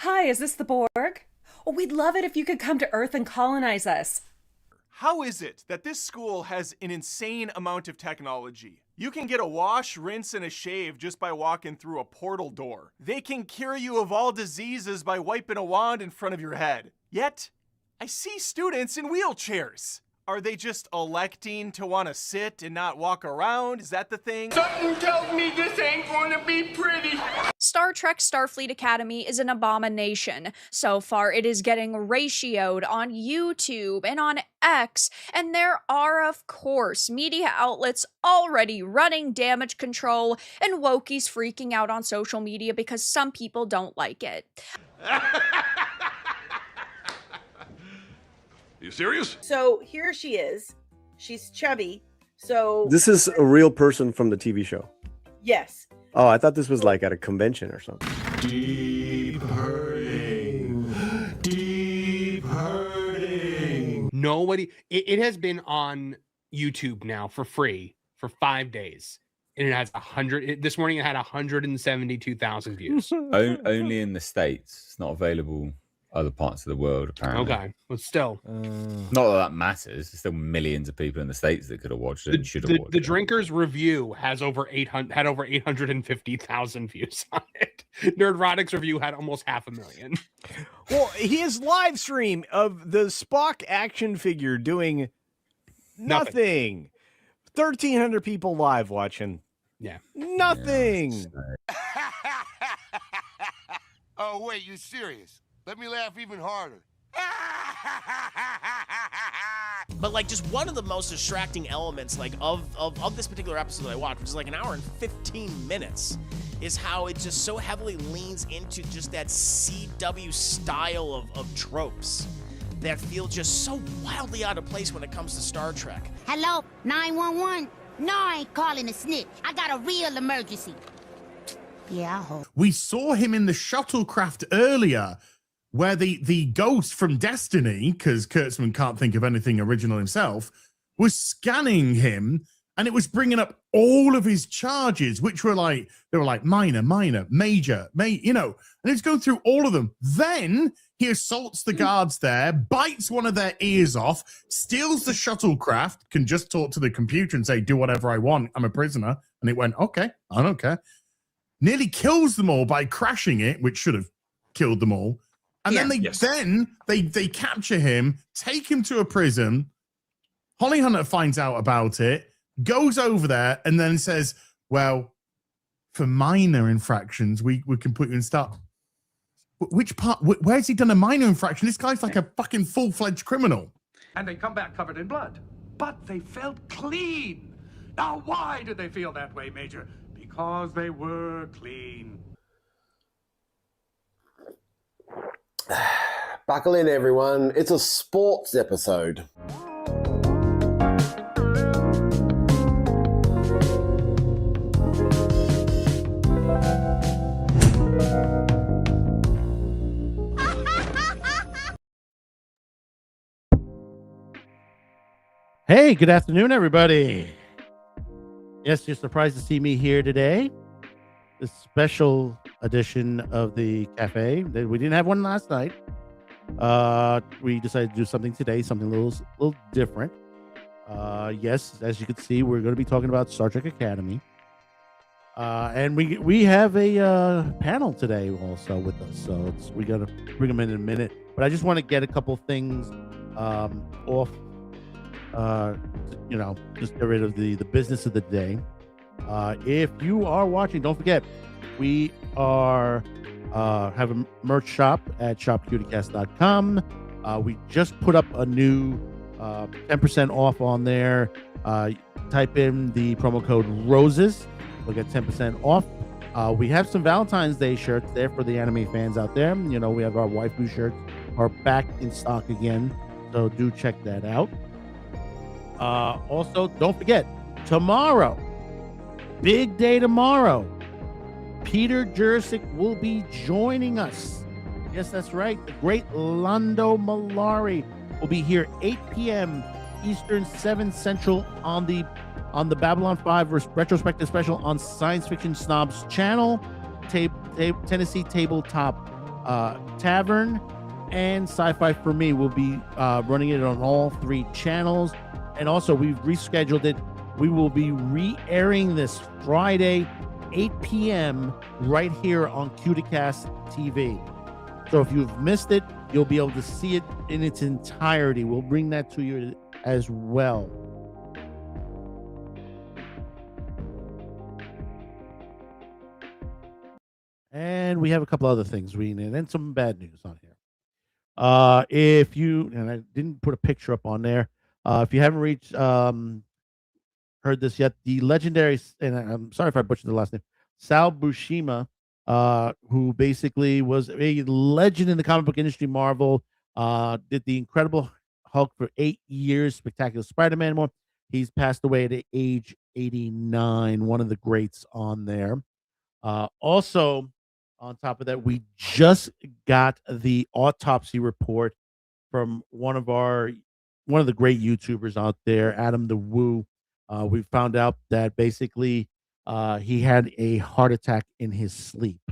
Hi, is this the Borg? Oh, we'd love it if you could come to Earth and colonize us. How is it that this school has an insane amount of technology? You can get a wash, rinse, and a shave just by walking through a portal door. They can cure you of all diseases by wiping a wand in front of your head. Yet, I see students in wheelchairs. Are they just electing to want to sit and not walk around? Is that the thing? Something tells me this ain't gonna be pretty. Star Trek Starfleet Academy is an abomination. So far, it is getting ratioed on YouTube and on X, and there are, of course, media outlets already running damage control and wokies freaking out on social media because some people don't like it. You serious? So here she is. She's chubby. So this is a real person from the TV show. Yes. Oh, I thought this was like at a convention or something. Deep hurting. Deep hurting. Nobody. It has been on YouTube now for free for 5 days. And it has 100. This morning it had 172,000 views. Only in the States. It's not available other parts of the world, apparently. Okay, but still, not that matters. There's still millions of people in the States that could have watched it and should have watched it. The Drinker's Review has over 850,000 views on it. Nerdrotic's review had almost 500,000. Well, his live stream of the Spock action figure doing nothing. 1,300 people live watching. Yeah. Nothing. Yeah, oh, wait, you serious? Let me laugh even harder. But like just one of the most distracting elements like of this particular episode that I watched, which is like an hour and 15 minutes, is how it just so heavily leans into just that CW style of tropes that feel just so wildly out of place when it comes to Star Trek. Hello, 911? No, I ain't calling a snitch. I got a real emergency. Yeah, I hope. We saw him in the shuttlecraft earlier, where the ghost from Destiny, because Kurtzman can't think of anything original himself, was scanning him, and it was bringing up all of his charges, which were like, they were like minor, major, you know, and it's going through all of them. Then he assaults the guards there, bites one of their ears off, steals the shuttlecraft, can just talk to the computer and say, do whatever I want, I'm a prisoner. And it went, okay, I don't care. Nearly kills them all by crashing it, which should have killed them all. And then they capture him, take him to a prison. Holly Hunter finds out about it, goes over there, and then says, well, for minor infractions, we can put you in start. Which part? Where's he done a minor infraction? This guy's like a fucking full-fledged criminal. And they come back covered in blood. But they felt clean. Now, why did they feel that way, Major? Because they were clean. Buckle in, everyone. It's a sports episode. Hey, good afternoon, everybody. Yes, you're surprised to see me here today. This special edition of the cafe. We didn't have one last night. We decided to do something today, something a little different. Yes, as you can see, we're going to be talking about Star Trek Academy. And we have a panel today also with us. So we're going to bring them in a minute. But I just want to get a couple things off. You know, just get rid of the business of the day. If you are watching, don't forget, we are have a merch shop at shopcuticast.com. We just put up a new 10% off on there. Type in the promo code ROSES. We'll get 10% off. We have some Valentine's Day shirts there for the anime fans out there. You know, we have our waifu shirts are back in stock again. So do check that out. Also, don't forget, tomorrow, big day tomorrow, Peter Jurczyk will be joining us. Yes, that's right. The great Lando Malari will be here 8 p.m. Eastern, 7 Central on the Babylon 5 retrospective special on Science Fiction Snob's channel, Tennessee Tabletop Tavern and Sci-Fi for Me will be running it on all 3 channels. And also, we've rescheduled it. We will be re-airing this Friday, 8 p.m. right here on Cuticast TV. So if you've missed it, you'll be able to see it in its entirety. We'll bring that to you as well. And we have a couple other things and some bad news on here. If you, and I didn't put a picture up on there, if you haven't heard this yet, the legendary, and I'm sorry if I butchered the last name, Sal Buscema, who basically was a legend in the comic book industry, Marvel, did the Incredible Hulk for 8 years, Spectacular Spider-Man more. He's passed away at age 89, one of the greats on there. Also, on top of that, we just got the autopsy report from one of the great YouTubers out there, Adam the Woo. We found out that basically he had a heart attack in his sleep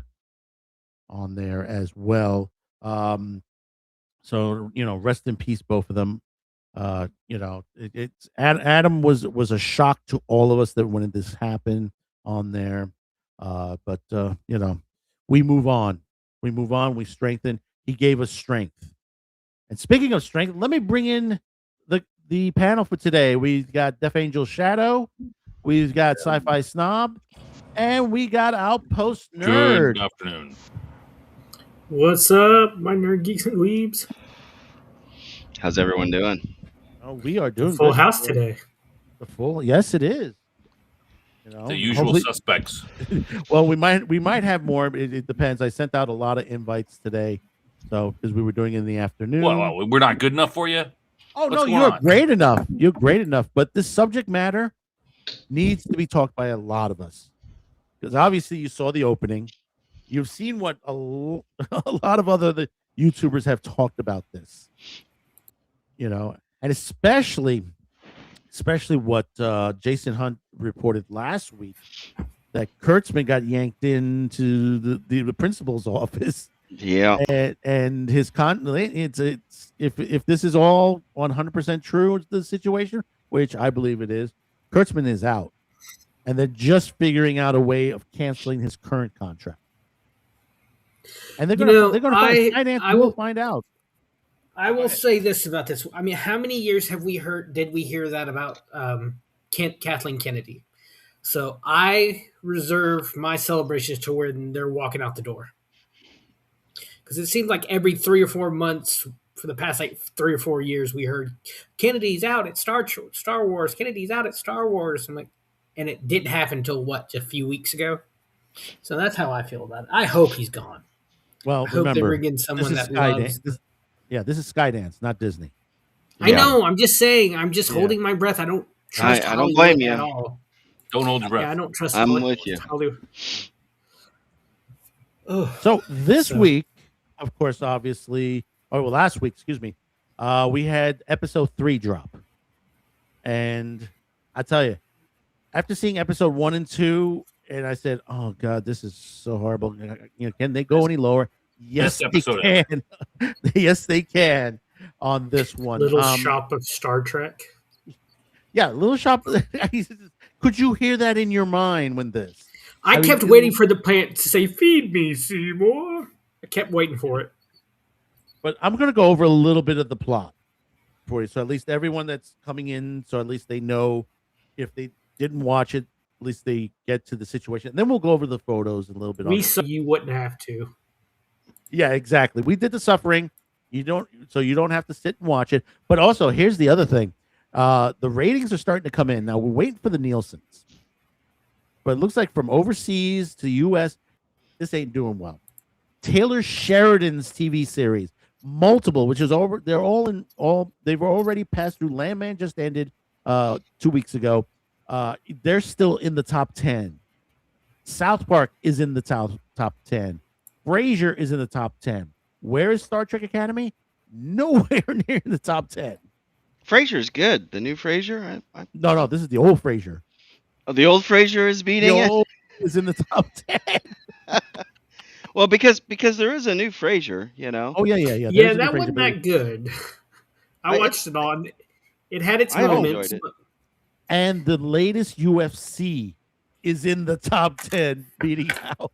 on there as well. So rest in peace, both of them. Adam was a shock to all of us that when this happened on there. But we move on. We strengthen. He gave us strength. And speaking of strength, let me bring in the panel for today. We've got Death Angel Shadow, we've got ScifiSnob, and we got Outpost Nerd. Good afternoon. What's up, my nerd geeks and weebs? How's everyone doing? Oh, we are doing full good. house today. Yes, it is. The usual suspects. Well, we might have more. It depends. I sent out a lot of invites today, so because we were doing it in the afternoon. Well, we're not good enough for you. Oh, no, you're great enough. You're great enough. But this subject matter needs to be talked by a lot of us. Because obviously you saw the opening. You've seen what a lot of other YouTubers have talked about this. And especially what Jason Hunt reported last week, that Kurtzman got yanked into the principal's office. Yeah, and his it's if this is all 100% true, the situation, which I believe it is, Kurtzman is out, and they're just figuring out a way of canceling his current contract. And they're going to find out. I will say this about this. I mean, how many years did we hear that about Kathleen Kennedy? So I reserve my celebrations to when they're walking out the door. Because it seems like every 3 or 4 months for the past 3 or 4 years, we heard Kennedy's out at Star Wars. Kennedy's out at Star Wars. And it didn't happen until just a few weeks ago. So that's how I feel about it. I hope he's gone. Well, I hope they bring in someone that loves. This is Skydance, not Disney. I know. I'm just saying. I'm just holding my breath. I don't trust. I don't blame you at all. Don't hold your breath. Yeah, I don't trust. I'm with you. So this week, of course, obviously, last week, excuse me, we had episode 3 drop, and I tell you, after seeing episode 1 and 2, and I said, "Oh God, this is so horrible." Can they go any lower? Yes, they can. Yes, they can on this one. Little Shop of Star Trek. Yeah, Little Shop. Could you hear that in your mind when this? I kept waiting for the plant to say, "Feed me, Seymour." I kept waiting for it. But I'm going to go over a little bit of the plot for you, so at least everyone that's coming in, so at least they know if they didn't watch it, at least they get to the situation. And then we'll go over the photos a little bit. You wouldn't have to. Yeah, exactly. We did the suffering. You don't have to sit and watch it. But also, here's the other thing. The ratings are starting to come in. Now, we're waiting for the Nielsen's. But it looks like from overseas to U.S., this ain't doing well. Taylor Sheridan's TV series, Multiple, which is over. They've already passed through. Landman just ended 2 weeks ago. They're still in the top 10. South Park is in the top 10. Frasier is in the top 10. Where is Star Trek Academy? Nowhere near the top 10. Frasier's good. The new Frasier? No, this is the old Frasier. Oh, the old Frasier is beating it? Is in the top 10. Well, because there is a new Frasier, you know. Oh yeah. Yeah, There's a new that Frasier, wasn't but that good. I It's watched it all. It had its I've moments, enjoyed it. but and the latest UFC is in the top 10, beating out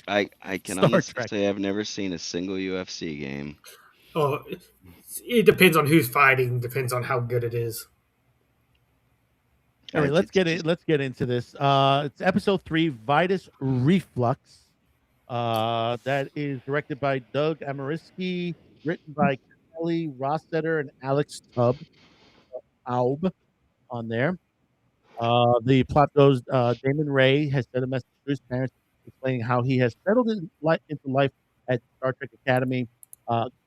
I can Star honestly Trek. say I've never seen a single UFC game. oh, it depends on who's fighting. Depends on how good it is. All right, let's get into this. It's episode 3, Vitus Reflux. That is directed by Doug Amariski, written by Kelly Rossetter and Alex Taub on there. The plot goes: Damon Ray has sent a message to his parents explaining how he has settled into life at Star Trek Academy,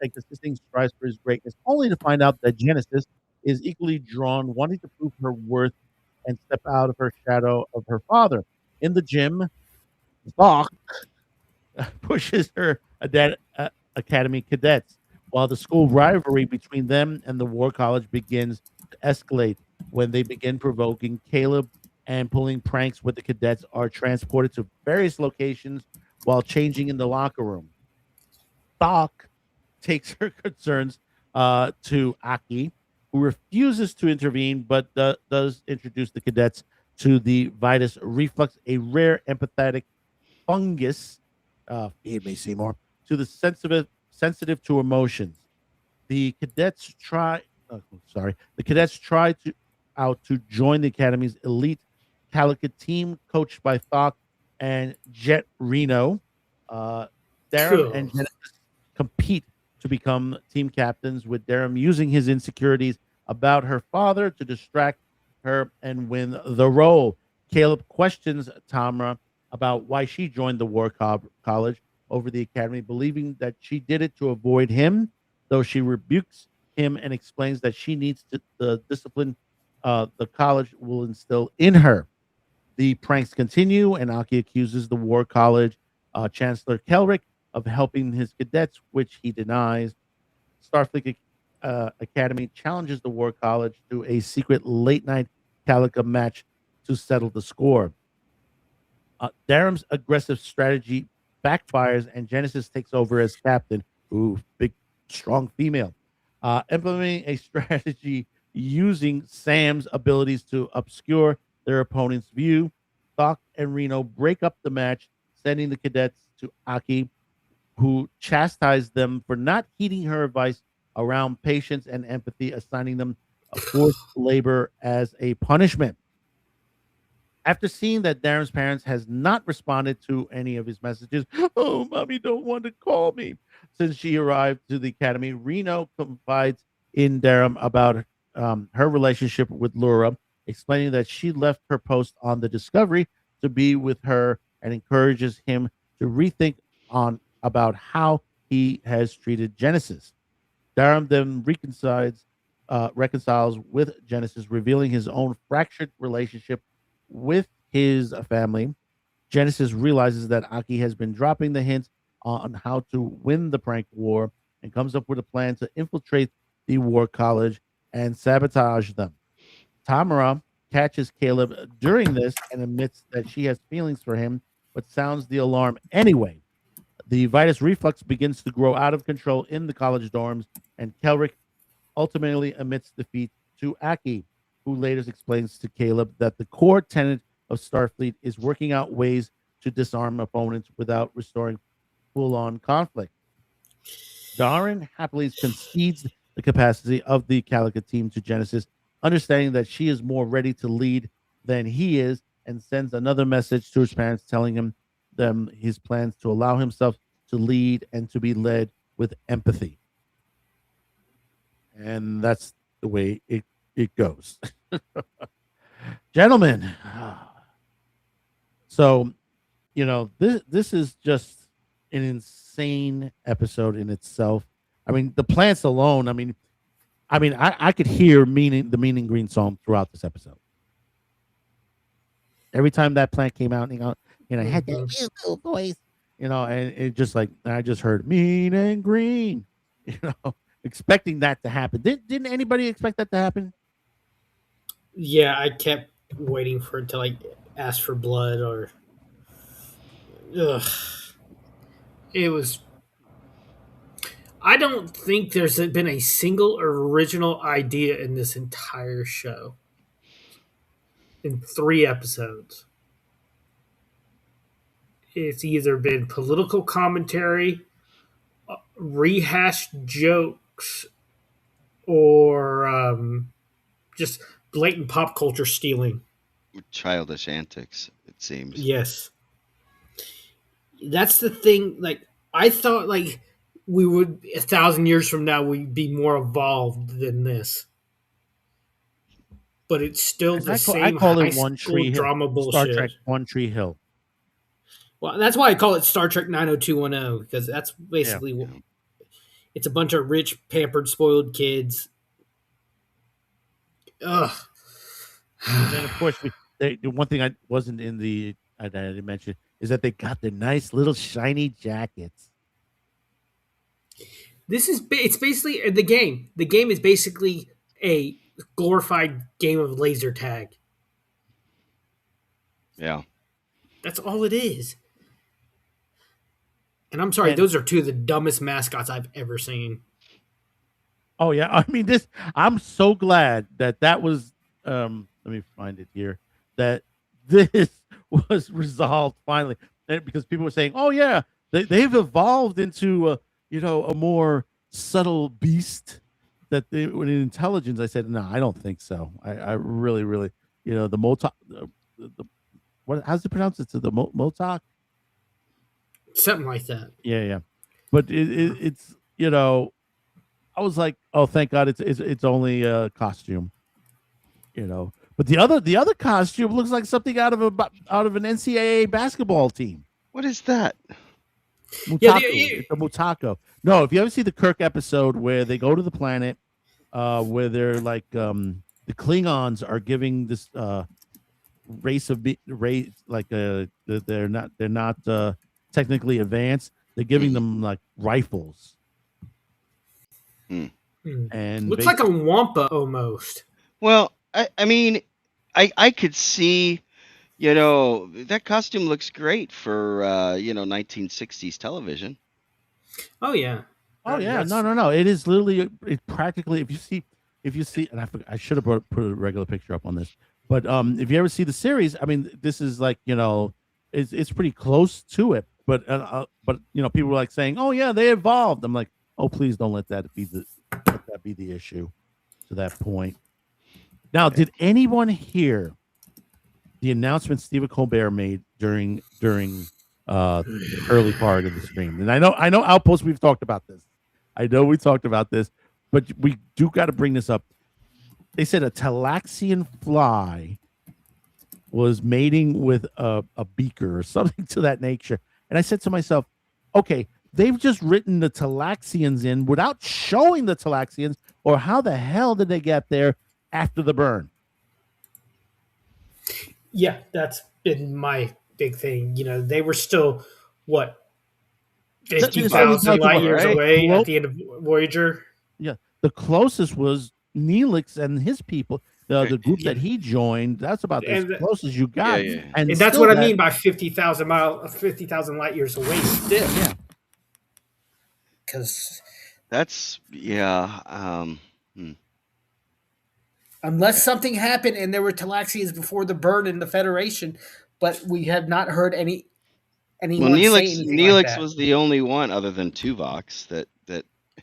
takes assisting strives for his greatness, only to find out that Genesis is equally drawn, wanting to prove her worth and step out of her shadow of her father. In the gym, Spock pushes her academy cadets, while the school rivalry between them and the War College begins to escalate when they begin provoking Caleb and pulling pranks with the cadets are transported to various locations while changing in the locker room. Doc takes her concerns to Aki, who refuses to intervene but does introduce the cadets to the Vitus reflux, a rare empathetic fungus, it may say more, to the sensitive to emotions. The cadets try. The cadets try to out to join the academy's elite Calicut team, coached by Thok and Jet Reno. Darum and Cool. Genesis compete to become team captains, with Darum using his insecurities about her father to distract her and win the role. Caleb questions Tamra about why she joined the College over the academy, believing that she did it to avoid him, though she rebukes him and explains that she needs the discipline the college will instill in her. The pranks continue, and Aki accuses the War College Chancellor Kelrick of helping his cadets, which he denies. Starfleet Academy challenges the War College to a secret late night Calica match to settle the score. Darum's aggressive strategy backfires, and Genesis takes over as captain. Ooh, big, strong female. Implementing a strategy using Sam's abilities to obscure their opponent's view. Thok and Reno break up the match, sending the cadets to Aki, who chastised them for not heeding her advice around patience and empathy, assigning them a forced labor as a punishment. After seeing that Darren's parents has not responded to any of his messages, oh, mommy don't want to call me. Since she arrived to the academy, Reno confides in Darren about her relationship with Laura, explaining that she left her post on the Discovery to be with her and encourages him to rethink on about how he has treated Genesis. Darren then reconciles with Genesis, revealing his own fractured relationship with his family. Genesis realizes that Aki has been dropping the hints on how to win the prank war and comes up with a plan to infiltrate the War College and sabotage them. Tamara catches Caleb during this and admits that she has feelings for him, but sounds the alarm anyway. The Vitus reflux begins to grow out of control in the college dorms, and Kelrick ultimately admits defeat to Aki, who later explains to Caleb that the core tenet of Starfleet is working out ways to disarm opponents without restoring full-on conflict. Darren happily concedes the capacity of the Calicut team to Genesis, understanding that she is more ready to lead than he is, and sends another message to his parents telling them his plans to allow himself to lead and to be led with empathy. And that's the way it goes. Gentlemen, so this is just an insane episode in itself. I mean, the plants alone, I could hear the Mean and Green song throughout this episode. Every time that plant came out, I had that little voice, and it just like I just heard Mean and Green, expecting that to happen. Didn't anybody expect that to happen? Yeah, I kept waiting for it to like ask for blood or. Ugh. It was. I don't think there's been a single original idea in this entire show. In 3 episodes, it's either been political commentary, rehashed jokes, or just blatant pop culture stealing. Childish antics, it seems. Yes. That's the thing. Like, I thought, like, we would, 1,000 years from now, we'd be more evolved than this. But it's still the same I call high it One school Tree Hill. drama bullshit. Star Trek One Tree Hill. Well, that's why I call it Star Trek 90210, because that's basically it's a bunch of rich, pampered, spoiled kids. Ugh. And then, of course, the one thing I wasn't in the I didn't mention is that they got the nice little shiny jackets. It's basically the game. The game is basically a glorified game of laser tag. Yeah. That's all it is. And I'm sorry, those are 2 of the dumbest mascots I've ever seen. Oh yeah, I mean this. I'm so glad that was. Let me find it here. That this was resolved finally, because people were saying, "Oh yeah, they've evolved into a more subtle beast that they with intelligence." I said, "No, I don't think so. I really, the Motok, what? How's it pronounced? It's the Motok." Something like that. Yeah. But it's I was like, oh, thank God, it's only a costume, But the other costume looks like something out of an NCAA basketball team. What is that? Mutako. It's a Mutako. No, if you ever see the Kirk episode where they go to the planet, where they're like the Klingons are giving this race like they're not technically advanced. They're giving them like rifles. And looks like a Wampa almost. Well, I mean, I could see, that costume looks great for 1960s television. Oh yeah. Oh yeah. No. It is literally practically if you see, and I should have put a regular picture up on this, but if you ever see the series, I mean, this is like it's pretty close to it, but people were like saying, oh yeah, they evolved. I'm like, oh please don't let that be the issue to that point. Now, did anyone hear the announcement Stephen Colbert made during the early part of the stream? And I know Outpost, we've talked about this. I know we talked about this, but we do got to bring this up. They said a Talaxian fly was mating with a beaker or something to that nature. And I said to myself, okay, they've just written the Talaxians in without showing the Talaxians, or how the hell did they get there after the burn? Yeah, that's been my big thing. They were still, what, 50,000 light years away at the end of Voyager? Yeah, the closest was Neelix and his people, the group that he joined. That's about as close as you got. Yeah. And that's what I mean by 50,000 light years away still. Yeah. Because that's unless something happened and there were Talaxians before the burn in the Federation, but we have not heard anyone say anything Neelix like that. was the only one other than Tuvox that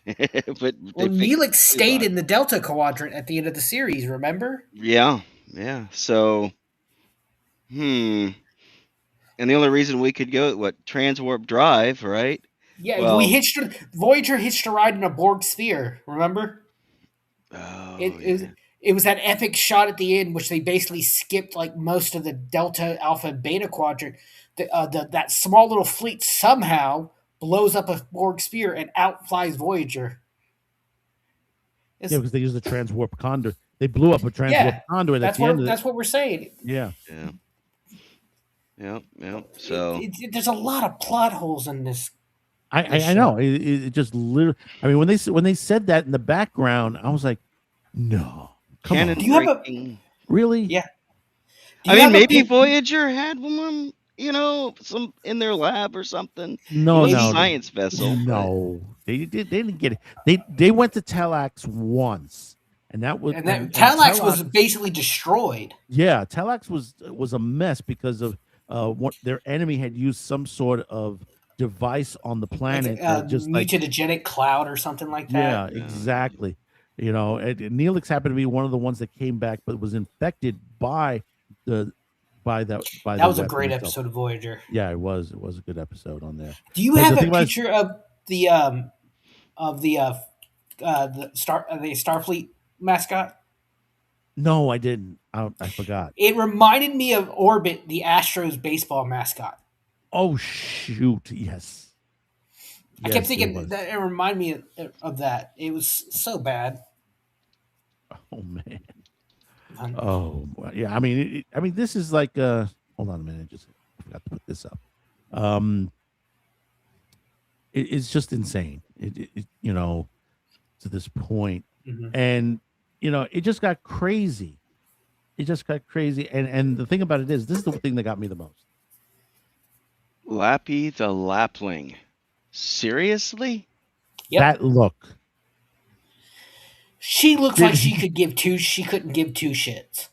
but Neelix stayed in the Delta Quadrant at the end of the series, remember? Yeah. So and the only reason we could go transwarp drive, right? Yeah, well, Voyager hitched a ride in a Borg sphere, remember? Oh, it was that epic shot at the end, which they basically skipped like most of the Delta, Alpha, and Beta Quadrant. That small little fleet somehow blows up a Borg sphere and outflies Voyager. Yeah, because they used the transwarp conduit. They blew up a transwarp conduit at the end of it. That's what we're saying. Yeah. So there's a lot of plot holes in this. I know. It just literally. I mean, when they said that in the background, I was like, no. Come on. Do you have a really? Yeah. I mean, maybe Voyager had one you know, some in their lab or something. No, A no, science vessel. but- no. They didn't get it. They went to Telex once, and that was And that and Telex was basically destroyed. Yeah, Telex was a mess because of what their enemy had used some sort of device on the Like planet a that just like mutagenic cloud or something like yeah, that. exactly. You know, and Neelix happened to be one of the ones that came back, but was infected by the by That the was a weapon great itself. episode of Voyager. Yeah, it was. It was a good episode on there. Do you But have the a thing about it- picture of the Starfleet mascot? No, I didn't. I forgot. It reminded me of Orbit, the Astros baseball mascot. Oh shoot! Yes. I Yes, kept it thinking was. that it reminded me of that. It was so bad. Oh man. Oh yeah. I mean, this is like. Hold on a minute. I forgot to put this up. It's just insane. You know, to this point, Mhm. and you know, it just got crazy. It just got crazy, and the thing about it is, this is the thing that got me the most. Lappy the Lapling. Seriously? That look. She looks like she could give two. She couldn't give two shits.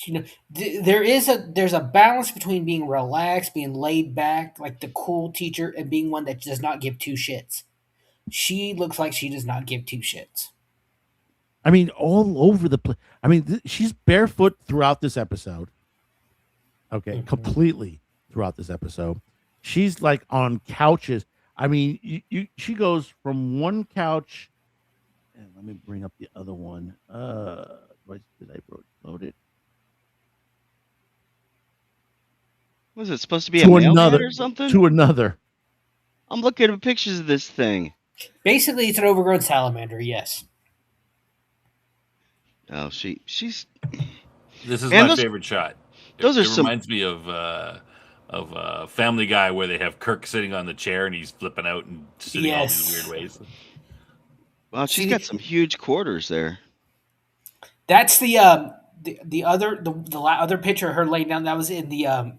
You know, there's a balance between being relaxed, being laid back, like the cool teacher, and being one that does not give two shits. She looks like she does not give two shits. I mean, all over the place. I mean, she's barefoot throughout this episode. Okay, completely throughout this episode. She's like on couches. I mean, she goes from one couch. And let me bring up the other one. Did I load it? Was it supposed to be a To mailman another or something? To another. I'm looking at pictures of this thing. Basically, it's an overgrown salamander. Yes. Oh, she's. This is And my those- favorite shot. those are it some- reminds me of Family Guy, where they have Kirk sitting on the chair and he's flipping out and sitting all these Yes. weird ways. Wow, she's got some huge quarters there. That's the other picture of her laying down. That was in the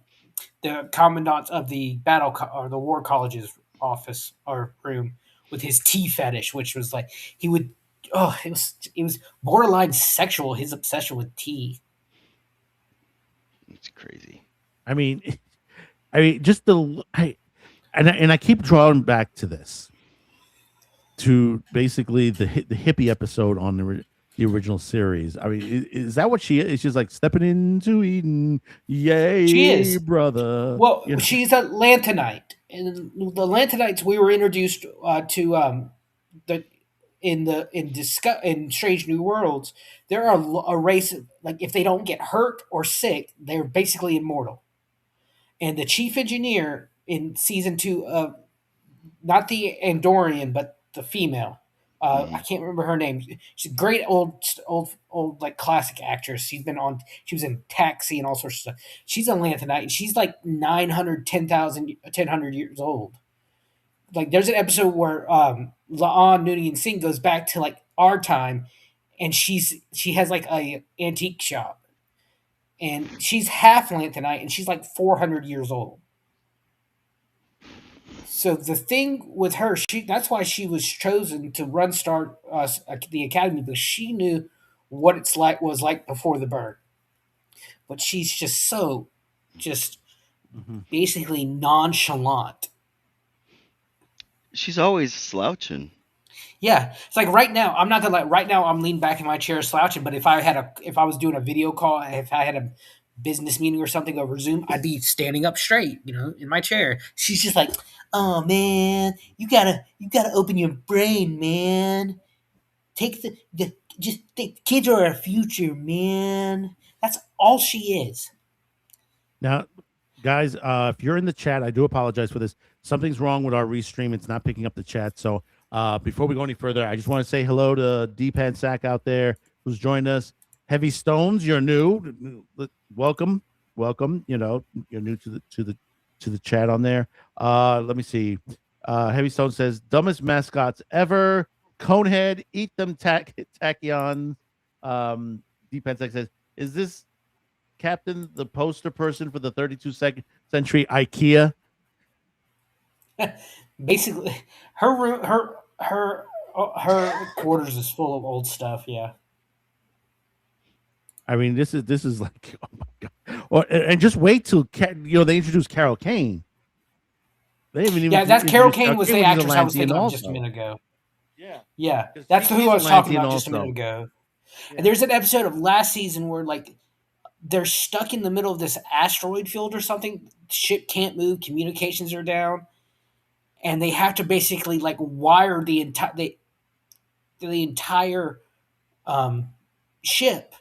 commandant of the or the war college's office or room with his tea fetish, which was like he would. Oh, it was borderline sexual. His obsession with tea. It's crazy. I mean, just I keep drawing back to this, to basically the hippie episode on the original series. I mean, is that what she is? She's like stepping into Eden, yay, She is. brother. Well, You know? she's a Lantanite, and the Lantanites we were introduced to in Strange New Worlds. They're a race of, like, if they don't get hurt or sick, they're basically immortal. And the chief engineer in season 2 of not the Andorian but the female. I can't remember her name. She's a great old like classic actress. She was in Taxi and all sorts of stuff. She's a Lanthanite, and she's like 10,100 years old. Like, there's an episode where La'an Noonien Singh goes back to like our time, and she has like a antique shop, and she's half Lanthanite, and she's like 400 years old. So the thing with her, that's why she was chosen to run the academy, because she knew what was like before the burn. But she's just so basically nonchalant. She's always slouching. Yeah, it's like right now. I'm not gonna lie. Right now, I'm leaning back in my chair slouching. But if I was doing a video call, if I had a business meeting or something over Zoom, I'd be standing up straight, in my chair. She's just like, "Oh man, you gotta open your brain, man. Take kids are our future, man." That's all she is. Now, guys, if you're in the chat, I do apologize for this. Something's wrong with our restream. It's not picking up the chat. So before we go any further, I just want to say hello to D-Pan Sack out there who's joined us. Heavy Stones, you're new. Welcome. You're new to the chat on there. Let me see. Heavy Stone says, dumbest mascots ever. Conehead, eat them tachyons. D-Pen Sack says, is this Captain the poster person for the 32nd century IKEA? Basically, her room, her quarters is full of old stuff. Yeah. I mean, this is like, oh my god! Well, and just wait till they introduce Carol Kane. They haven't even. Yeah, that's Carol introduced Kane was the actress I was Atlantean thinking of just a also. minute ago. Yeah. Yeah, 'Cause that's who she's I was talking Atlantean about just a minute also. ago. And there's an episode of last season where like they're stuck in the middle of this asteroid field or something. Ship can't move, communications are down, and they have to basically like wire the entire ship.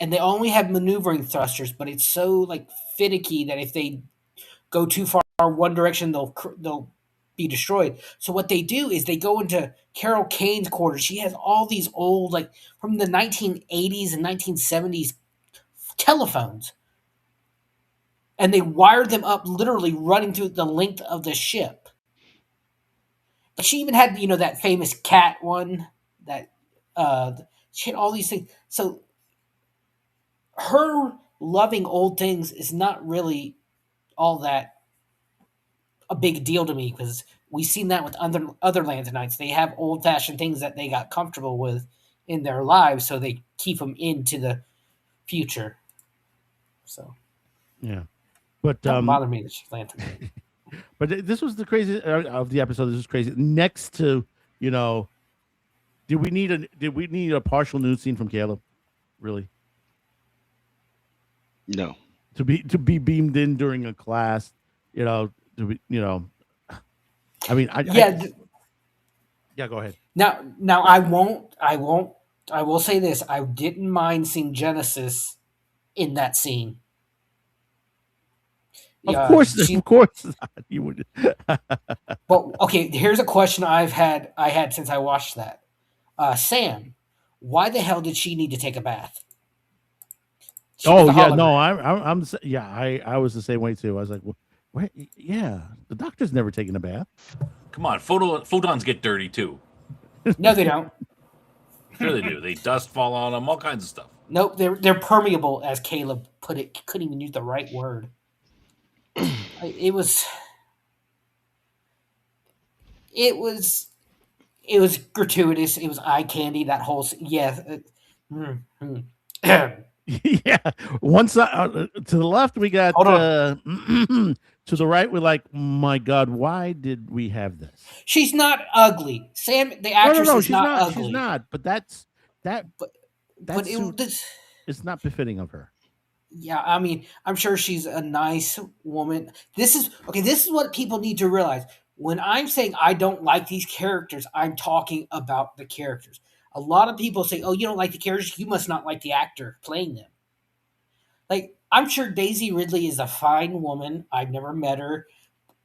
And they only have maneuvering thrusters, but it's so like finicky that if they go too far one direction, they'll be destroyed. So what they do is they go into Carol Kane's quarters. She has all these old, like from the 1980s and 1970s telephones, and they wire them up, literally running through the length of the ship. But she even had, that famous cat one that she had all these things. So her loving old things is not really all that a big deal to me, because we've seen that with other Lantanites. They have old fashioned things that they got comfortable with in their lives, so they keep them into the future. So Yeah, but don't bother me that she's Lantern. But this was the crazy of the episode. This was crazy. Next to did we need a partial nude scene from Caleb? Really? No. To be beamed in during a class, to be, I mean, yeah, go ahead. Now I will say this. I didn't mind seeing Genesis in that scene. Of course not. You would. Well, okay. Here's a question I had since I watched that. Sam, why the hell did she need to take a bath? Oh yeah, no, I was the same way too. I was like, what? Yeah, the doctor's never taken a bath. Come on, photons get dirty too. No, they don't. Sure they do. They dust fall on them, all kinds of stuff. Nope, they're permeable, as Caleb put it. Couldn't even use the right word. It was gratuitous. It was eye candy. That whole yeah. Yeah, one side to the left we got to the right we're like, my God, why did we have this? She's not ugly. Sam, the actress, no, is she's not ugly. She's not. But that's it's not befitting of her. Yeah, I mean, I'm sure she's a nice woman. This is what people need to realize. When I'm saying I don't like these characters, I'm talking about the characters. A lot of people say, "Oh, you don't like the characters? You must not like the actor playing them." Like, I'm sure Daisy Ridley is a fine woman. I've never met her.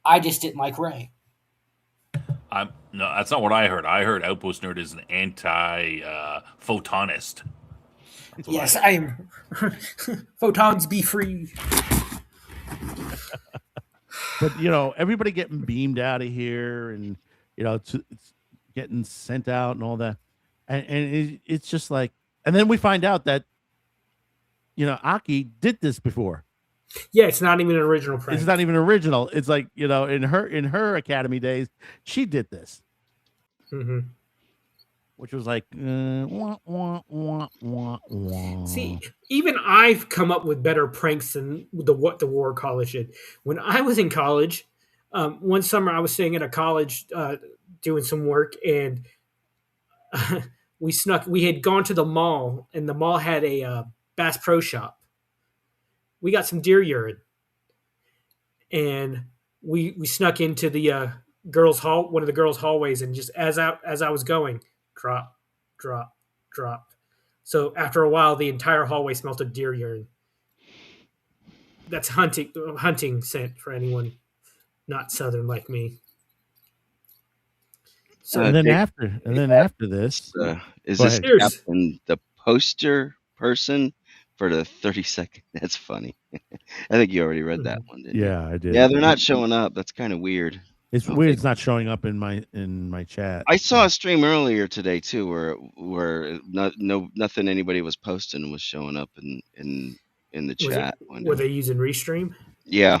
I just didn't like Ray. No, that's not what I heard. I heard Outpost Nerd is an anti-photonist. Yes, I am. Photons be free. But everybody getting beamed out of here, and it's getting sent out and all that, and it's just like, and then we find out that Aki did this before. Yeah, it's not even an original prank. It's not even original. It's like in her academy days, she did this, which was like, wah, wah, wah, wah, wah. See, even I've come up with better pranks than what the War College did. When I was in college, one summer I was staying at a college doing some work, and we had gone to the mall, and the mall had a Bass Pro Shop. We got some deer urine, and we snuck into the one of the girls' hallways, and just as I was going, drop, drop, drop. So after a while, the entire hallway smelled of deer urine. That's hunting scent for anyone not Southern like me. So and then after this, is this Captain the poster person for the 32nd? That's funny. I think you already read that one, didn't you? Yeah, I did. Yeah, they're not showing up. That's kind of weird. It's weird. It's not showing up in my chat. I saw a stream earlier today too, where nothing anybody was posting was showing up in in the Was it- chat. Were they using Restream? Yeah,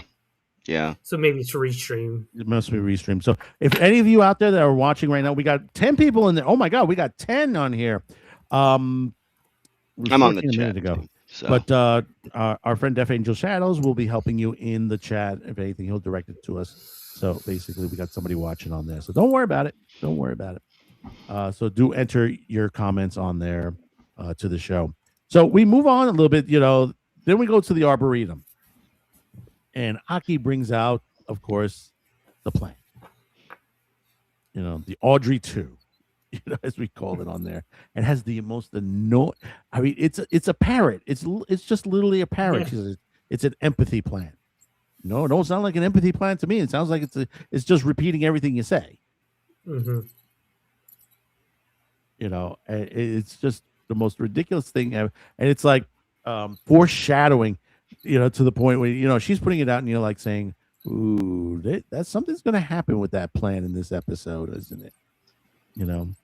yeah. So maybe it's Restream. It must be restreamed. So if any of you out there that are watching right now, we got 10 people in there. Oh my God, we got 10 on here. I'm on the 14 a minute chat ago. too, so. But our friend Deaf Angel Shadows will be helping you in the chat. If anything, he'll direct it to us. So basically, we got somebody watching on there. So don't worry about it. Don't worry about it. So do enter your comments on there to the show. So we move on a little bit, then we go to the Arboretum. And Aki brings out, of course, the plan. The Audrey 2, as we call it on there. It has the most annoying. I mean, it's a parrot. It's just literally a parrot. Yeah. She says, it's an empathy plan. No, it don't sound like an empathy plan to me. It sounds like it's just repeating everything you say. Mm-hmm. It's just the most ridiculous thing ever. And it's like foreshadowing, to the point where, she's putting it out and you're like saying, ooh, that's something's going to happen with that plan in this episode, isn't it? And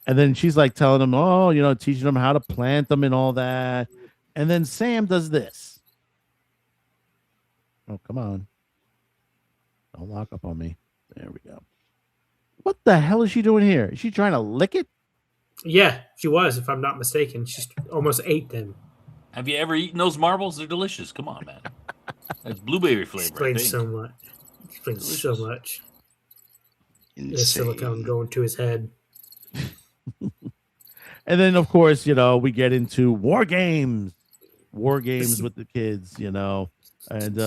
then she's like telling them, teaching them how to plant them and all that. And then Sam does this. Oh, come on. Don't lock up on me. There we go. What the hell is she doing here? Is she trying to lick it? Yeah, she was, if I'm not mistaken. She almost ate them. Have you ever eaten those marbles? They're delicious. Come on, man. That's blueberry flavor. Explains so much. Explains so much. The silicone going to his head. And then, of course, we get into war games with the kids, and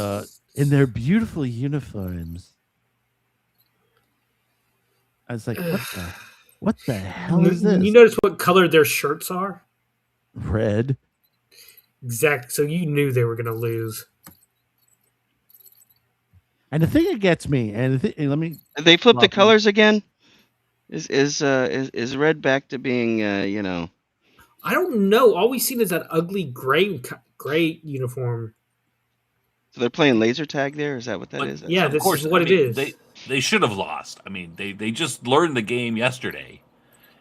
in their beautiful uniforms. I was like, what the hell is this? You notice what color their shirts are? Red. Exact. So you knew they were going to lose. And the thing that gets me, let me. They flip the colors again. Is red back to being I don't know. All we've seen is that ugly gray uniform. So they're playing laser tag there. Is that what that is? Yeah, this is what it is. They should have lost. I mean, they just learned the game yesterday,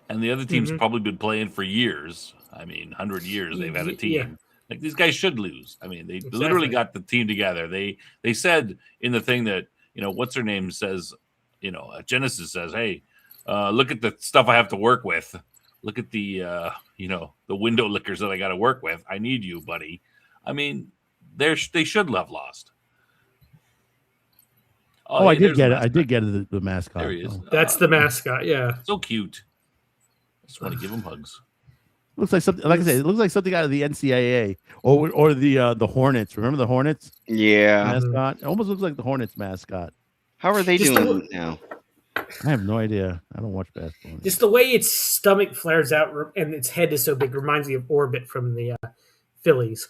and the other team's probably been playing for years. I mean, 100 years they've had a team. Yeah. Like, these guys should lose. I mean, they literally got the team together. They said in the thing that, what's her name says, Genesis says, hey, look at the stuff I have to work with. Look at the, the window lickers that I got to work with. I need you, buddy. I mean, they should have lost. Oh, I did get it. I did get it, the mascot. There he is. That's the mascot, yeah. So cute. I just want to give him hugs. Looks like something. Like I said, it looks like something out of the NCAA or the Hornets. Remember the Hornets? Yeah. Mascot. It almost looks like the Hornets mascot. How are they doing now? I have no idea. I don't watch basketball. Just the way its stomach flares out and its head is so big reminds me of Orbit from the Phillies.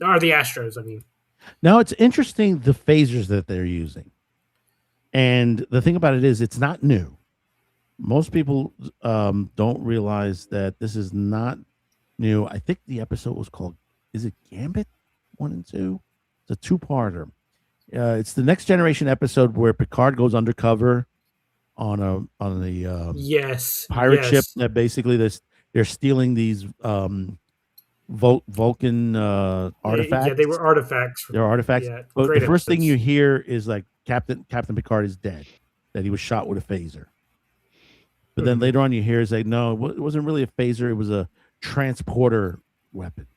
Or the Astros, I mean. Now, it's interesting the phasers that they're using. And the thing about it is, it's not new. Most people don't realize that this is not new. I think the episode was called, is it Gambit 1 and 2? It's a two-parter. It's the Next Generation episode where Picard goes undercover on the pirate ship that basically they're stealing these Vulcan artifacts. Yeah, they were artifacts. They're artifacts. Yeah, but the first thing you hear is like Captain Picard is dead, that he was shot with a phaser. But then later on you hear is like, no, it wasn't really a phaser. It was a transporter weapon.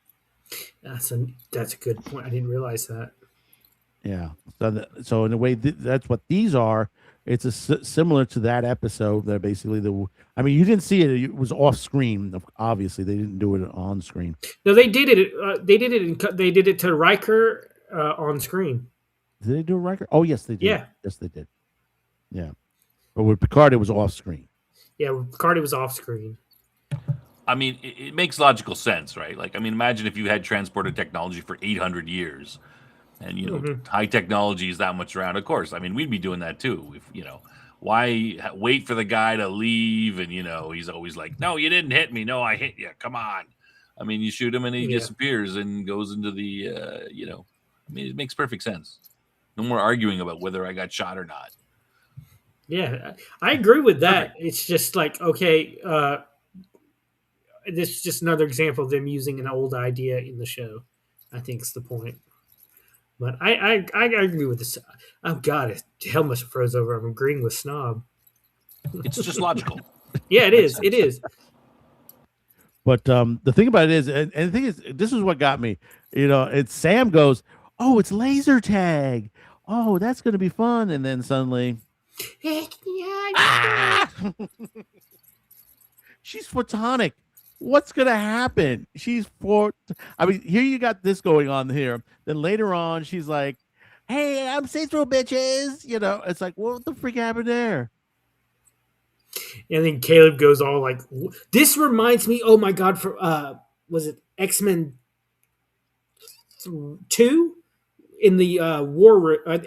That's a good point. I didn't realize that. Yeah. So in a way, that's what these are. It's similar to that episode. That basically I mean, you didn't see it. It was off screen. Obviously, they didn't do it on screen. No, they did it. They did it to Riker on screen. Did they do Riker? Oh, yes, they did. Yeah. Yes, they did. Yeah. But with Picard, it was off screen. Yeah, with Picard, it was off screen. I mean, it makes logical sense, right? Like, I mean, imagine if you had transporter technology for 800 years. And, high technology is that much around. Of course, I mean, we'd be doing that too. If, why wait for the guy to leave? And, he's always like, no, you didn't hit me. No, I hit you. Come on. I mean, you shoot him and he disappears and goes into the, I mean, it makes perfect sense. No more arguing about whether I got shot or not. Yeah, I agree with that. Perfect. It's just like, okay, this is just another example of them using an old idea in the show. I think is the point. But I agree with this. Oh God, it hell must have froze over. I'm agreeing with Snob. It's just logical. Yeah, it is. It is. But the thing about it is, and the thing is, this is what got me. It's Sam goes, "Oh, it's laser tag. Oh, that's gonna be fun," and then suddenly, she's photonic. What's gonna happen? I mean, here you got this going on here. Then later on, she's like, "Hey, I'm see-through, bitches." It's like, what the freak happened there? And then Caleb goes all like, "This reminds me. Oh my God! For was it X-Men 2 in the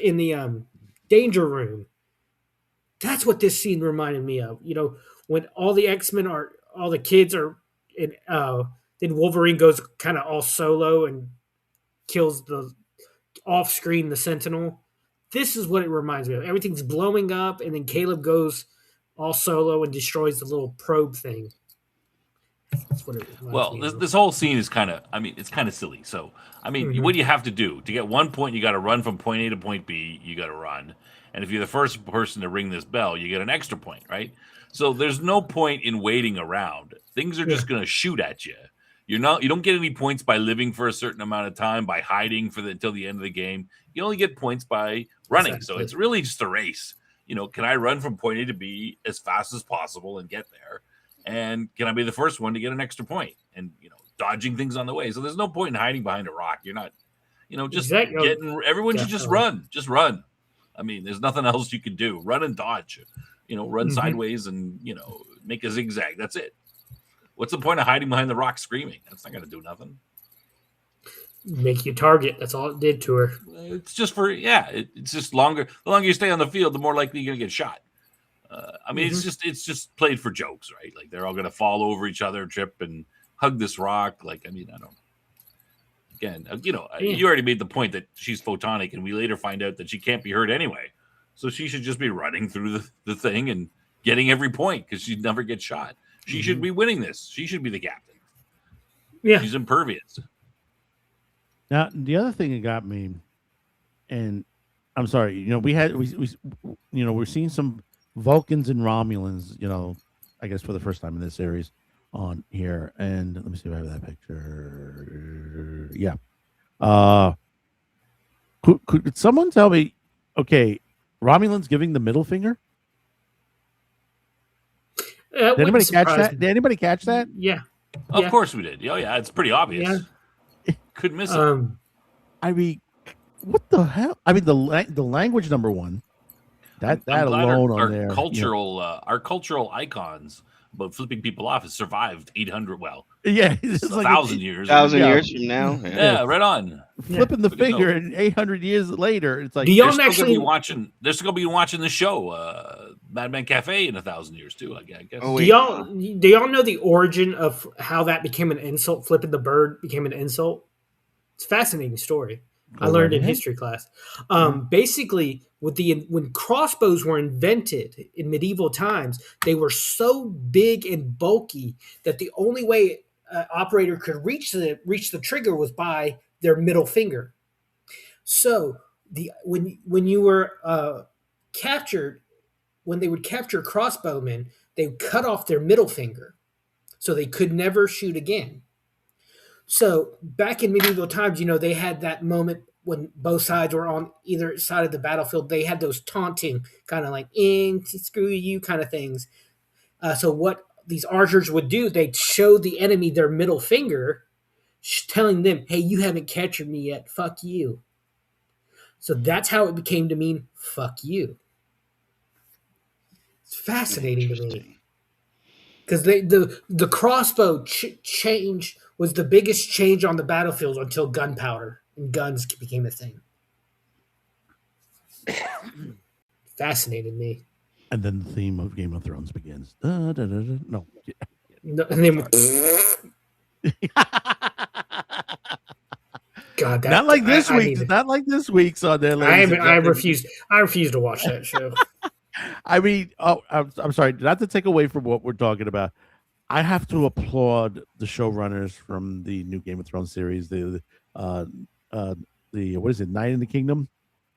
in the danger room? That's what this scene reminded me of. When all the X-Men all the kids are in. Then Wolverine goes kind of all solo and kills the off screen the Sentinel. This is what it reminds me of. Everything's blowing up, and then Caleb goes all solo and destroys the little probe thing. That's what it reminds me of. This whole scene is it's kind of silly. So, what do you have to do? To get 1 point, you got to run from point A to point B. You got to run. And if you're the first person to ring this bell, you get an extra point, right? So there's no point in waiting around. Things are just going to shoot at you. You don't get any points by living for a certain amount of time, by hiding until the end of the game. You only get points by running. Exactly. So it's really just a race. Can I run from point A to B as fast as possible and get there? And can I be the first one to get an extra point? And, dodging things on the way. So there's no point in hiding behind a rock. You're not, everyone should just run. Just run. There's nothing else you can do. Run and dodge. Run sideways and, make a zigzag. That's it. What's the point of hiding behind the rock screaming? That's not going to do nothing. Make you target. That's all it did to her. It's just it's just longer. The longer you stay on the field, the more likely you're going to get shot. It's just played for jokes, right? Like they're all going to fall over each other, trip, and hug this rock. I don't. Again, you already made the point that she's photonic, and we later find out that she can't be hurt anyway. So she should just be running through the thing and getting every point because she'd never get shot. She should be winning this. She should be the captain. Yeah, she's impervious. Now, the other thing that got me, and I'm sorry, we're seeing some Vulcans and Romulans, I guess for the first time in this series on here. And let me see if I have that picture. Yeah. Could someone tell me, okay, Romulans giving the middle finger? Did anybody catch that? Did anybody catch that? Yeah. Of course we did. Oh, yeah. It's pretty obvious. Yeah. Couldn't miss it. What the hell? The language, number one. That alone on there. Our cultural icons about flipping people off has survived 800. Well, yeah, it's 1,000 years. 1,000 years from now. Yeah, right on. Flipping the finger, and 800 years later, it's like they're still going to be watching the show, Madman Cafe, in 1,000 years too. I guess. Do y'all know the origin of how that became an insult? Flipping the bird became an insult. It's a fascinating story. I learned in history class. Basically, when crossbows were invented in medieval times, they were so big and bulky that the only way an operator could reach the trigger was by their middle finger. So when you were captured, when they would capture crossbowmen, they would cut off their middle finger, so they could never shoot again. So back in medieval times, they had that moment when both sides were on either side of the battlefield. They had those taunting kind of like screw you kind of things. So what these archers would do, they'd show the enemy their middle finger, telling them, hey, you haven't captured me yet. Fuck you. So that's how it became to mean fuck you. It's fascinating to me. Because the crossbow change was the biggest change on the battlefield until gunpowder and guns became a thing. Fascinated me. And then the theme of Game of Thrones begins. No. No, and then God, not like this week. Not like this week's on there. I refuse to watch that show. I'm sorry, not to take away from what we're talking about. I have to applaud the showrunners from the new Game of Thrones series, the uh, the what is it, Night in the Kingdom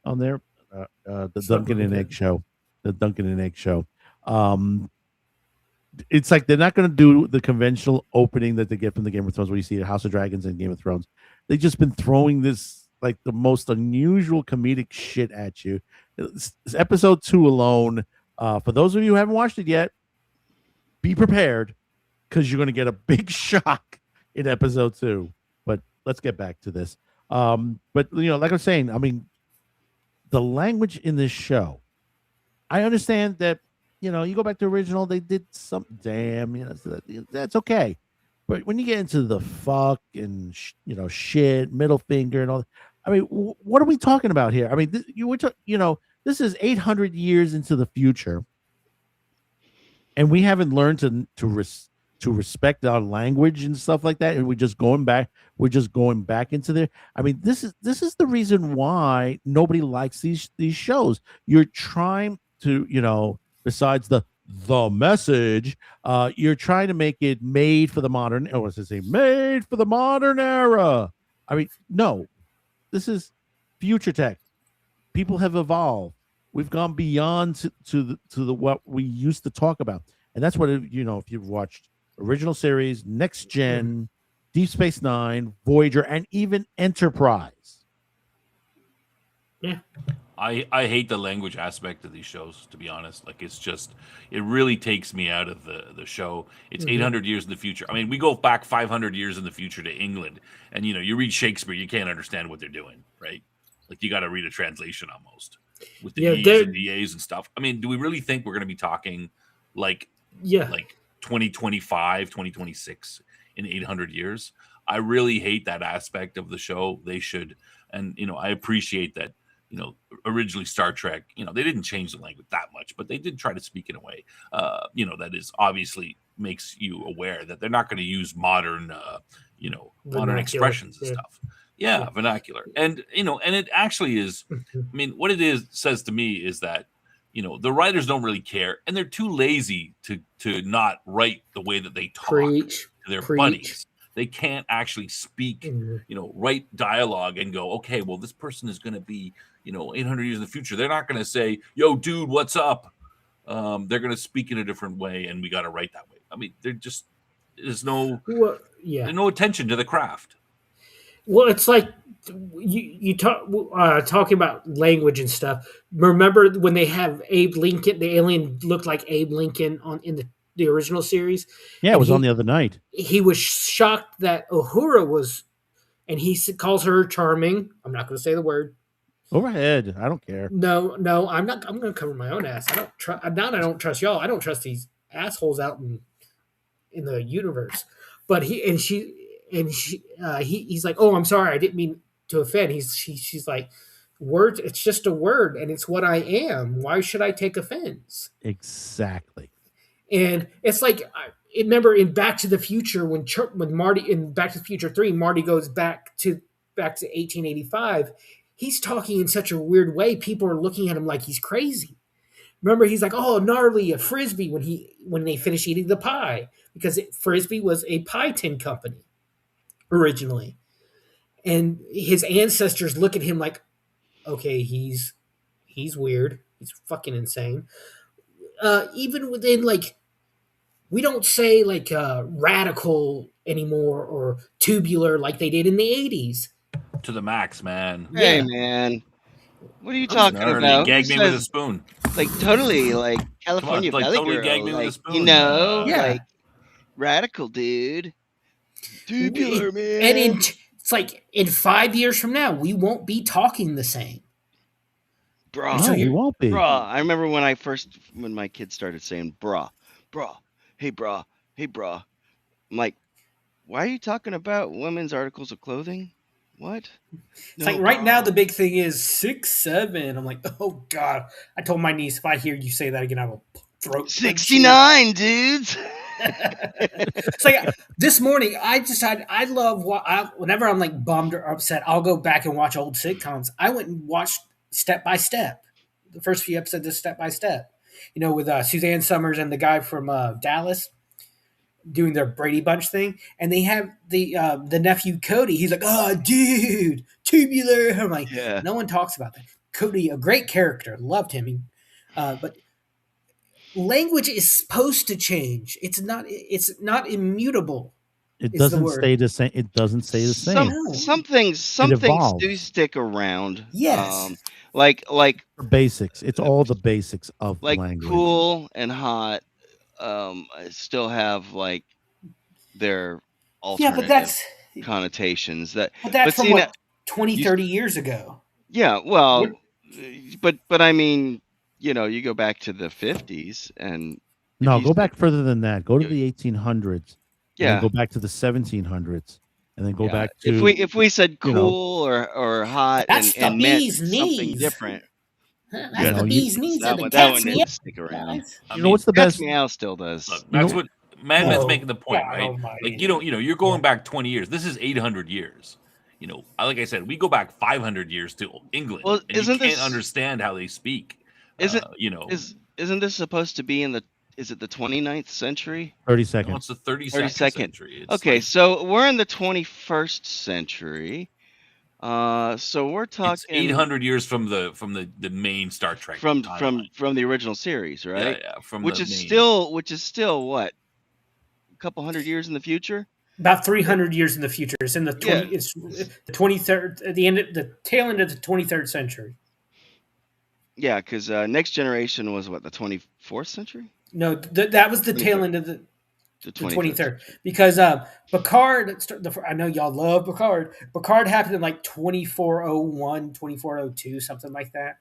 on there, the Something Duncan like and that. Egg show, the Duncan and Egg show. It's like they're not going to do the conventional opening that they get from the Game of Thrones, where you see House of Dragons and Game of Thrones. They've just been throwing this like the most unusual comedic shit at you. It's episode 2 alone. For those of you who haven't watched it yet, be prepared because you're going to get a big shock in episode 2. But let's get back to this. But like I'm saying, I mean, the language in this show, I understand that, you go back to original, they did some damn, so that's okay. But when you get into the fuck and shit, middle finger and all, I mean, what are we talking about here? I mean, this is 800 years into the future, and we haven't learned to respect our language and stuff like that, and we're just going back into there. I mean, this is the reason why nobody likes these shows. You're trying to, besides the message, you're trying to make it made for the modern, or what's it say, made for the modern era. I mean, no, this is future tech. People have evolved. We've gone beyond to the what we used to talk about, and that's what if you've watched original series, Next Gen, Deep Space Nine, Voyager, and even Enterprise. Yeah. I hate the language aspect of these shows, to be honest. Like, it's just, it really takes me out of the show. It's 800 years in the future. I mean, we go back 500 years in the future to England, and you read Shakespeare, you can't understand what they're doing, right? Like, you got to read a translation almost with the E's and the A's and stuff. I mean, do we really think we're going to be talking like 2025, 2026 in 800 years? I really hate that aspect of the show. They should, and I appreciate that. Originally Star Trek, they didn't change the language that much, but they did try to speak in a way, that is obviously makes you aware that they're not going to use modern, modern expressions and stuff. Yeah, vernacular. And, and it actually is, I mean, what it says to me is that, the writers don't really care, and they're too lazy to not write the way that they talk to their buddies. They can't actually speak, write dialogue and go, okay, well, this person is going to be, 800 years in the future. They're not going to say, yo, dude, what's up? They're going to speak in a different way, and we got to write that way. I mean, there's no attention to the craft. Well, it's like you talking about language and stuff. Remember when they have Abe Lincoln, the alien looked like Abe Lincoln in the original series? Yeah, it was on the other night. He was shocked that Uhura was, and he calls her charming. I'm not going to say the word. Go ahead. I don't care. No, I'm not. I'm going to cover my own ass. I don't trust y'all. I don't trust these assholes out in the universe. But he's like, oh, I'm sorry, I didn't mean to offend. She's like, word. It's just a word, and it's what I am. Why should I take offense? Exactly. And it's like, remember in Back to the Future when Marty in Back to the Future 3, Marty goes back to 1885. He's talking in such a weird way. People are looking at him like he's crazy. Remember, he's like, "Oh, gnarly, a frisbee," when they finish eating the pie, because Frisbee was a pie tin company originally, and his ancestors look at him like, "Okay, he's weird. He's fucking insane." Even within we don't say radical anymore or tubular like they did in the 80s. To the max, man. Hey, man. What are you talking gnarly. about? Gag Who me with a says- spoon. Like totally, like California like, Valley totally Girl, gag me with a like, spoon. like radical dude, tubular man. And it's like in 5 years from now, we won't be talking the same. Bro, No, we won't be. Bro, I remember when my kids started saying bra, hey bra. I'm like, why are you talking about women's articles of clothing? What? It's like right now the big thing is 6'7". I'm like, oh god. I told my niece, if I hear you say that again, I will throat 69 dudes. It's like this morning I decided whenever I'm like bummed or upset, I'll go back and watch old sitcoms. I went and watched Step by Step, the first few episodes of Step by Step, with Suzanne Summers and the guy from Dallas. doing their Brady Bunch thing, and they have the nephew Cody. He's like, "Oh, dude, tubular." I'm like, Yeah. no one talks about that. Cody, a great character, loved him. But language is supposed to change. It's not. It's not immutable. It Is the doesn't word. stay the same. It doesn't stay the same. Some things It do evolves. stick around. Yes. Like Basics. It's all the basics of like language. cool and hot still have like their Yeah, but alternative connotations that But that's from see, what 20, 30 years ago. yeah, well, but I mean, you go back to the 50s and No, go back further than that. Go to the 1800s. And Yeah. then go back to the 1700s, and then go yeah, back to if we said you know, cool or hot That's the and meant bee's something knees. different. That's the bee's knees That of the one cat's didn't meow. stick around. You know what's the Cat's best? meow still does. That's what Madman's Oh, making the point, God right? almighty. Like you're going back 20 years. This is 800 years. Like I said, we go back 500 years to England, Well, and you isn't can't this- understand how they speak. Isn't Isn't this supposed to be in the 29th century? 32nd. No, it's the 32nd 32nd. century. It's Okay, like- so we're in the 21st century. So we're talking It's 800 years from the main Star Trek from timeline. the original series, right? Yeah, from which the is main. still what, a couple hundred years in the future. About 300 years in the future. It's in the 20. Yeah. It's the 23rd. At the end, the tail end of the 23rd century. Yeah, because Next Generation was what, the 24th century? No, that was the tail 23rd. end of the 23rd. 23rd. Because Picard. I know y'all love Picard. Picard happened in like 2401, 2402, something like that.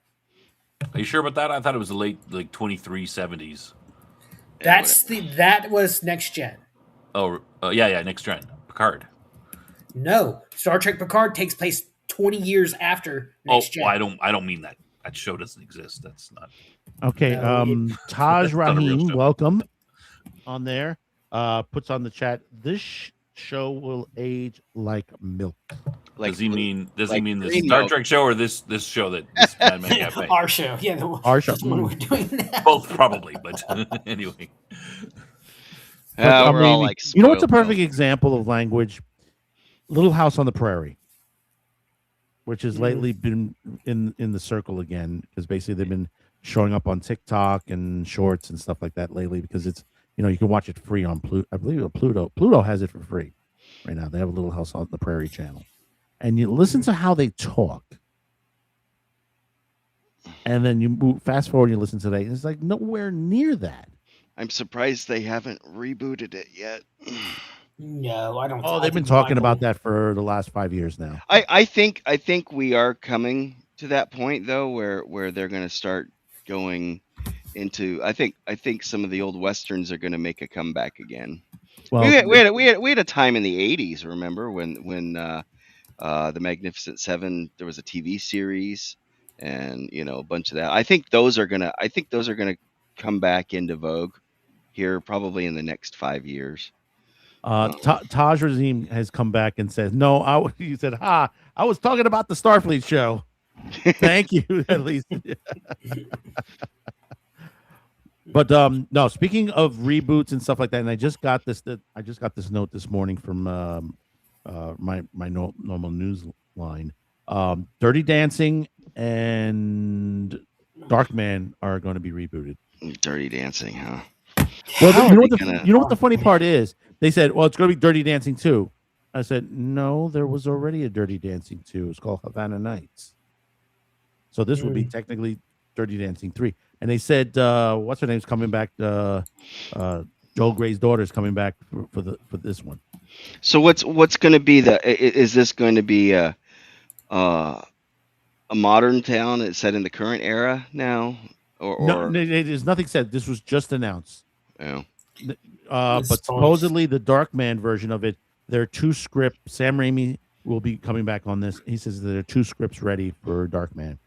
Are you sure about that? I thought it was the late 2370s. That was Next Gen. Oh, yeah, next gen. Picard. No, Star Trek Picard takes place 20 years after Next Gen. Well, I don't mean that. That show doesn't exist. That's not. Okay, Taj That's not a real Rahim, show. welcome on there. Puts on the chat. This show will age like milk. Like does he mean the green Star milk. Trek show or this show that this Madman Cafe? Our show, yeah, Our show. the one we're doing now. Both probably, but anyway. Yeah, we're all Maybe. like, You know what's a spoiled perfect example of language? Little House on the Prairie, which has lately been in the circle again, because basically they've been showing up on TikTok and shorts and stuff like that lately, because it's you can watch it free on Pluto. I believe Pluto. Pluto has it for free right now. They have a Little House on the Prairie channel, and you listen to how they talk, and then you fast forward and you listen to that. And it's like nowhere near that. I'm surprised they haven't rebooted it yet. No, I don't. Oh, they've been talking about that for the last 5 years now. I think we are coming to that point though, where they're going to start going into. I think some of the old westerns are going to make a comeback again. Well, we had a time in the '80s. Remember when the Magnificent Seven? There was a TV series, and a bunch of that. I think those are gonna come back into vogue here probably in the next 5 years. Taj Rahim has come back and said, "No, he said, I was talking about the Starfleet show." Thank you, at least. But no. Speaking of reboots and stuff like that, and I just got this note this morning from my normal news line. Dirty Dancing and Darkman are going to be rebooted. Dirty Dancing, huh? Well, you know what the funny part is? They said, "Well, it's going to be Dirty Dancing 2." I said, "No, there was already a Dirty Dancing 2. It's called Havana Nights." So this would be technically Dirty Dancing 3. And they said, "What's her name's coming back? Joel Gray's daughter's coming back for this one." So what's going to be is this going to be a modern town? It's set in the current era now, or No, there's nothing said. This was just announced. Yeah. But supposedly the Darkman version of it, there are 2 scripts. Sam Raimi will be coming back on this. He says there are 2 scripts ready for Darkman.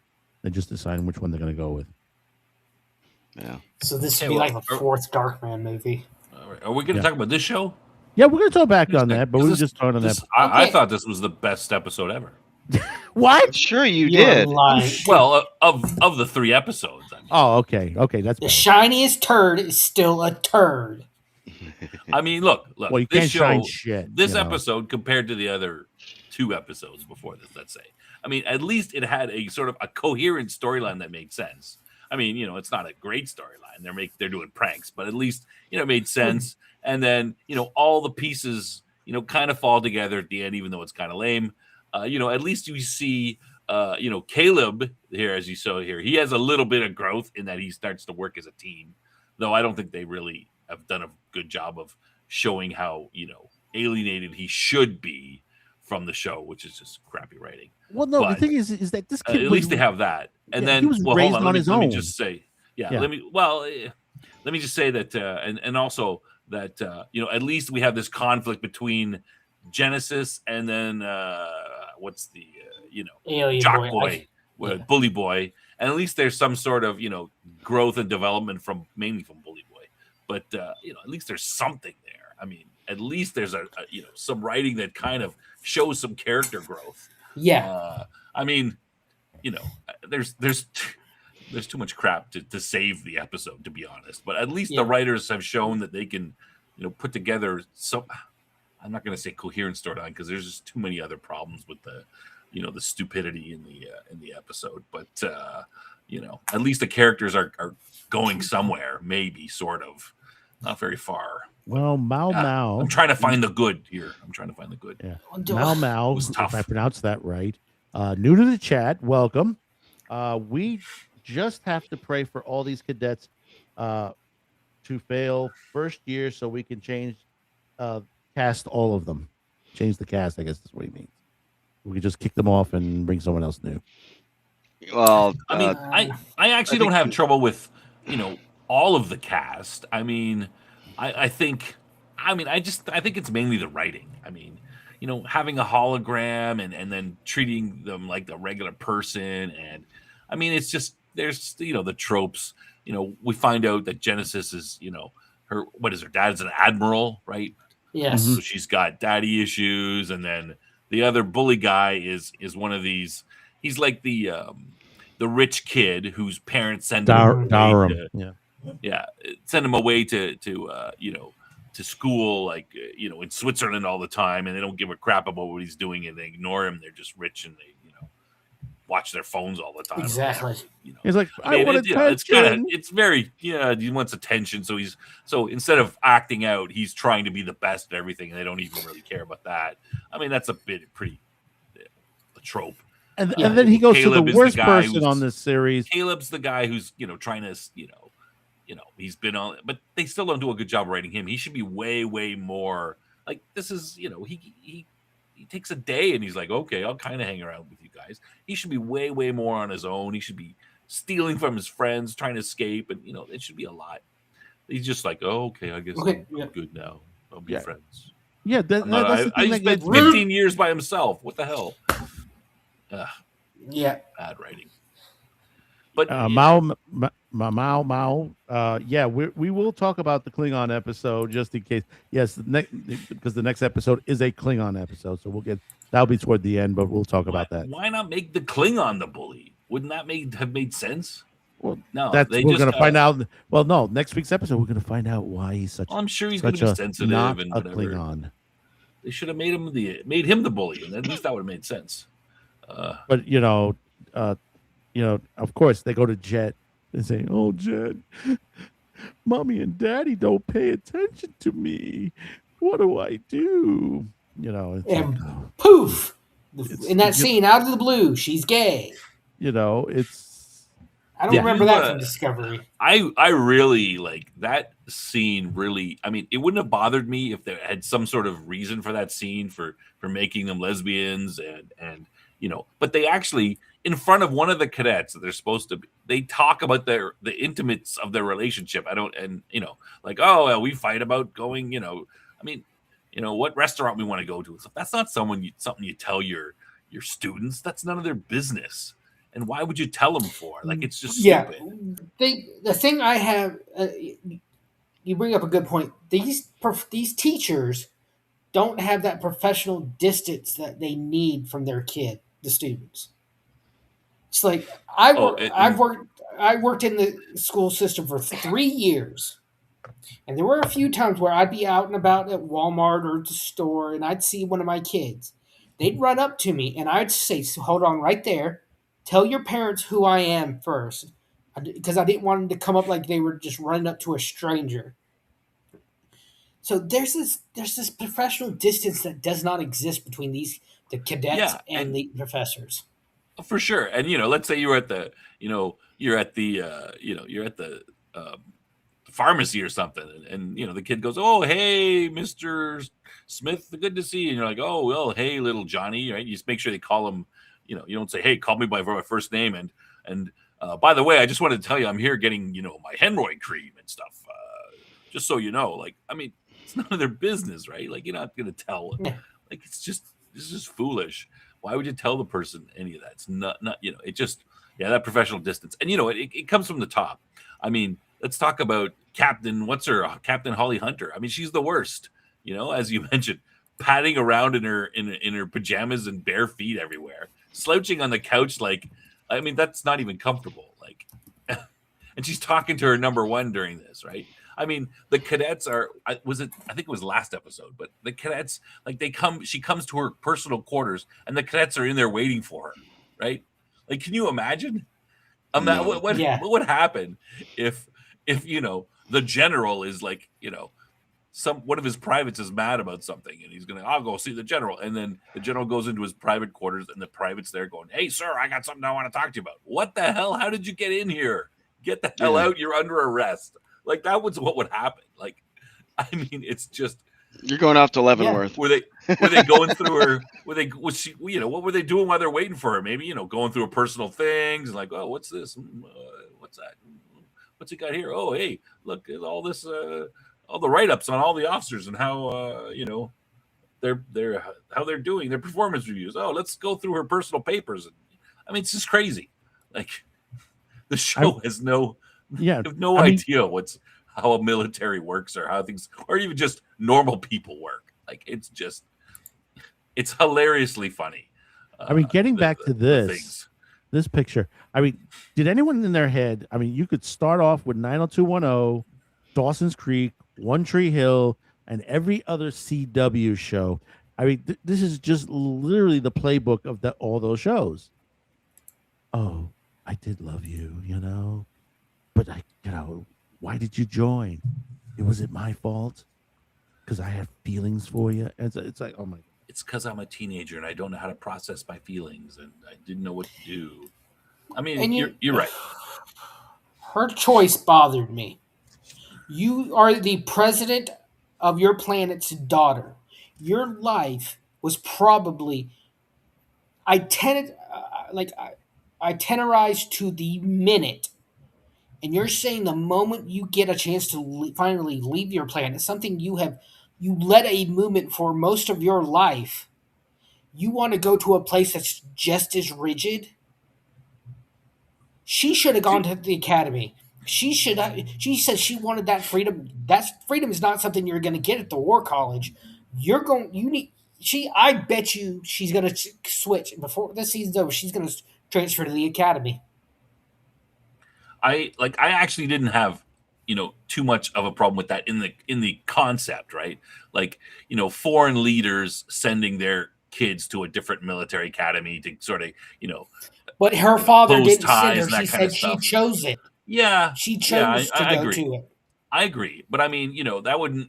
They're just deciding which one they're going to go with. Yeah. So this would be like the 4th Darkman movie. Are we going to talk about this show? Yeah, we're going to talk back on that, but we were just talking on that. I thought this was the best episode ever. What? I'm sure you You're did. lying. Well, of the 3 episodes. I mean. Oh, okay, that's The better. shiniest turd is still a turd. I mean, look. Well, you This can't shine show, shit, this you know. episode compared to the other 2 episodes before this, let's say. I mean, at least it had a sort of a coherent storyline that made sense. I mean, it's not a great storyline. They're doing pranks, but at least it made sense. And then all the pieces kind of fall together at the end, even though it's kind of lame. At least you see Caleb here, as you saw here, he has a little bit of growth in that he starts to work as a team. Though I don't think they really have done a good job of showing how alienated he should be from the show, which is just crappy writing. Well, no, the But, thing is that this kid at was, least they have that, and yeah, then he was well, raised hold on, on his let me own. just say, Yeah. let me just say that, and also that at least we have this conflict between Genesis and then what's the Alien Jock Boy. Boy, Bully Boy, and at least there's some sort of growth and development mainly from Bully Boy, but at least there's something there. I mean, at least there's a some writing that kind of shows some character growth. Yeah. I mean, there's too much crap to save the episode, to be honest. But at least the writers have shown that they can, put together some. I'm not going to say coherent storyline because there's just too many other problems with the, the stupidity in the episode. But at least the characters are going somewhere, maybe sort of, not very far. Well, Mao. I'm trying to find the good here. Yeah. Mao, if I pronounced that right. New to the chat, welcome. We just have to pray for all these cadets to fail first year so we can cast all of them. Change the cast, I guess that's what he means. We can just kick them off and bring someone else new. Well, I mean, I actually don't have trouble with, all of the cast. I mean, I think it's mainly the writing. I mean, having a hologram and then treating them like a regular person. And I mean, it's just, there's, the tropes, we find out that Genesis is, her dad's an admiral, right? Yes. So she's got daddy issues. And then the other bully guy is one of these, he's like the rich kid whose parents send him away send him away to school, like in Switzerland all the time, and they don't give a crap about what he's doing, and they ignore him. They're just rich, and they watch their phones all the time. Exactly. He's like, I mean, want attention. it's very he wants attention. So instead of acting out, he's trying to be the best at everything, and they don't even really care about that. I mean, that's a pretty a trope. And then he goes Caleb to is the worst guy person on this series. Caleb's the guy who's trying to he's been on, but they still don't do a good job writing him. He should be way more like this is he takes a day and he's like, okay, I'll kind of hang around with you guys. He should be way more on his own. He should be stealing from his friends, trying to escape, and it should be a lot. He's just like, oh, okay, I guess I'm good now. I'll be friends. Yeah, that's the thing. I spent 15 years by himself. What the hell? Yeah, bad writing. But Mao. Yeah, we will talk about the Klingon episode just in case. Yes, because the next episode is a Klingon episode, so that'll be toward the end, but we'll talk about that. Why not make the Klingon the bully? Wouldn't that have made sense? Well, no, we're going to find out. Well, no, next week's episode we're going to find out why he's such. Well, I'm sure he's going to be sensitive not and a whatever. Klingon. They should have made him the bully, and at least that would have made sense. But of course, they go to Jet and say, "Oh, Jet, Mommy and Daddy don't pay attention to me. What do I do?" And poof! In that scene, out of the blue, she's gay. It's. I don't remember that from Discovery. I really like that scene. Really, I mean, it wouldn't have bothered me if they had some sort of reason for that scene for making them lesbians and but they actually, in front of one of the cadets that they're supposed to be, they talk about the intimates of their relationship. Like, oh, well, we fight about going, what restaurant we want to go to. So that's not something you tell your students. That's none of their business. And why would you tell them for? Like, it's just stupid. The thing I have, you bring up a good point. These teachers don't have that professional distance that they need from their the students. It's like I worked in the school system for 3 years, And there were a few times where I'd be out and about at Walmart or the store, and I'd see one of my kids. They'd run up to me, and I'd say, "Hold on, right there. Tell your parents who I am first," because I didn't want them to come up like they were just running up to a stranger. So there's this professional distance that does not exist between the cadets Yeah, and the professors. for sure. And let's say you're at the you're at the you're at the pharmacy or something, and the kid goes, "Oh, hey, Mr. Smith, good to see you." And you're like, "Oh, well, hey, little Johnny," right? You just make sure they call him. You don't say, "Hey, call me by my first name," and by the way, I just wanted to tell you I'm here getting my hemorrhoid cream and stuff. Just so you know, like, I mean, it's none of their business, right? Like, you're not gonna tell. Like, it's just foolish. Why would you tell the person any of that? It's not it just that professional distance, and it comes from the top. I mean, let's talk about Captain Holly Hunter. I mean, she's the worst. As you mentioned, padding around in her pajamas and bare feet everywhere, slouching on the couch. Like, I mean, that's not even comfortable. Like, and she's talking to her number one during this, right? I mean, the cadets I think it was last episode, but the cadets, like, she comes to her personal quarters and the cadets are in there waiting for her, right? Like, can you imagine? No. What would happen if the general is like, one of his privates is mad about something and he's I'll go see the general, and then the general goes into his private quarters and the private's there going, "Hey, sir, I got something I want to talk to you about." What the hell? How did you get in here? Get the hell out! You're under arrest. Like, that was what would happen. Like, I mean, it's just, You're going off to Leavenworth. were they going through her? Was she? What were they doing while they're waiting for her? Maybe going through her personal things and like, "Oh, what's this? What's that? What's he got here? Oh, hey, look at all this, all the write-ups on all the officers and how how they're doing their performance reviews. Oh, let's go through her personal papers." And, I mean, it's just crazy. Like, the show has no idea how a military works or how things, or even just normal people work. Like, it's hilariously funny. I mean, getting back to this picture, I mean, did anyone in their head, I mean, you could start off with 90210, Dawson's Creek, One Tree Hill, and every other CW show. I mean, this is just literally the playbook of all those shows. Oh, I did love you, but why did you join? Was it my fault? Because I have feelings for you. And it's like, oh my. It's because I'm a teenager and I don't know how to process my feelings and I didn't know what to do. I mean, you're right. Her choice bothered me. You are the president of your planet's daughter. Your life was probably itinerized to the minute. And you're saying the moment you get a chance to finally leave your planet, something you led a movement for most of your life, you want to go to a place that's just as rigid? She should have gone to the academy. She said she wanted that freedom. That freedom is not something you're going to get at the war college. I bet you she's going to switch before this season's over. She's going to transfer to the academy. I actually didn't have too much of a problem with that in the concept, right? Like, foreign leaders sending their kids to a different military academy to sort of but her father didn't send her. She said she chose it. Yeah, she chose to go agree. to it. I agree, but I mean,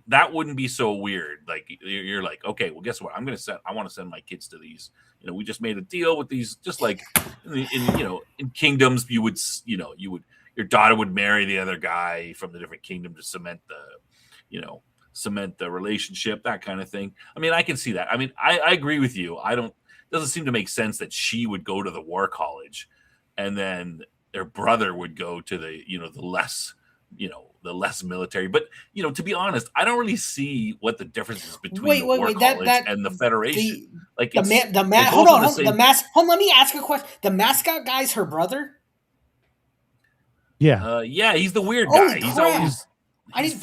that wouldn't be so weird. Like, you're like, okay, well, guess what? I want to send my kids to these. We just made a deal with these, just like in kingdoms, your daughter would marry the other guy from the different kingdom to cement the relationship, that kind of thing. I mean, I can see that. I mean, I agree with you. It doesn't seem to make sense that she would go to the war college and then their brother would go to the less military. But to be honest, I don't really see what the difference is between the war college and the Federation. Hold on. Let me ask a question. The mascot guy's her brother? Yeah. Yeah, he's the weird guy. He's always he's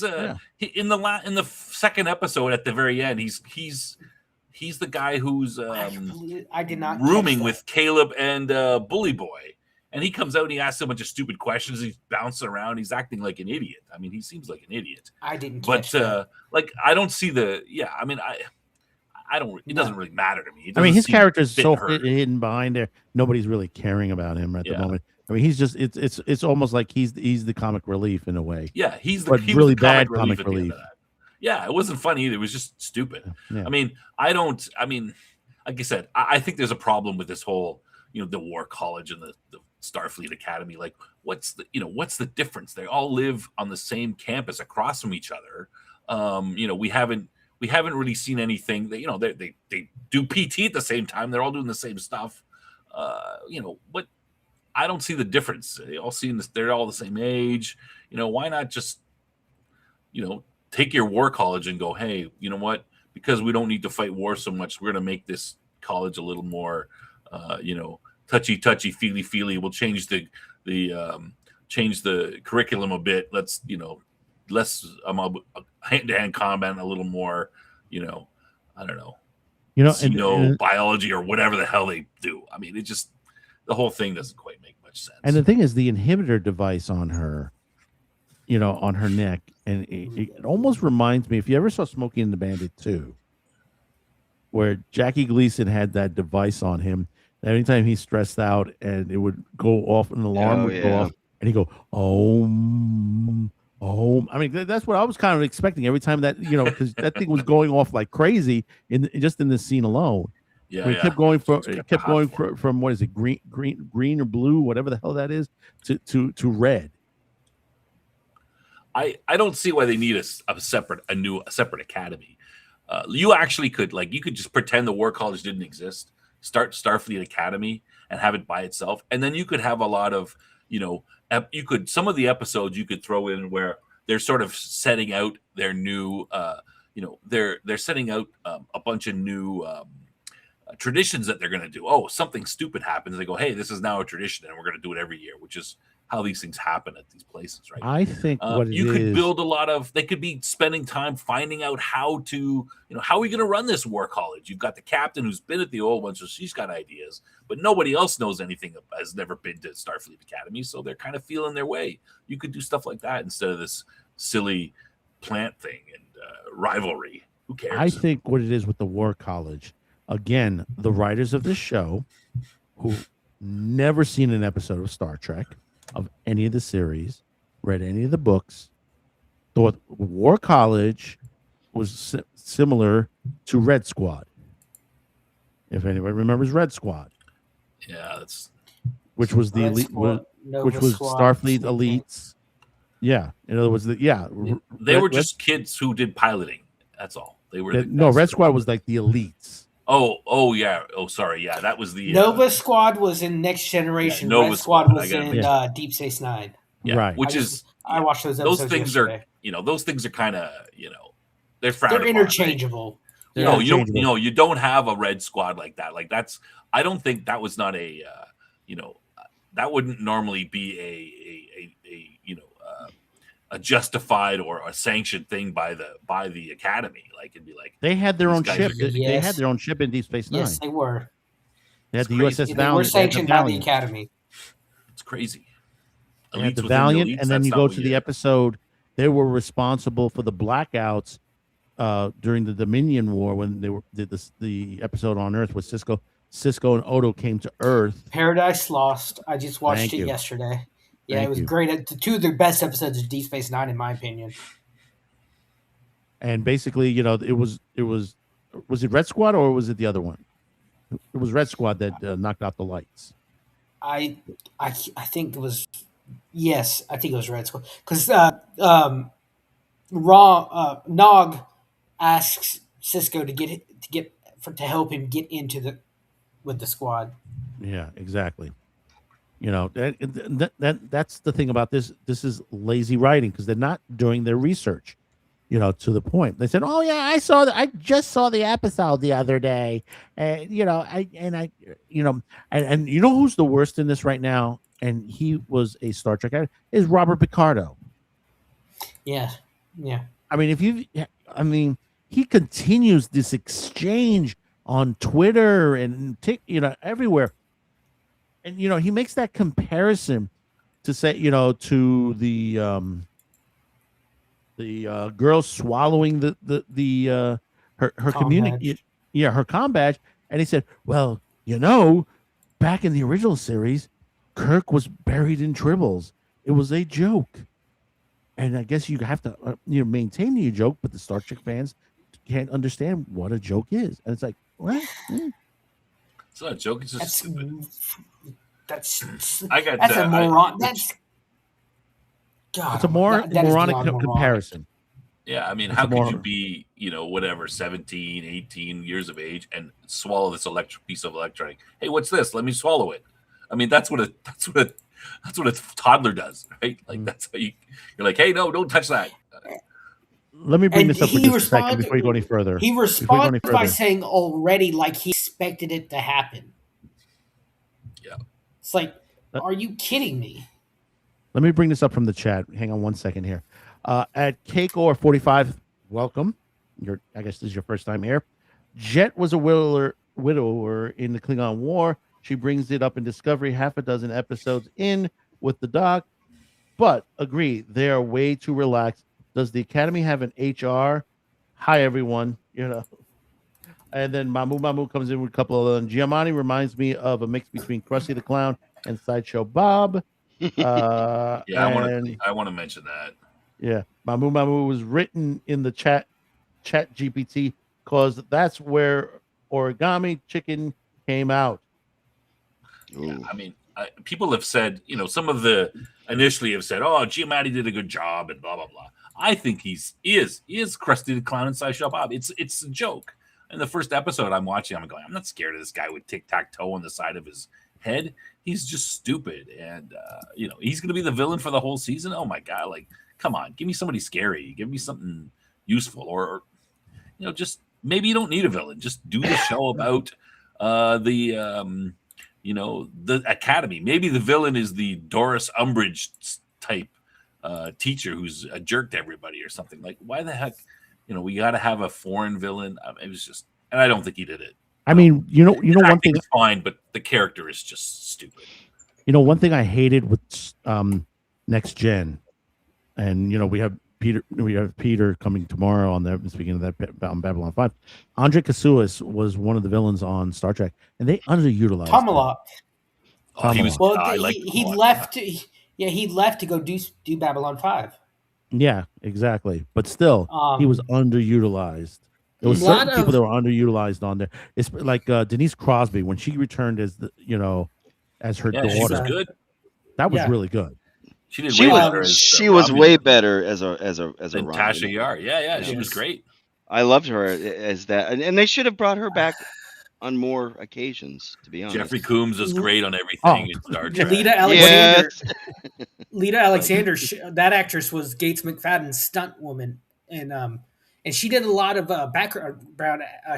in the second episode at the very end, he's the guy who's I did not rooming with Caleb and Bully Boy. And he comes out and he asks a bunch of stupid questions. He's bouncing around. He's acting like an idiot. I mean, he seems like an idiot. I didn't But catch that. like, I don't see the. Yeah, I mean, I don't. It doesn't really matter to me. It I mean, doesn't his seem to character is fit so her. hidden behind there. Nobody's really caring about him at the Yeah. moment. I mean, he's just it's almost like he's the comic relief in a way. Yeah, he was really the bad comic comic at the end relief. of that. Yeah, it wasn't funny either. It was just stupid. Yeah. I mean, like I said, I think there's a problem with this whole, the War College and the Starfleet Academy. Like, what's the difference? They all live on the same campus across from each other. We haven't really seen anything that, they do PT at the same time. They're all doing the same stuff. What I don't see the difference. They all seem they're all the same age. Why not just, take your War College and go, hey, you know what? Because we don't need to fight war so much, we're going to make this college a little more, touchy, feely. We'll change the curriculum a bit. Let's, less hand-to-hand combat, and a little more, I don't know, and biology or whatever the hell they do. I mean, the whole thing doesn't quite make much sense. And the thing is, the inhibitor device on her, on her neck, and it almost reminds me, if you ever saw Smokey and the Bandit 2, where Jackie Gleason had that device on him. Anytime he's stressed out, and it would go off, an alarm would go off, and he'd go, oh. I mean, that's what I was kind of expecting every time that, because that thing was going off like crazy in this scene alone. Yeah, I mean, it kept going from what is it, green or blue, whatever the hell that is, to red. I don't see why they need a separate academy. You actually could, you could just pretend the War College didn't exist, start Starfleet Academy and have it by itself, and then you could have a lot of, some of the episodes you could throw in where they're sort of setting out their new, they're setting out a bunch of new traditions that they're going to do. Oh, something stupid happens. They go, hey, this is now a tradition, and we're going to do it every year, which is how these things happen at these places, right? I think you could build a lot of. They could be spending time finding out how to, how are we going to run this War College? You've got the captain who's been at the old one, so she's got ideas, but nobody else knows anything. Has never been to Starfleet Academy, so they're kind of feeling their way. You could do stuff like that instead of this silly plant thing and rivalry. Who cares? I think what it is with the War College, again, the writers of this show, who never seen an episode of Star Trek, of any of the series, read any of the books, thought War College was similar to Red Squad. If anybody remembers Red Squad, yeah, which was the elite, which was Starfleet elites. Yeah, in other words, they were just kids who did piloting. That's all. They were Red Squad was like the elites. Oh yeah. Oh, sorry. Yeah, that was the Nova Squad was in Next Generation. Nova Red Squad was Squad, in Deep Space Nine. Yeah, right. I watched those episodes. Those things yesterday. are, those things are kind of, they're frowned upon, interchangeable. Right? You don't have a Red Squad like that. Like I don't think that was not a, that wouldn't normally be a justified or a sanctioned thing by the Academy. Like it'd be like they had their own ship. Yes. They had their own ship in Deep Space Nine. Yes, they were. They had the crazy. USS They Valiant. were sanctioned by the Valiant. Academy. It's crazy. They had Elites the within Valiant, elites, and then that's you not go what to the episode. They were responsible for the blackouts during the Dominion War when they did the episode on Earth where Cisco and Odo came to Earth. Paradise Lost. I just watched Thank it you. yesterday. Yeah, Thank it was you. great. Two of the best episodes of Deep Space Nine, in my opinion. And basically, it was it Red Squad or was it the other one? It was Red Squad that knocked out the lights. I think it was. Yes, I think it was Red Squad because Nog asks Cisco to help him get into with the squad. Yeah, exactly. That's the thing about this. This is lazy writing because they're not doing their research. To the point. They said, "Oh yeah, I just saw the episode the other day." And you know who's the worst in this right now? And he was a Star Trek actor, is Robert Picardo. Yeah. I mean, he continues this exchange on Twitter and everywhere. And he makes that comparison to say, to the girl swallowing her Comm community, badge. yeah, her comm badge, and he said, well, back in the original series, Kirk was buried in tribbles. It was a joke, and I guess you have to maintain your joke, but the Star Trek fans can't understand what a joke is, and it's like, what? It's not a joke. It's just stupid. That's I got. that's a moron. That's God. It's a more that is moronic beyond moronic. comparison. Yeah, I mean, It's how a could more- you be, 17, 18 years of age and swallow this piece of electronic? Hey, what's this? Let me swallow it. I mean, that's what a toddler does, right? Like that's how you're like, hey, no, don't touch that. Let me bring And this up for he just a second responded- before you go any further. He Before you go any responds by further. saying already like he expected it to happen. Yeah. It's like, are you kidding me? Let me bring this up from the chat. Hang on one second here. At Keikor45, welcome. I guess this is your first time here. Jet was a widower in the Klingon War. She brings it up in Discovery half a dozen episodes in with the doc. But agree, they are way too relaxed. Does the Academy have an HR? Hi, everyone. And then Mamu comes in with a couple of them. Giamatti reminds me of a mix between Krusty the Clown and Sideshow Bob. Yeah, and I want to mention that. yeah, Mamu was written in the chat GPT because that's where Origami Chicken came out. Yeah, I mean, people have said, some of the initially have said, "Oh, Giamatti did a good job," and blah blah blah. I think he is Krusty the Clown and Sideshow Bob. It's a joke. In the first episode I'm watching, I'm going, I'm not scared of this guy with tic-tac-toe on the side of his head. He's just stupid, and he's going to be the villain for the whole season. Oh my god! Like, come on, give me somebody scary. Give me something useful, or just maybe you don't need a villain. Just do the show about the Academy. Maybe the villain is the Doris Umbridge type teacher who's a jerk to everybody or something. Like, why the heck? We got to have a foreign villain. It was just, and I don't think he did it. I mean, one thing is fine, but the character is just stupid. One thing I hated with Next Gen, and we have Peter coming tomorrow on there. Speaking of that, on Babylon 5, Andre Kasulis was one of the villains on Star Trek, and they underutilized Tomalak. Tomalak. He left. He left to go do Babylon 5. Yeah, exactly. But still, he was underutilized. There was certain people that were underutilized on there. It's like Denise Crosby when she returned as as her daughter. She was good. That was really good. She did way better. She was way better as a than Robin. Tasha Yar. Yeah, she was great. I loved her as that, and they should have brought her back on more occasions. To be honest, Jeffrey Combs is great on everything in Star Trek. Lita Alexander. Lita Alexander, that actress was Gates McFadden's stunt woman, and she did a lot of background.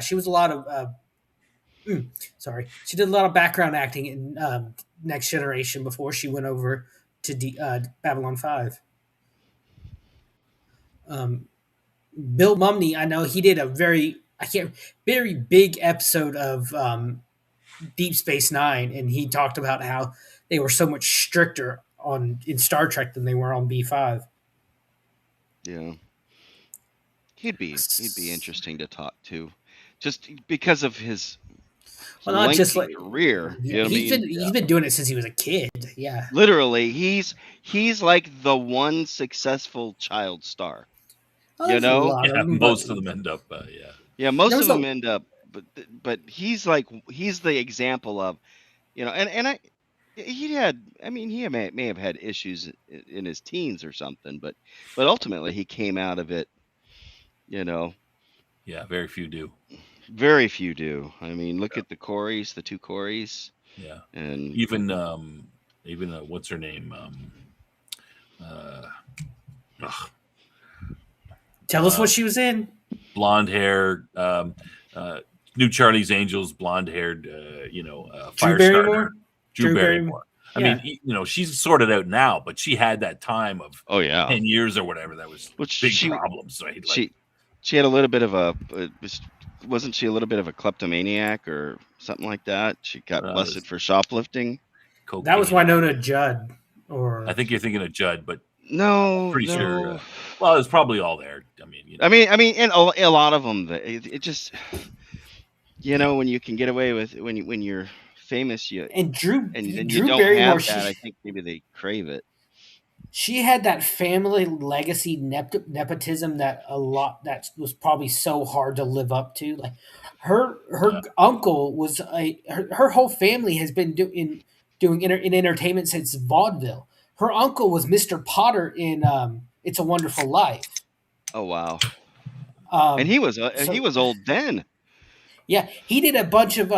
She was a lot of she did a lot of background acting in Next Generation before she went over to Babylon 5. Bill Mumney, I know he did a very big episode of Deep Space Nine, and he talked about how they were so much stricter in Star Trek than they were on B5. Yeah, he'd be interesting to talk to, just because of his not just lengthy career. He's been doing it since he was a kid. Yeah, literally, he's like the one successful child star. Most of them end up. Most of them end up. But he's the example of, and he may have had issues in his teens or something, but ultimately he came out of it, Yeah, very few do. Very few do. I mean, look at the Coreys, the two Coreys. Yeah, and even what's her name? Tell us what she was in. Blonde hair, New Charlie's Angels, blonde haired, Firestarter. Drew Barrymore. I mean, she's sorted out now, but she had that time of 10 years or whatever that was big problems, right? She had a little bit of wasn't she a little bit of a kleptomaniac or something like that? She got busted for shoplifting. cocaine. That was Winona Judd. Or I think you're thinking of Judd, but No, pretty no. sure. Well, it's probably all there. I mean, I mean, and a lot of them. It just, when you can get away with when you're famous, and Drew you don't Barrymore, have that. I think maybe they crave it. She had that family legacy nepotism that was probably so hard to live up to. Like her uncle was her whole family has been doing in entertainment since vaudeville. Her uncle was Mr. Potter in It's a Wonderful Life. Oh wow! And he was old then. Yeah, he did a bunch of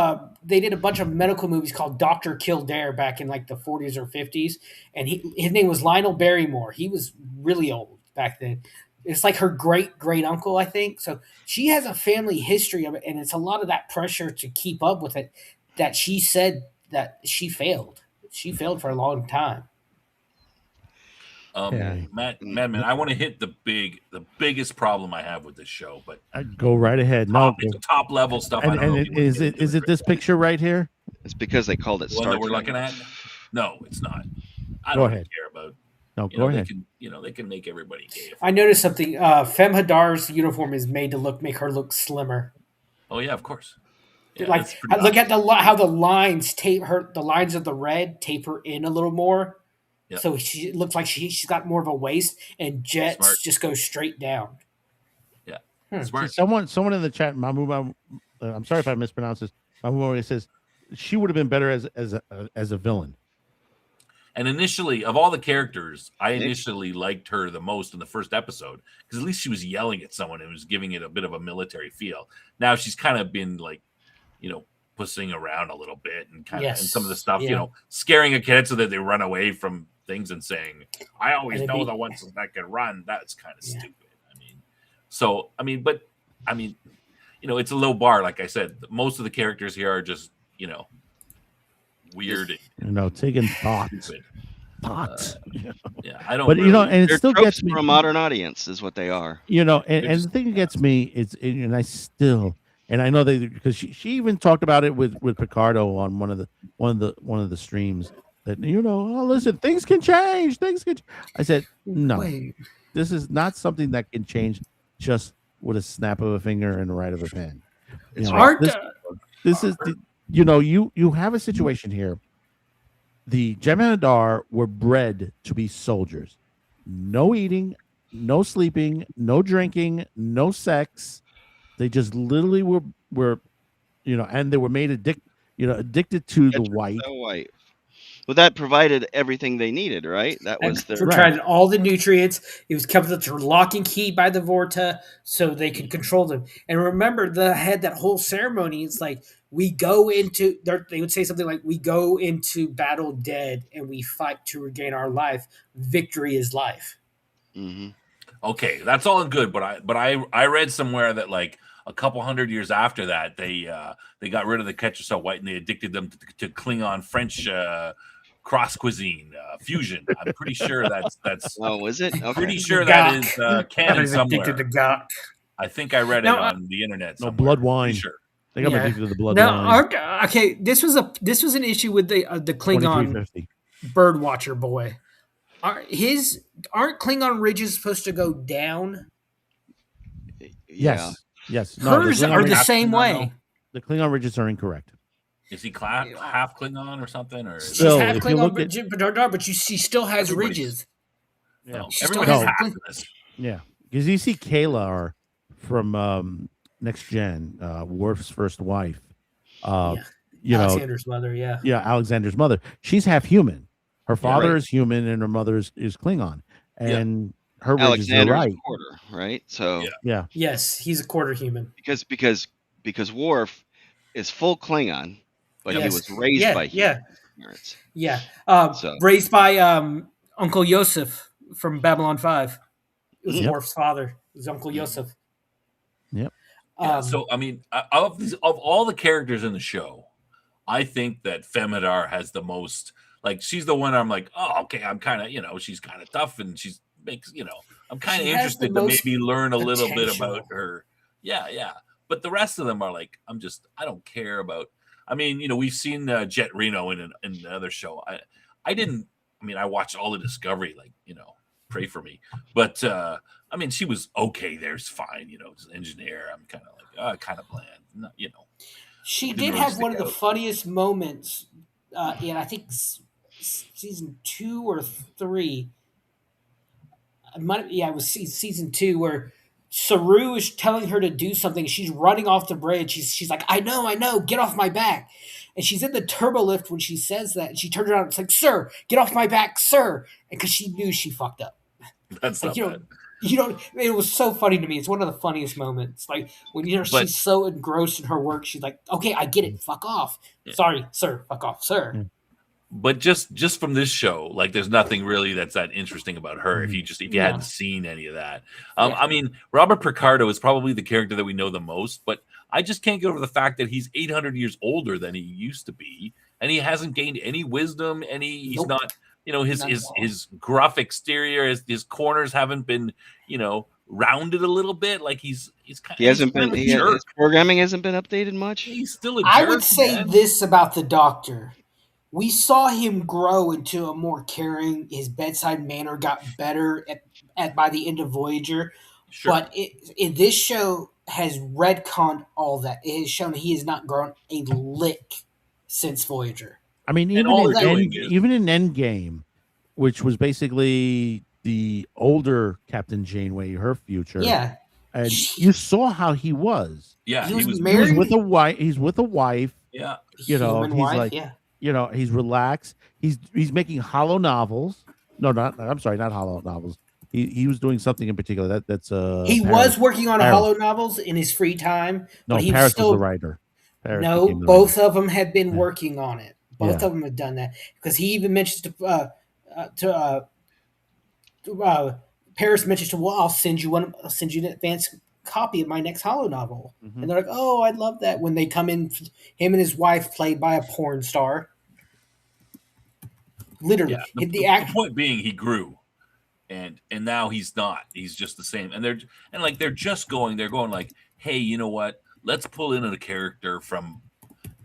they did a bunch of medical movies called Dr. Kildare back in like the 40s or 50s, and his name was Lionel Barrymore. He was really old back then. It's like her great uncle, I think. So she has a family history of it, and it's a lot of that pressure to keep up with it that she said that she failed. She failed for a long time. Madman, I want to hit the biggest problem I have with this show, but Go right ahead. it's top level stuff. I don't know. Is it this picture right here? It's because they called it the one Star that we're Trek. looking at? No, it's not. I Go don't ahead. care about. No, go ahead. They can make everybody gay. I noticed something. Femme Hadar's uniform is made to make her look slimmer. Oh yeah, of course. Yeah, Like look at how the lines the lines of the red taper in a little more. Yep. So it looks like she's got more of a waist, and Jets Smart. just go straight down. Yeah, See, someone in the chat, Mamu, I'm sorry if I mispronounce this. Mamu says she would have been better as a villain. And initially, of all the characters, I initially liked her the most in the first episode because at least she was yelling at someone and was giving it a bit of a military feel. Now she's kind of been like, pussing around a little bit and kind of and some of the stuff, scaring a kid so that they run away from things and saying, "I always know the ones that can run." That's kind of stupid. It's a low bar. Like I said, most of the characters here are just, weird. Taking thoughts. Yeah, I don't. But really, and it still gets me for a modern audience, is what they are. And the thing that gets me is, and I still, and I know because she even talked about it with Picardo on one of the streams that listen, things can change. I said no. Wait. This is not something that can change just with a snap of a finger and a right of a pen. This is you have a situation here. The Jem'Hadar were bred to be soldiers. No eating, no sleeping, no drinking, no sex. They just literally were and they were made addicted to the white. So white. Well, that provided everything they needed, right? That was their provided all the nutrients. It was kept under lock and key by the Vorta, so they could control them. And remember, they had that whole ceremony. It's like we go into. They would say something like, "We go into battle dead, and we fight to regain our life. Victory is life." Mm-hmm. Okay, that's all good, but I read somewhere that like a couple hundred years after that, they got rid of the Quetzal white and they addicted them to Klingon French cross cuisine fusion. I'm pretty sure that's. Oh, is it? Okay. Pretty sure that is canon somewhere. Addicted to gok. I think I read it on the internet. No, blood wine. Sure. They got addicted to the blood wine. Okay, this was an issue with the Klingon bird watcher boy. Aren't Klingon ridges supposed to go down? Yes. Yes. Hers are the same way. The Klingon ridges are incorrect. Is he half Klingon or something? Or she's half Klingon, but she still has ridges. Yeah, everybody has half of this. Yeah, because you see Kayla from Next Gen, Worf's first wife. Alexander's mother. Yeah. Yeah, Alexander's mother. She's half human. Her father is human, and her mother is Klingon. And her ridges are right. Quarter, right? So yeah. Yes, he's a quarter human. Because Worf is full Klingon, but he was raised by parents. Yeah. Raised by Uncle Yosef from Babylon 5. It was Worf's father. It was Uncle Yosef. Yep. So I mean, of all the characters in the show, I think that Femme Hadar has the most. Like, she's the one I'm like, oh, okay, I'm kind of, she's kind of tough and she's makes, I'm kind of interested to maybe learn a little bit about her. Yeah. But the rest of them are like, I don't care about. I mean, we've seen Jet Reno in another show. I didn't. I mean, I watched all of Discovery, like pray for me. But I mean, she was okay. There's fine, as an engineer. I'm kind of like kind of bland, She Didn't did really have stick one of the out. funniest moments in I think season 2 or 3. It was season 2 where Saru is telling her to do something. She's running off the bridge. She's like, I know, get off my back. And she's in the turbo lift when she says that. And she turns around and it's like, sir, get off my back, sir. And because she knew she fucked up. That's Like, not bad. It was so funny to me. It's one of the funniest moments. Like when But- she's so engrossed in her work, she's like, okay, I get it. Fuck off. Sorry, sir. Fuck off, sir. But just from this show, like there's nothing really that's that interesting about her. If you No. hadn't seen any of that, I mean, Robert Picardo is probably the character that we know the most. But I just can't get over the fact that he's 800 years older than he used to be, and he hasn't gained any wisdom. He's Nope. not, his Not at all. his gruff exterior, his corners haven't been, rounded a little bit. Like he's kind He hasn't kind been. of a His jerk. programming hasn't been updated much. He's still a jerk. I would say man. this about the Doctor. We saw him grow into a more caring. His bedside manner got better at by the end of Voyager. Sure. But in this show has retconned all that. It has shown he has not grown a lick since Voyager. I mean, And all they're doing even in Endgame, which was basically the older Captain Janeway, her future. Yeah. And you saw how he was. Yeah, He was He's married. with a wife. He's with a wife. Yeah. Human he's wife, like, yeah. he's relaxed. He's making hollow novels. No, I'm sorry, not hollow novels. He was doing something in particular. That's He Paris. was working on Paris. hollow novels in his free time. No, but he Paris was still was the writer. Paris no, became the both writer. of them have been working on it. Both Yeah. of them have done that because he even mentions Paris mentions to I'll send you an advance copy of my next hollow novel, and they're like, oh, I'd love that. When they come in, him and his wife played by a porn star. Literally, Yeah, the the point being, he grew, and now he's not. He's just the same. And they're going like, hey, you know what? Let's pull in a character from.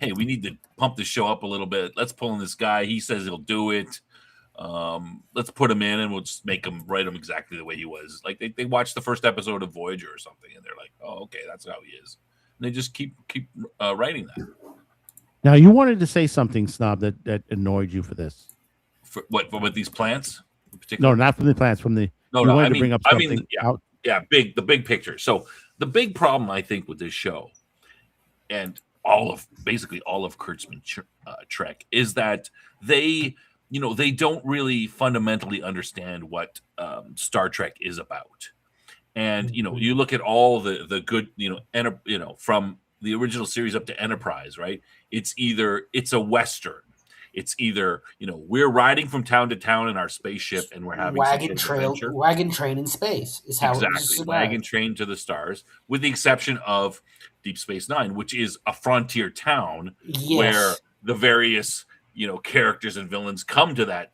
Hey, we need to pump the show up a little bit. Let's pull in this guy. He says he'll do it. Let's put him in, and we'll just write him exactly the way he was. Like they watched the first episode of Voyager or something, and they're like, oh, okay, that's how he is. And they just keep writing that. Now, you wanted to say something, Snob, that annoyed you for this. For what? With these plants? In particular? No, not from the plants. From the No, you no. wanted I to mean, bring up something. the big picture. So the big problem I think with this show, and basically all of Kurtzman Trek, is that they don't really fundamentally understand what Star Trek is about. And you look at all the good from the original series up to Enterprise, right? It's a Western. It's either we're riding from town to town in our spaceship and we're having wagon some sort of adventure. wagon train in space is how Exactly, it's wagon train to the stars, with the exception of Deep Space Nine, which is a frontier town where the various characters and villains come to that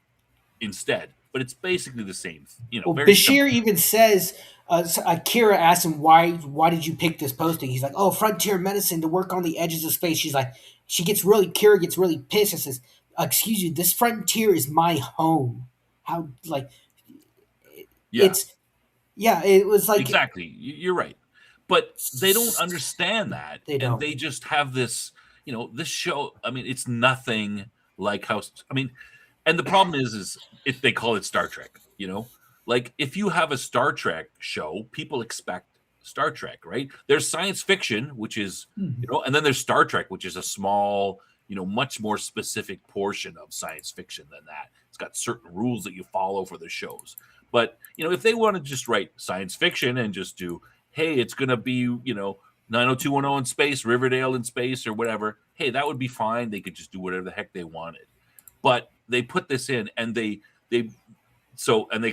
instead. But it's basically the same. Well, very Bashir even says, Kira asked him, why did you pick this posting? He's like, oh, frontier medicine to work on the edges of space. Kira gets really pissed and says, excuse you, this frontier is my home. How, it was like. Exactly. You're right. But they don't understand that. They don't. And they just have this, this show. I mean, it's nothing like how, and the problem is if they call it Star Trek, like if you have a Star Trek show, people expect Star Trek, right? There's science fiction, which is, and then there's Star Trek, which is a small, much more specific portion of science fiction than that. It's got certain rules that you follow for the shows. But, if they want to just write science fiction and just do, hey, it's going to be, 90210 in space, Riverdale in space, or whatever, hey, that would be fine. They could just do whatever the heck they wanted. But they put this in and they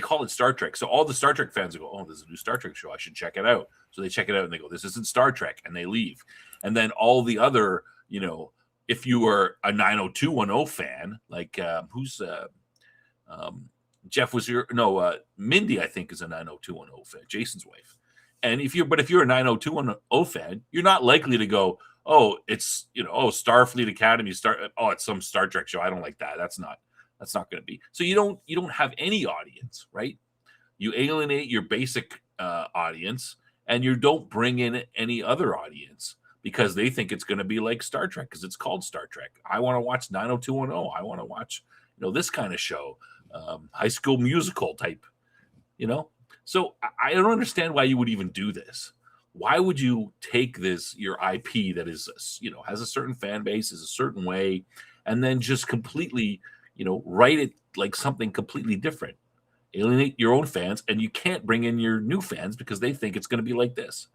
call it Star Trek. So all the Star Trek fans go, oh, there's a new Star Trek show. I should check it out. So they check it out and they go, this isn't Star Trek. And they leave. And then all the other, if you were a 90210 fan, like Jeff was Mindy, I think, is a 90210 fan, Jason's wife. And if you're a 90210 fan, you're not likely to go, oh, it's Starfleet Academy it's some Star Trek show. I don't like that. That's not going to be. So you don't have any audience, right? You alienate your basic audience, and you don't bring in any other audience because they think it's going to be like Star Trek because it's called Star Trek. I want to watch 90210. I want to watch this kind of show, High School Musical type. So I don't understand why you would even do this. Why would you take your IP that is, has a certain fan base, is a certain way, and then just completely, write it like something completely different? Alienate your own fans, and you can't bring in your new fans because they think it's going to be like this.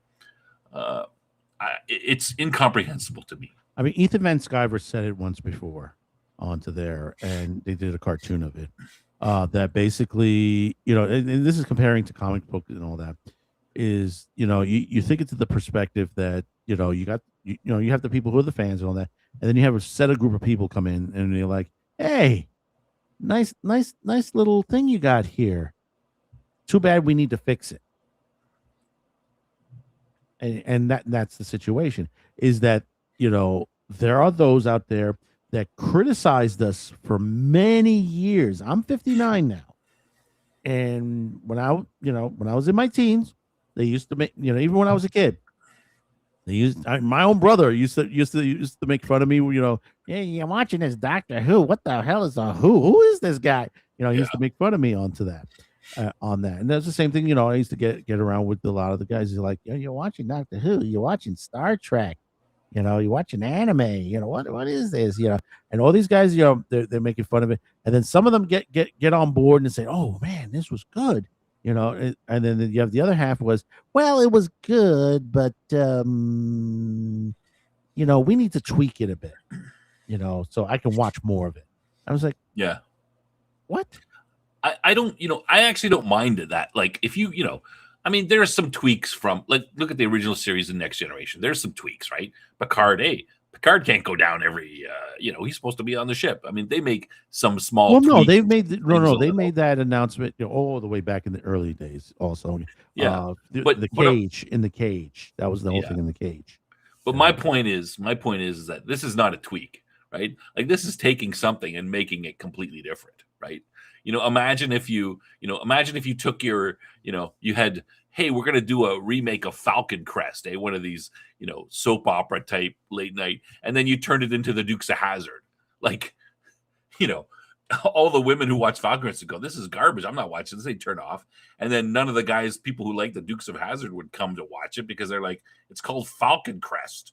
It's incomprehensible to me. I mean, Ethan Van Sciver said it once before onto there, and they did a cartoon of it. That basically, and this is comparing to comic book and all that, is you think it's the perspective that you have the people who are the fans and all that, and then you have a set of group of people come in and they're like, hey, nice little thing you got here. Too bad we need to fix it. And that's the situation, is that there are those out there that criticized us for many years. I'm 59 now, and when I was in my teens, they used to make, even when I was a kid, my own brother used to make fun of me. Yeah, you're watching this Doctor Who. What the hell is a Who? Who is this guy? He used to make fun of me onto that. On that, and that's the same thing. I used to get around with a lot of the guys who are like, you're watching Doctor Who, you're watching Star Trek, you're watching anime. What is this? And all these guys, they're making fun of it, and then some of them get on board and say, oh man, this was good. And then you have the other half was, well, it was good, but we need to tweak it a bit, so I can watch more of it. I was like, yeah, what? I don't, I actually don't mind that. Like, if there are some tweaks from, like, look at the original series in Next Generation. There's some tweaks, right? Picard can't go down every, he's supposed to be on the ship. I mean, they make some small. Well, no, they made they made that announcement all the way back in the early days. Also, yeah, but the cage in the cage. That was the whole thing in the cage. But my point is that this is not a tweak, right? Like, this is taking something and making it completely different, right? Imagine if you took your, you had, hey, we're going to do a remake of Falcon Crest, one of these, soap opera type late night. And then you turned it into the Dukes of Hazzard. Like, all the women who watch Falcon Crest would go, this is garbage. I'm not watching this. They turn off. And then none of the people who like the Dukes of Hazzard would come to watch it because they're like, it's called Falcon Crest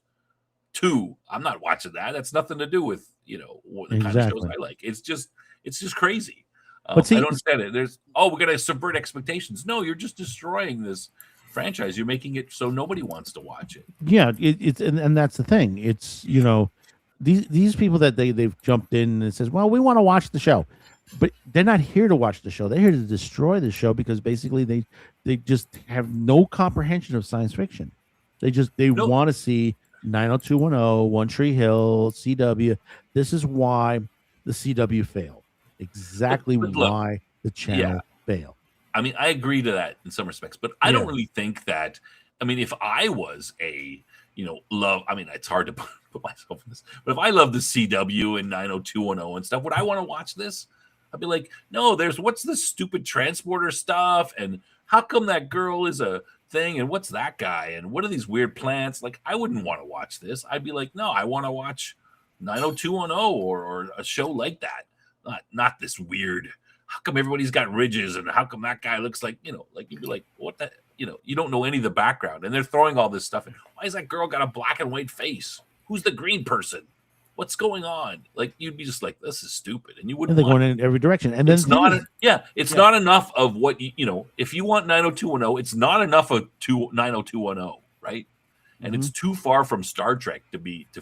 2. I'm not watching that. That's nothing to do with, what the kind of shows I like. It's just crazy. But see, I don't understand it. We're going to subvert expectations. No, you're just destroying this franchise. You're making it so nobody wants to watch it. Yeah, it's and that's the thing. It's these people that they've jumped in and says, well, we want to watch the show, but they're not here to watch the show. They're here to destroy the show because basically they just have no comprehension of science fiction. They want to see 90210, One Tree Hill, CW. This is why the CW failed. Exactly but look, why the channel failed. I mean, I agree to that in some respects, but I don't really think that. I mean, if I was it's hard to put myself in this, but if I love the CW and 90210 and stuff, would I want to watch this? I'd be like, no, what's this stupid transporter stuff, and how come that girl is a thing, and what's that guy, and what are these weird plants? Like, I wouldn't want to watch this. I'd be like, no, I want to watch 90210 or a show like that. Not this weird. How come everybody's got ridges, and how come that guy looks like, like you'd be like, what the, you don't know any of the background, and they're throwing all this stuff in. Why has that girl got a black and white face? Who's the green person? What's going on? Like, you'd be just like, this is stupid, and you wouldn't. And they're going in every direction, and then it's not. Not enough of what if you want 90210, it's not enough of 90210, right? And it's too far from Star Trek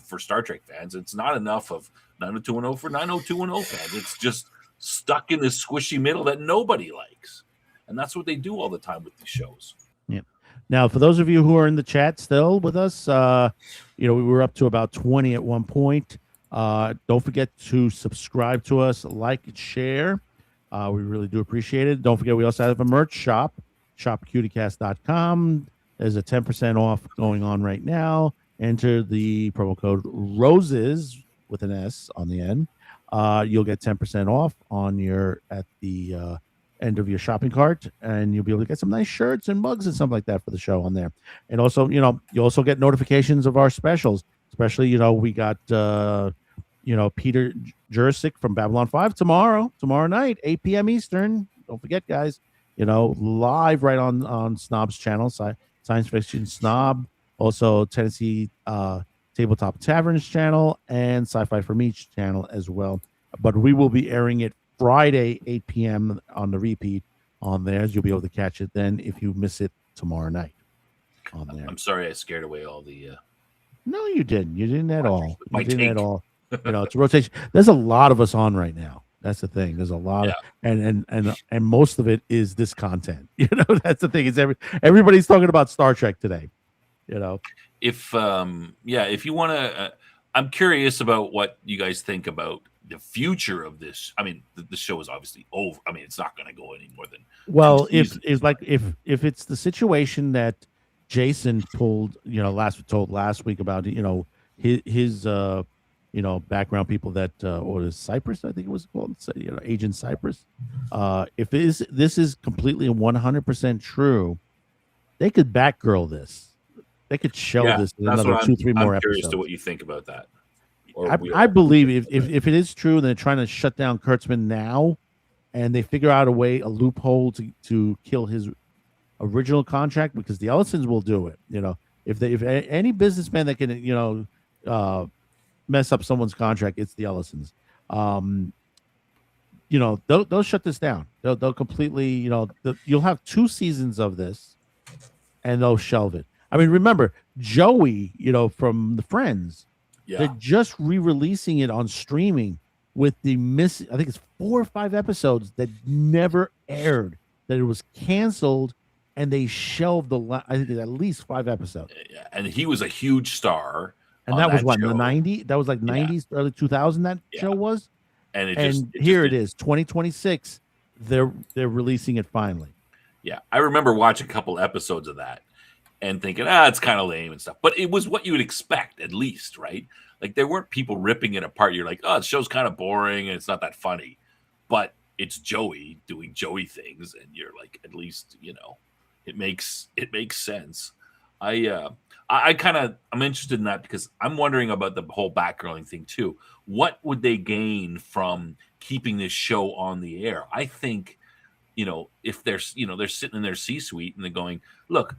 for Star Trek fans. It's not enough of 90210 for 90210 fans. It's just stuck in this squishy middle that nobody likes. And that's what they do all the time with these shows. Yeah. Now, for those of you who are in the chat still with us, we were up to about 20 at one point. Don't forget to subscribe to us, like and share. We really do appreciate it. Don't forget, we also have a merch shop, shopcuticast.com. There's a 10% off going on right now. enter the promo code ROSES with an S on the end. You'll get 10% off on your at the end of your shopping cart, and you'll be able to get some nice shirts and mugs and stuff like that for the show on there. And also, you also get notifications of our specials. Especially, we got Peter Jurisic from Babylon 5 tomorrow night, 8 p.m. Eastern. Don't forget, guys. Live right on Snob's channel, Science Fiction Snob. Also, Tennessee Tabletop Taverns channel and Sci-Fi for Me channel as well. But we will be airing it Friday, 8 p.m. on the repeat on theirs. You'll be able to catch it then if you miss it tomorrow night on there. I'm sorry I scared away all the. No, you didn't. You didn't at all. My You didn't take. at all. It's a rotation. There's a lot of us on right now. That's the thing. There's a lot of, and most of it is this content. That's the thing. Is everybody's talking about Star Trek today. If you want to, I'm curious about what you guys think about the future of this. I mean, the show is obviously over. I mean, it's not going to go any more than. Well, if it's the situation that Jason told last week about his background people that or Cypress, I think it was called, Agent Cypress. If this is completely 100% true, they could Batgirl this. They could show this in another 2-3 more I'm curious episodes. to what you think about that. I believe if it is true, they're trying to shut down Kurtzman now, and they figure out a loophole to kill his original contract, because the Ellisons will do it. If any businessman that can mess up someone's contract, it's the Ellisons. They'll shut this down. They'll completely, you'll have 2 seasons of this, and they'll shelve it. I mean, remember Joey, from the Friends. Yeah. They're just re-releasing it on streaming with the I think it's 4 or 5 episodes that never aired. That it was canceled, and they shelved I think at least 5 episodes. Yeah, and he was a huge star. And that was what, in the 90s? That was like 90s, early 2000 that show was. And here it is, 2026. They're releasing it finally. Yeah, I remember watching a couple episodes of that and thinking, it's kind of lame and stuff. But it was what you would expect, at least, right? Like, there weren't people ripping it apart. You're like, the show's kind of boring and it's not that funny. But it's Joey doing Joey things, and you're like, at least, it makes sense. I'm interested in that, because I'm wondering about the whole Batgirling thing too. What would they gain from keeping this show on the air? I think, if they're sitting in their C-suite and they're going, look,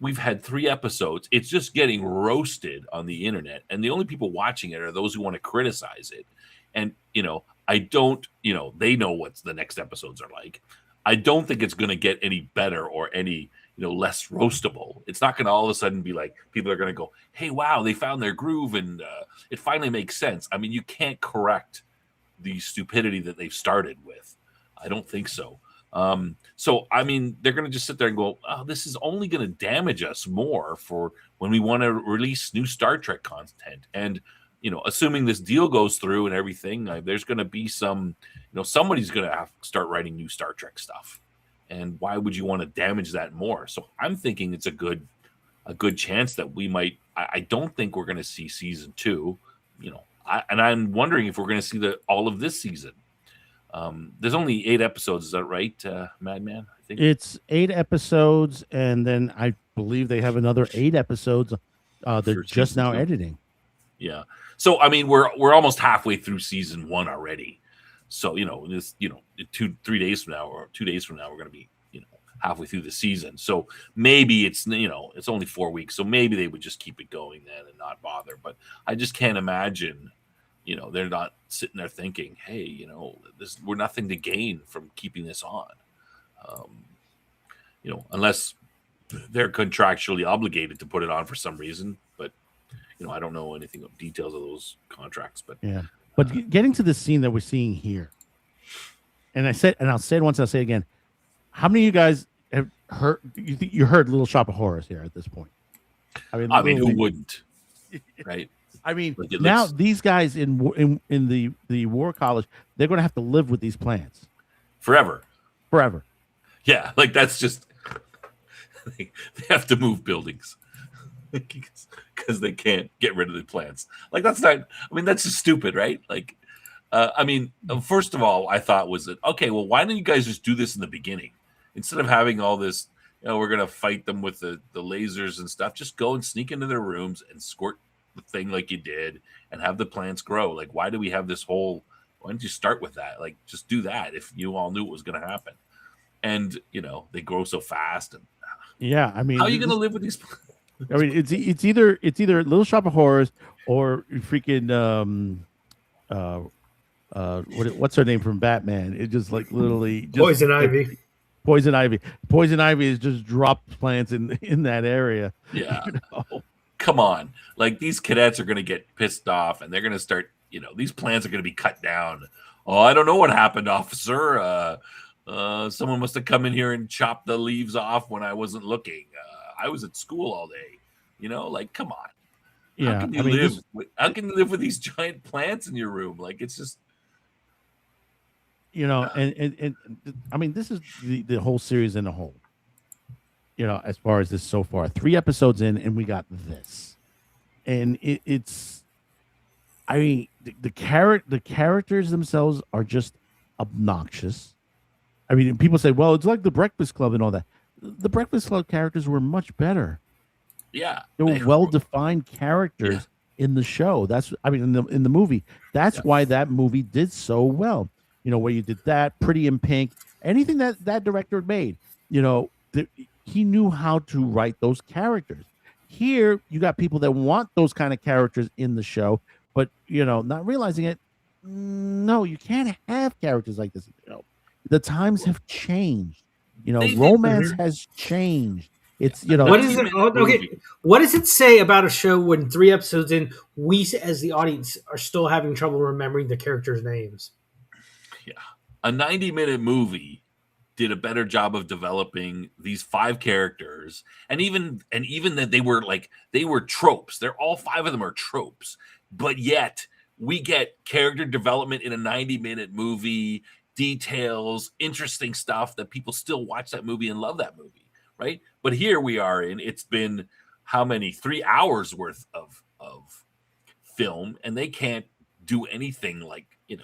we've had 3 episodes. It's just getting roasted on the internet, and the only people watching it are those who want to criticize it. And I don't, they know what the next episodes are like. I don't think it's going to get any better or any less roastable. It's not going to all of a sudden be like, people are going to go, hey, wow, they found their groove and it finally makes sense. I mean, you can't correct the stupidity that they've started with. I don't think so. So, I mean, they're going to just sit there and go, this is only going to damage us more for when we want to release new Star Trek content. And, assuming this deal goes through and everything, there's going to be some, somebody's going to have to start writing new Star Trek stuff. And why would you want to damage that more? So I'm thinking it's a good chance that we might. I don't think we're going to see season 2. And I'm wondering if we're going to see all of this season. There's only 8 episodes. Is that right, Madman? I think it's 8 episodes, and then I believe they have another 8 episodes. They're just now editing. Yeah. So I mean, we're almost halfway through season 1 already. So 3 days from now or 2 days from now, we're going to be halfway through the season. So maybe it's it's only 4 weeks. So maybe they would just keep it going then and not bother. But I just can't imagine. They're not sitting there thinking, hey, we're nothing to gain from keeping this on. Unless they're contractually obligated to put it on for some reason. But I don't know anything of details of those contracts. But yeah. But getting to the scene that we're seeing here, and I'll say it once, I'll say it again. How many of you guys have heard? You heard Little Shop of Horrors here at this point? I mean, who wouldn't? Right. I mean, now these guys in the war college, they're going to have to live with these plants forever. Forever. Yeah, like that's just they have to move buildings. because they can't get rid of the plants. Like that's not. I mean, that's just stupid, right? Like, first of all, I thought was that okay. Well, why don't you guys just do this in the beginning instead of having all this? You know, we're gonna fight them with the lasers and stuff. Just go and sneak into their rooms and squirt the thing like you did, and have the plants grow. Like, why do we have this whole? Why don't you start with that? Like, just do that if you all knew what was gonna happen. And you know they grow so fast. And Yeah, I mean, how are you gonna live with these? I mean, it's either Little Shop of Horrors or freaking what's her name from Batman? It just like literally just, Poison Ivy. Poison Ivy. Poison Ivy is just dropped plants in that area. Yeah. You know? Come on. Like these cadets are gonna get pissed off and they're gonna start, you know, these plants are gonna be cut down. Oh, I don't know what happened, officer. Someone must have come in here and chopped the leaves off when I wasn't looking. I was at school all day. You know, like come on. Yeah, How can you how can you live with these giant plants in your room? Like it's just you know, and I mean, this is the whole series in a whole. You know, as far as this so far, 3 episodes in, and we got this, and it's. I mean, the characters themselves are just obnoxious. I mean, people say, "Well, it's like the Breakfast Club and all that." The Breakfast Club characters were much better. Yeah, they were well-defined characters in the show. That's, I mean, in the movie. That's why that movie did so well. You know, where you did that, Pretty in Pink, anything that director made. You know, he knew how to write those characters. Here, you got people that want those kind of characters in the show, but you know, not realizing it. No, you can't have characters like this. You know, the times have changed. You know, romance has changed. It's, you know, what is it? Okay, what does it say about a show when 3 episodes in, we as the audience are still having trouble remembering the characters' names? Yeah, a 90-minute movie did a better job of developing these 5 characters, and even that they were tropes. They're all 5 of them are tropes, but yet we get character development in a 90-minute movie, details, interesting stuff that people still watch that movie and love that movie, right? But here we are it's been how many 3 hours worth of film, and they can't do anything like, you know,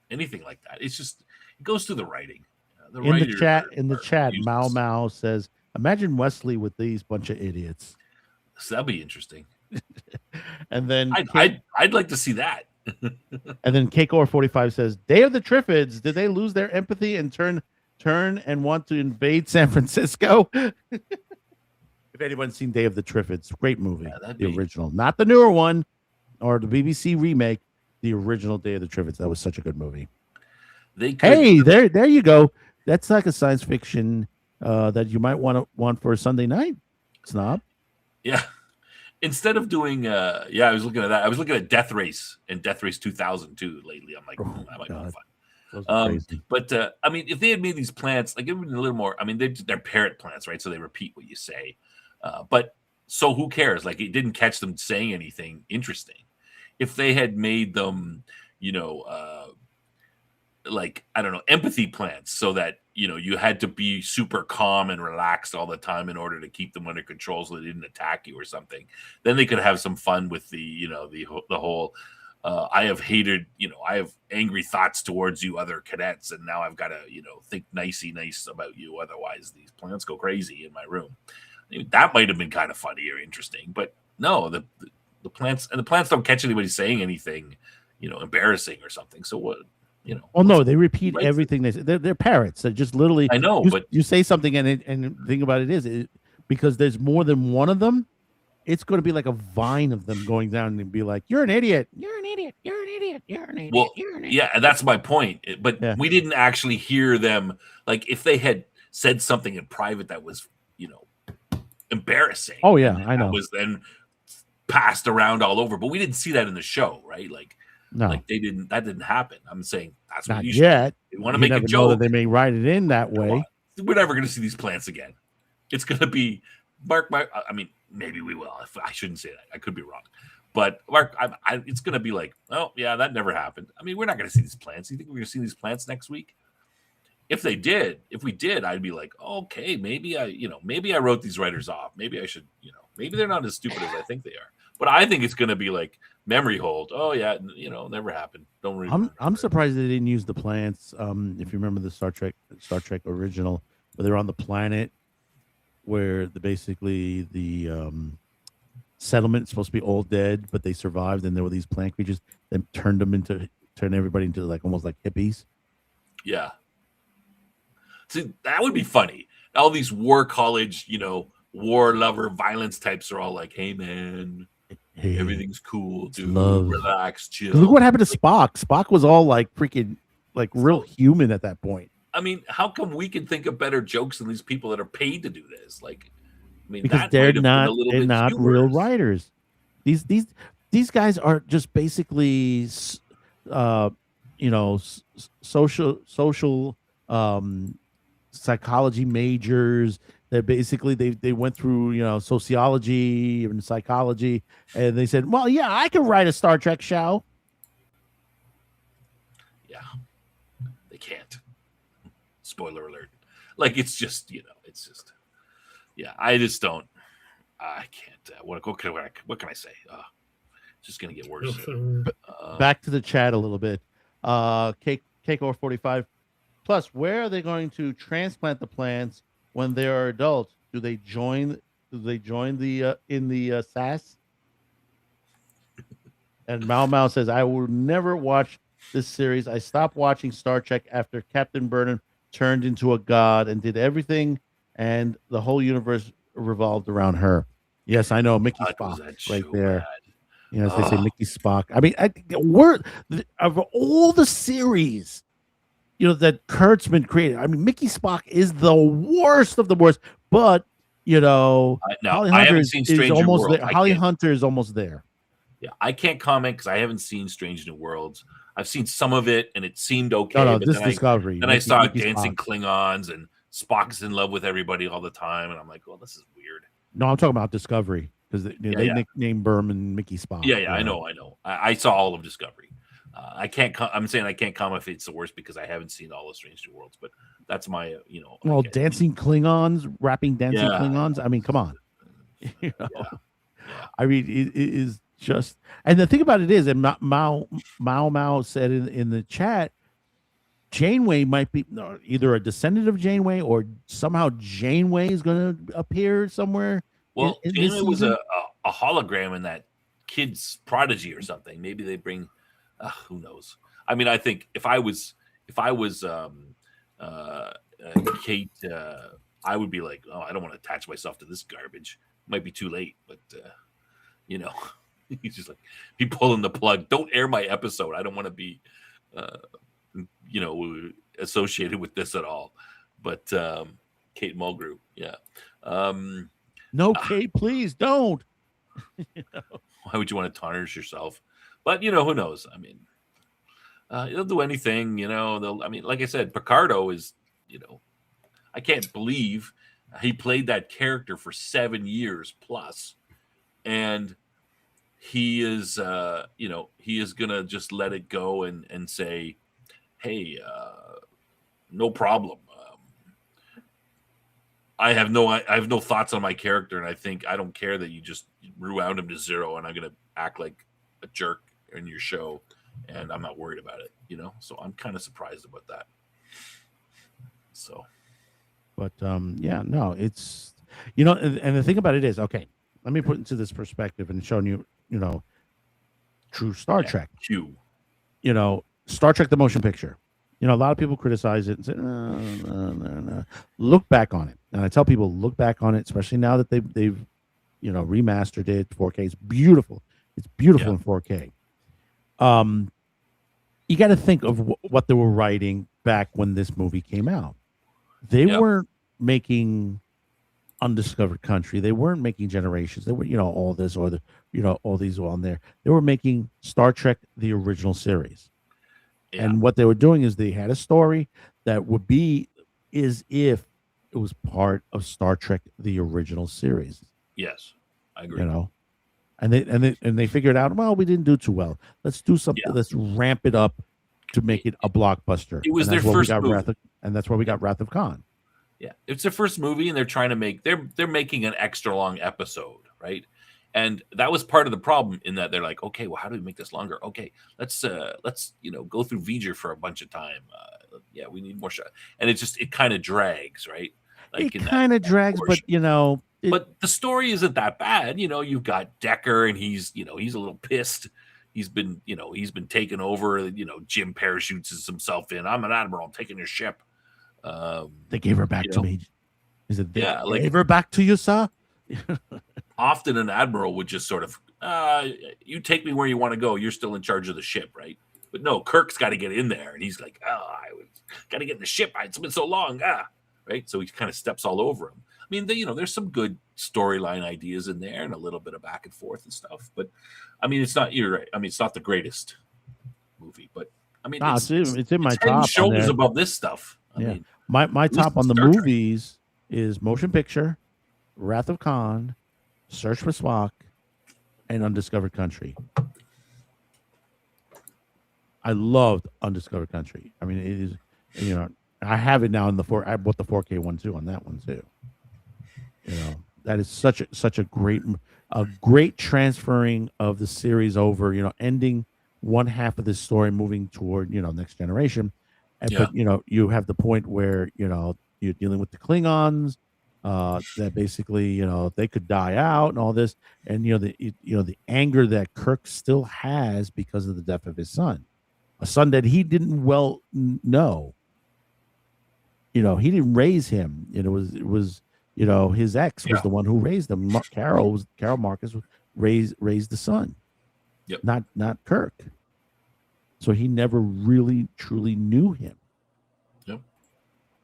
anything like that. It's just it goes through the writing. In the chat, Mao Mao says, "Imagine Wesley with these bunch of idiots." So that'd be interesting. And then I'd like to see that. And then Keikor45 says, "Day of the Triffids. Did they lose their empathy and turn and want to invade San Francisco?" If anyone's seen Day of the Triffids, great movie. The original, not the newer one or the BBC remake. The original Day of the Triffids. That was such a good movie. Hey, there you go. That's like a science fiction that you might want for a Sunday night, Snob. Yeah. Instead of doing, I was looking at that. I was looking at Death Race and Death Race 2002 lately. I'm like, that might be fun. But I mean, if they had made these plants, like it would be a little more. I mean, they're parrot plants, right? So they repeat what you say. But so who cares? Like it didn't catch them saying anything interesting. If they had made them, you know, like I don't know, empathy plants, so that you know you had to be super calm and relaxed all the time in order to keep them under control so they didn't attack you or something, then they could have some fun with the, you know, the whole I have angry thoughts towards you other cadets, and now I've got to, you know, think nice about you, otherwise these plants go crazy in my room. I mean, that might have been kind of funny or interesting, but no, the plants don't catch anybody saying anything, you know, embarrassing or something. So what? You know, oh no, they repeat everything they say. They're parrots. They're just literally. I know, but you say something and the thing about it is because there's more than one of them. It's going to be like a vine of them going down and be like, "You're an idiot. You're an idiot. You're an idiot. You're an idiot. Well, you're an idiot." yeah, and that's my point. But we didn't actually hear them. Like if they had said something in private that was, you know, embarrassing. Oh yeah, I know. That was then passed around all over, but we didn't see that in the show, right? Like. No, like that didn't happen. I'm saying that's what not you yet. Should. You want to You make never a know joke. that they may write it in that way. We're never going to see these plants again. It's going to be Mark. I mean, maybe we will. I shouldn't say that. I could be wrong. But Mark, it's going to be like, oh yeah, that never happened. I mean, we're not going to see these plants. You think we're going to see these plants next week? if we did, I'd be like, okay, maybe I wrote these writers off. Maybe I should, maybe they're not as stupid as I think they are. But I think it's going to be like memory hold. Oh yeah, never happened. Don't remember. I'm surprised they didn't use the plants. If you remember the Star Trek original, where they're on the planet where basically the settlement is supposed to be all dead, but they survived, and there were these plant creatures that turned everybody into like almost like hippies. Yeah. See, that would be funny. All these war college, war lover, violence types are all like, hey man, everything's cool, dude. Love. Relax, chill. Look what happened to Spock. Spock was all like freaking like real human at that point. I mean, how come we can think of better jokes than these people that are paid to do this? Like, I mean, Because that they're might have been a not little they're bit not humorous. real writers. These guys are just basically social psychology majors. They're basically they went through sociology and psychology, and they said, well, yeah, I can write a Star Trek show. Yeah, they can't. Spoiler alert. Like, it's just, yeah, I just don't. I can't. What can I say? It's just gonna get worse. Back to the chat a little bit. Cake or 45 plus. Where are they going to transplant the plants when they are adults? Do they join the in the SAS? And Mao says, I will never watch this series. I stopped watching Star Trek after Captain Burnham turned into a god and did everything, and the whole universe revolved around her. Yes, I know, Mickey Spock right there. As they say, Mickey Spock. I mean, of all the series, that Kurtzman created, I mean, Mickey Spock is the worst of the worst. But Holly Hunter is almost there. Holly Hunter is almost there. Yeah, I can't comment because I haven't seen Strange New Worlds. I've seen some of it, and it seemed okay. No, but this then Discovery. Then I saw Mickey dancing Spock. Klingons, and Spock's in love with everybody all the time, and I'm like, well, this is weird. No, I'm talking about Discovery because they nicknamed Berman Mickey Spock. Yeah, I know. I saw all of Discovery. I'm saying I can't comment if it's the worst because I haven't seen all of Strange New Worlds, but that's my, Well, dancing Klingons, rapping dancing Klingons. I mean, come on. I mean, it is just, and the thing about it is, and Mao said in the chat, Janeway might be either a descendant of Janeway or somehow Janeway is going to appear somewhere. Well, in Janeway was a hologram in that kid's Prodigy or something. Maybe they bring, who knows? I mean, I think if I was Kate, I would be like, oh, I don't want to attach myself to this garbage. Might be too late, but he's just like, be pulling the plug. Don't air my episode. I don't want to be, associated with this at all. But Kate Mulgrew, yeah. No, Kate, please don't. Why would you want to tarnish yourself? But who knows? I mean, they'll do anything. Like I said, Picardo is, I can't believe he played that character for 7 years plus, and he is, he is gonna just let it go and say, hey, no problem. I have no thoughts on my character, and I don't care that you just rewound him to zero, and I'm gonna act like a jerk in your show, and I'm not worried about it. So I'm kind of surprised about that. So, but no, it's and the thing about it is, okay, let me put into this perspective and showing you, true Star Trek. Star Trek the motion picture. A lot of people criticize it and say, no. Look back on it. And I tell people, look back on it, especially now that they've remastered it 4K. It's beautiful. It's beautiful in 4K. You got to think of what they were writing back when this movie came out. They weren't making Undiscovered Country. They weren't making Generations. They were, all this or all these were on there. They were making Star Trek, the original series. Yeah. And what they were doing is they had a story that would be as if it was part of Star Trek, the original series. Yes, I agree. And they figured out, well, we didn't do too well. Let's do something. Yeah. Let's ramp it up to make it a blockbuster. It was their first movie. and that's why we got Wrath of Khan. Yeah, it's their first movie, and they're trying to make they're making an extra long episode, right? And that was part of the problem in that they're like, okay, well, how do we make this longer? Okay, let's go through V'ger for a bunch of time. Yeah, we need more shot, and it kind of drags, right? It kind of drags, but but the story isn't that bad. You've got Decker, and he's a little pissed. He's been taken over. Jim parachutes himself in. I'm an admiral. I'm taking your ship. They gave her back to me. Is it they Yeah, gave her back to you, sir? Often an admiral would just sort of, you take me where you want to go. You're still in charge of the ship, right? But no, Kirk's got to get in there, and he's like, I got to get in the ship. It's been so long, right? So he kind of steps all over him. I mean, there's some good storyline ideas in there, and a little bit of back and forth and stuff. But I mean, it's not. You're right. I mean, it's not the greatest movie, but I mean, it's in my 10 top. shoulders above this stuff. I mean, my top on the Star Trek. movies is Motion Picture, Wrath of Khan, Search for Spock, and Undiscovered Country. I loved Undiscovered Country. I mean, it is, I have it now in I bought the 4K one too on that one too. That is such a great transferring of the series over, ending one half of the story, moving toward, Next Generation. But, you have the point where, you're dealing with the Klingons, that basically, they could die out and all this. And, the anger that Kirk still has because of the death of his son, a son that he didn't know. He didn't raise him. It was his ex was the one who raised him. Carol Marcus raised the son, not Kirk. So he never really truly knew him. Yep.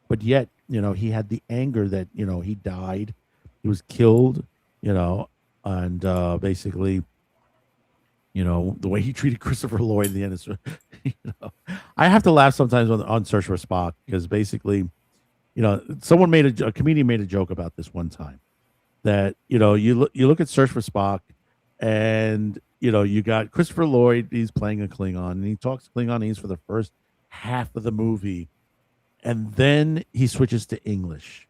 But yet, he had the anger that he died, he was killed, and basically, the way he treated Christopher Lloyd in the end is, I have to laugh sometimes on Search for Spock because basically, someone a comedian made a joke about this one time that you look at Search for Spock, and you got Christopher Lloyd, he's playing a Klingon, and he talks Klingonese for the first half of the movie, and then he switches to English,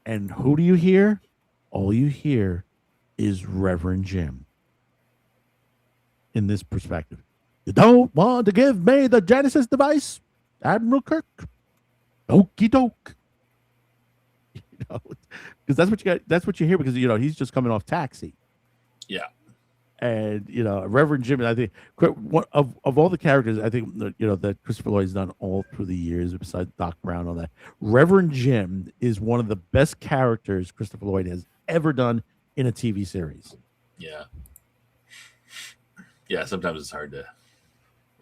and who do you hear? All you hear is Reverend Jim. In this perspective, you don't want to give me the Genesis device, Admiral Kirk? Okie doke. Because that's what you hear because he's just coming off Taxi. Yeah. And Reverend Jim, I think of all the characters, I think that Christopher Lloyd's done all through the years, besides Doc Brown, all that. Reverend Jim is one of the best characters Christopher Lloyd has ever done in a TV series. Yeah. Yeah, sometimes it's hard to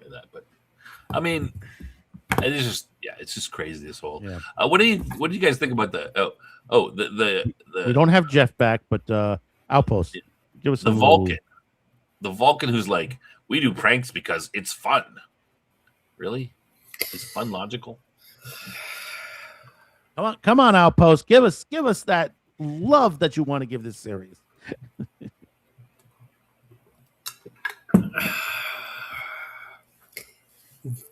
say that, but I mean, it's just crazy. This whole. Yeah. What do you guys think about the We don't have Jeff back, but Outpost, give us the Vulcan. The Vulcan who's like, we do pranks because it's fun. Really? Is fun logical? Come on, Outpost. Give us that love that you want to give this series.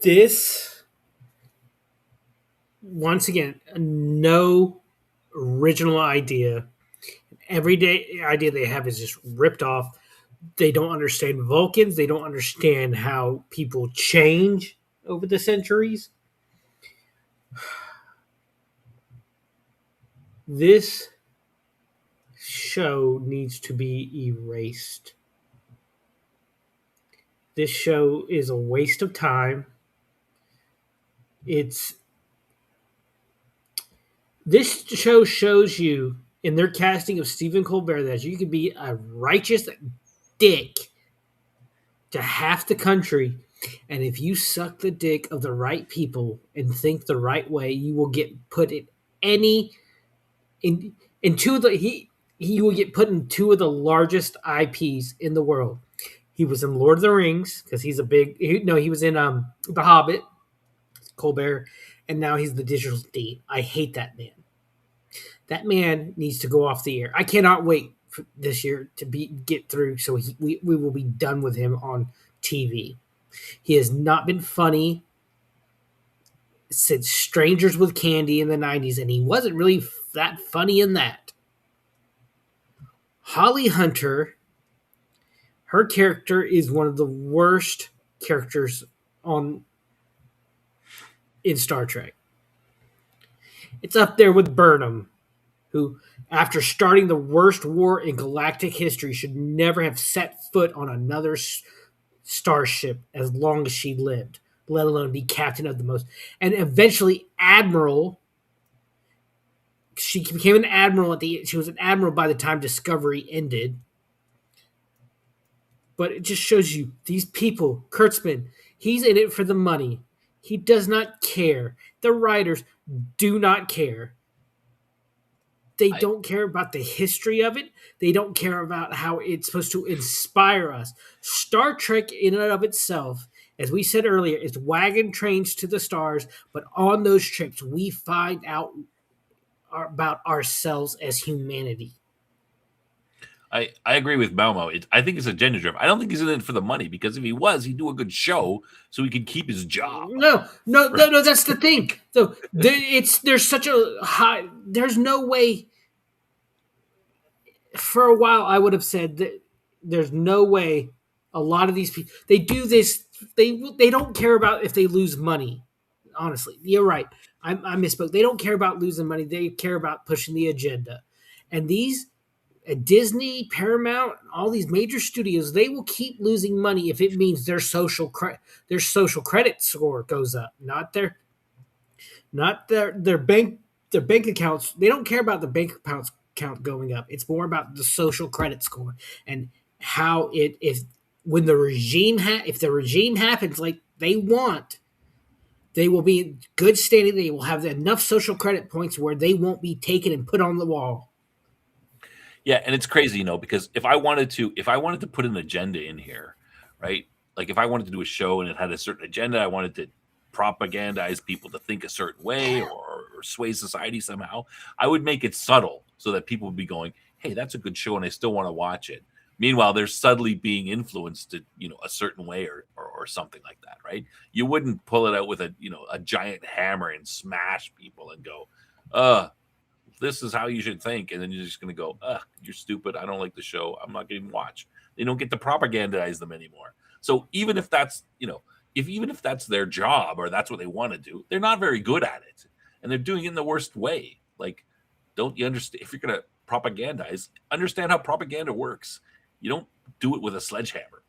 This, once again, no original idea. Every day idea they have is just ripped off. They don't understand Vulcans. They don't understand how people change over the centuries. This show needs to be erased. This show is a waste of time. This show shows you in their casting of Stephen Colbert that you could be a righteous dick to half the country, and if you suck the dick of the right people and think the right way, you will get put in he will get put in two of the largest IPs in the world. He was in Lord of the Rings because he was in The Hobbit, Colbert, and now he's the Digital Dean. I hate that man. That man needs to go off the air. I cannot wait for this year to get through so we will be done with him on TV. He has not been funny since Strangers with Candy in the 90s, and he wasn't really that funny in that. Holly Hunter, her character is one of the worst characters in Star Trek. It's up there with Burnham, who, after starting the worst war in galactic history, should never have set foot on another starship as long as she lived, let alone be captain of the most. And eventually, admiral. She became an admiral she was an admiral by the time Discovery ended. But it just shows you these people, Kurtzman, he's in it for the money. He does not care. The writers do not care. They don't care about the history of it. They don't care about how it's supposed to inspire us. Star Trek, in and of itself, as we said earlier, is wagon trains to the stars. But on those trips, we find out about ourselves as humanity. I agree with Malmo. I think it's agenda driven. I don't think he's in it for the money, because if he was, he'd do a good show so he could keep his job. No. That's the thing. So there's such a high. There's no way. For a while, I would have said that there's no way. A lot of these people, they do this. They don't care about if they lose money. Honestly, you're right. I misspoke. They don't care about losing money. They care about pushing the agenda. And these Disney, Paramount, all these major studios, they will keep losing money if it means their social credit score goes up, not their bank accounts. They don't care about the bank accounts count going up. It's more about the social credit score and how if the regime happens like they want, they will be in good standing. They will have enough social credit points where they won't be taken and put on the wall. Yeah, and it's crazy, because if I wanted to put an agenda in here, right? Like if I wanted to do a show and it had a certain agenda, I wanted to propagandize people to think a certain way or sway society somehow, I would make it subtle so that people would be going, hey, that's a good show and I still want to watch it. Meanwhile, they're subtly being influenced to, a certain way or something like that, right? You wouldn't pull it out with a giant hammer and smash people and go, this is how you should think, and then you're just going to go, you're stupid, I don't like the show, I'm not going to watch. They don't get to propagandize them anymore. So even if that's even if that's their job or that's what they want to do, they're not very good at it, and they're doing it in the worst way. Like, don't you understand? If you're going to propagandize, understand how propaganda works. You don't do it with a sledgehammer.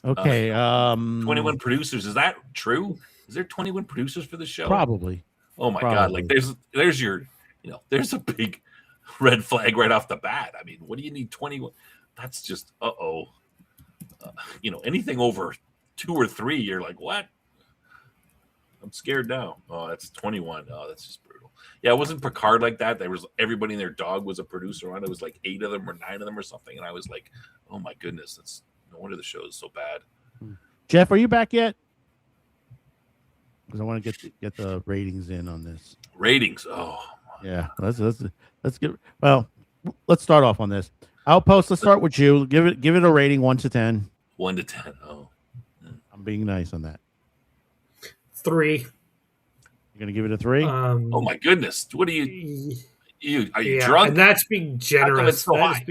Okay. 21 producers, is that true? Is there 21 producers for the show? Probably. Oh my God. Like there's your, there's a big red flag right off the bat. I mean, what do you need 21? That's just, anything over 2 or 3, you're like, what? I'm scared now. Oh, that's 21. Oh, that's just brutal. Yeah, it wasn't Picard like that. There was everybody and their dog was a producer on it. It was like 8 of them or 9 of them or something. And I was like, oh my goodness, that's no wonder the show is so bad. Jeff, are you back yet? Because I want to get the ratings in on this. Ratings. Oh, yeah. Let's get. Well, let's start off on this. Outpost. Let's start with you. Give it a rating 1 to 10. 1 to 10. Oh, I'm being nice on that. 3. You're gonna give it a 3? Oh my goodness! What are you? Are you drunk? And that's being generous. So high?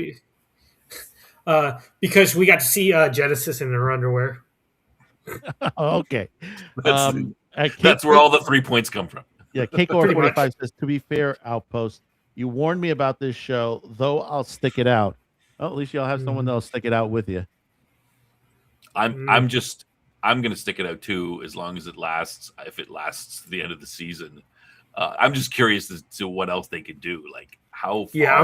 Because we got to see Genesis in her underwear. Okay. That's where all the 3 points come from. Yeah, Cake45 says, to be fair, Outpost, you warned me about this show, though I'll stick it out. Oh, at least you'll have someone that'll stick it out with you. I'm gonna stick it out too, as long as it lasts. If it lasts to the end of the season, I'm just curious as to what else they could do. Like how far? Yeah,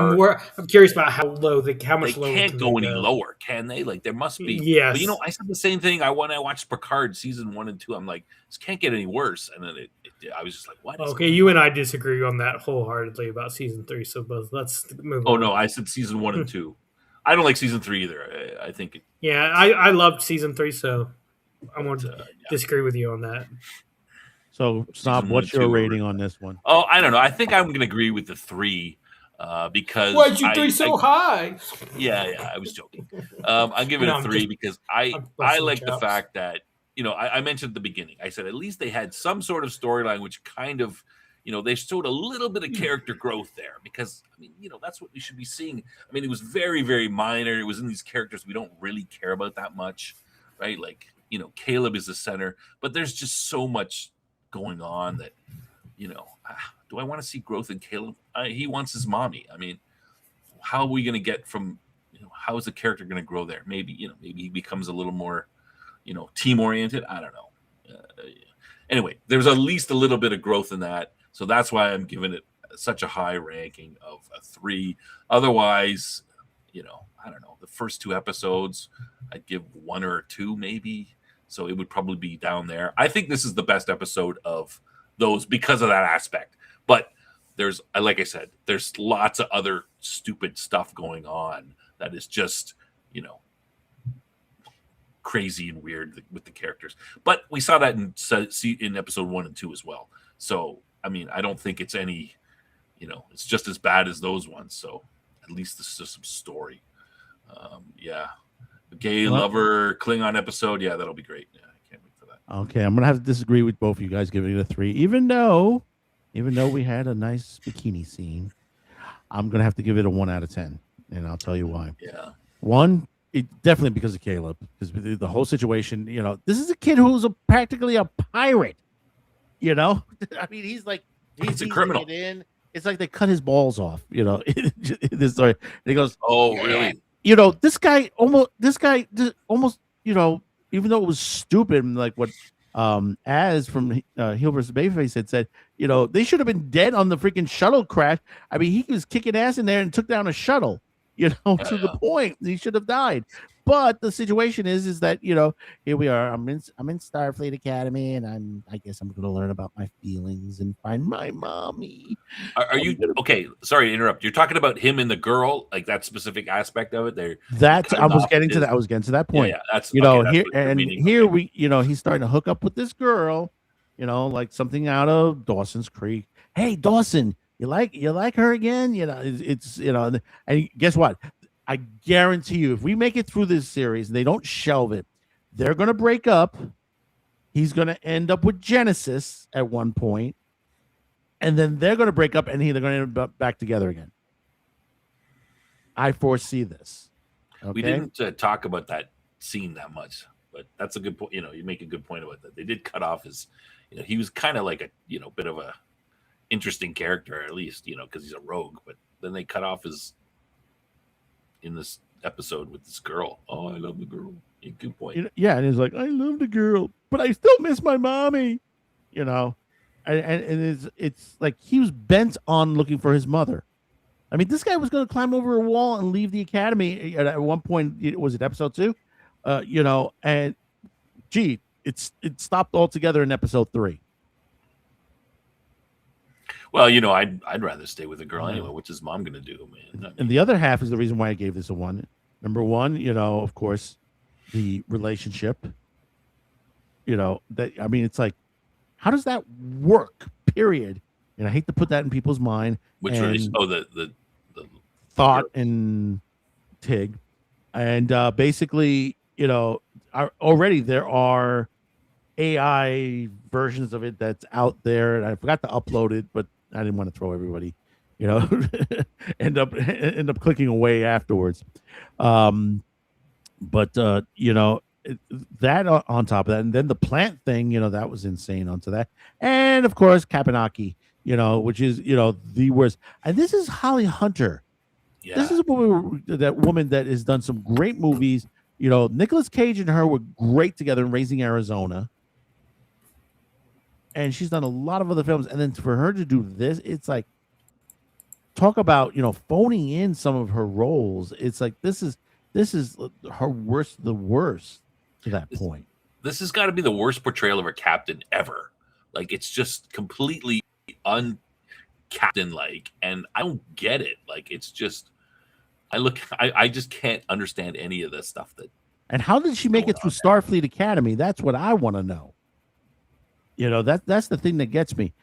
I'm curious about how low how much they lower can't go any lower, can they? Like there must be. Yes. But I said the same thing. I watched Picard season 1 and 2. I'm like, this can't get any worse. And then I was just like, what? Okay, you and I disagree on that wholeheartedly about season 3. So let's move on. Oh no, I said season 1 and 2. I don't like season 3 either. I think. Yeah, I loved season 3, so I want to disagree with you on that. So, Snob, what's your rating on this one? Oh, I don't know. I think I'm going to agree with the 3 because. Why'd you do so high? Yeah, I was joking. I'm giving it a 3 because I like the fact that I mentioned at the beginning. I said at least they had some sort of storyline, which kind of, they showed a little bit of character growth there, because I mean, that's what we should be seeing. I mean, it was very, very minor. It was in these characters we don't really care about that much, right? Like, Caleb is the center, but there's just so much going on that, do I want to see growth in Caleb? He wants his mommy. I mean, how are we going to get from, how is the character going to grow there? Maybe, maybe he becomes a little more, team oriented. I don't know. Anyway, there's at least a little bit of growth in that. So that's why I'm giving it such a high ranking of a 3. Otherwise, I don't know. The first 2 episodes, I'd give 1 or 2 maybe. So it would probably be down there. I think this is the best episode of those because of that aspect. But there's, like I said, there's lots of other stupid stuff going on that is just, crazy and weird with the characters. But we saw that in episode 1 and 2 as well. So, I mean, I don't think it's any, it's just as bad as those ones. So at least this is just some story. Yeah. The gay lover Klingon episode. Yeah, that'll be great. Yeah, I can't wait for that. Okay, I'm gonna have to disagree with both of you guys giving it a 3, even though we had a nice bikini scene. I'm gonna have to give it a 1 out of 10, and I'll tell you why. Yeah. 1, definitely because of Caleb, because the whole situation. This is a kid who's practically a pirate. I mean, he's a criminal. It's like they cut his balls off. This story. And he goes, "Oh, really?" This guy almost, even though it was stupid, like what Az from Heel vs. Bayface said, they should have been dead on the freaking shuttle crash. I mean, he was kicking ass in there and took down a shuttle, to the point he should have died. But the situation is that, here we are. I'm in Starfleet Academy, and I guess I'm going to learn about my feelings and find my mommy. Are you okay? Sorry to interrupt. You're talking about him and the girl, like that specific aspect of it. I was getting to that point. Yeah, that's here we, he's starting to hook up with this girl, like something out of Dawson's Creek. Hey, Dawson, you like her again? And guess what? I guarantee you, if we make it through this series and they don't shelve it, they're going to break up. He's going to end up with Genesis at one point, and then they're going to break up, and they're going to end up back together again. I foresee this. Okay? We didn't talk about that scene that much, but that's a good point. You make a good point about that. They did cut off his, he was kind of like a, bit of a interesting character, at least, because he's a rogue, but then they cut off his, in this episode with this girl. Oh, I love the girl. Good point. Yeah, and he's like, I love the girl, but I still miss my mommy. And it's like he was bent on looking for his mother. I mean, this guy was going to climb over a wall and leave the academy at one point. Was it episode 2? And gee, it stopped altogether in episode 3. Well, I'd rather stay with a girl anyway. What's his mom gonna do, man? And the other half is the reason why I gave this a 1. Number 1, of course, the relationship. That, I mean, it's like, how does that work? Period. And I hate to put that in people's mind. Which really? Oh, the Thought and Tig, and basically, already there are AI versions of it that's out there, and I forgot to upload it, but I didn't want to throw everybody, end up clicking away afterwards. That on top of that, and then the plant thing, that was insane onto that, and of course Kapanaki, which is the worst. And this is Holly Hunter. Yeah. This is that woman that has done some great movies. Nicolas Cage and her were great together in Raising Arizona. And she's done a lot of other films, and then for her to do this, it's like, talk about phoning in some of her roles. It's like this is her worst, the worst to that point. This has got to be the worst portrayal of a captain ever. Like, it's just completely un-captain-like, and I don't get it. Like, it's just, I just can't understand any of this stuff that. And how did she make it through Starfleet Academy? That's what I want to know. That's the thing that gets me.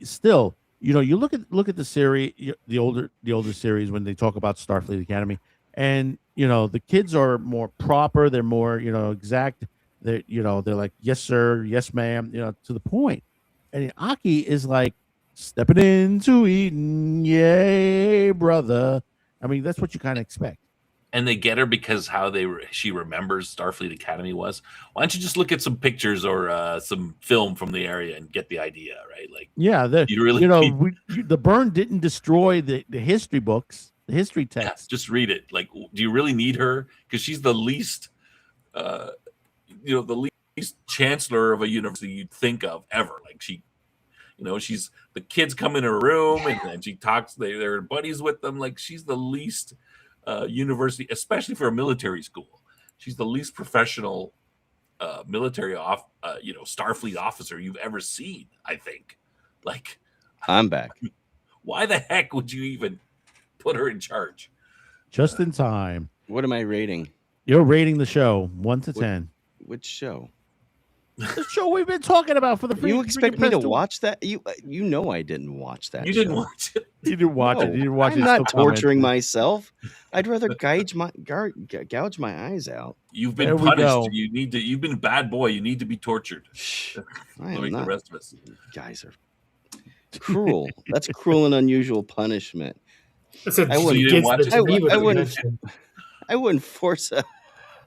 Still, you look at the series, the older series, when they talk about Starfleet Academy, and the kids are more proper, they're more exact. they're like, yes, sir, yes, ma'am, to the point. And Aki is like, stepping into Eden, yay, brother. I mean, that's what you kind of expect. And they get her because she remembers Starfleet Academy was. Why don't you just look at some pictures or some film from the area and get the idea, right? Like, Yeah, you really the burn didn't destroy the history books, the history text. just read it. Like, do you really need her? Because she's the least, the least chancellor of a university you'd think of ever. Like she's the kids come in her room and she talks. They're buddies with them. Like she's the least university, especially for a military school. She's the least professional military Starfleet officer you've ever seen. I think. Like, I'm back. Why the heck would you even put her in charge? Just in time. What am I rating? You're rating the show 1 to 10. Which show? The show we've been talking about for the You expect me to watch that? You know I didn't watch that. You didn't watch it. You didn't watch it. You didn't watch I'm it. not Still torturing commenting. myself. I'd rather gouge my eyes out. You've been There we go. punished. You've been a bad boy. You need to be tortured. I am Like the not. rest of us. Guys are cruel. That's cruel and unusual punishment. That's what I wouldn't- she didn't gets watch the it? tree with I the wouldn't. connection. I wouldn't force a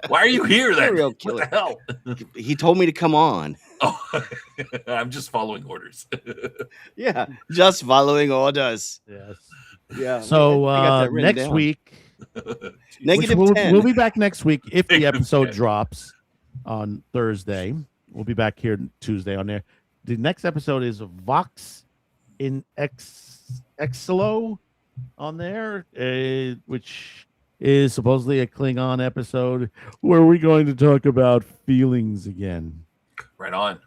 Why are you here then? serial What killer. the hell? He told me to come on. Oh, I'm just following orders. Yeah, just following orders. Yes. Yeah. So I got that written next down. week, Negative which 10. we'll be back next week if the Negative episode 10. drops on Thursday. We'll be back here Tuesday on there. The next episode is Vox in Exilo on there, which is supposedly a Klingon episode where we're going to talk about feelings again, Right on.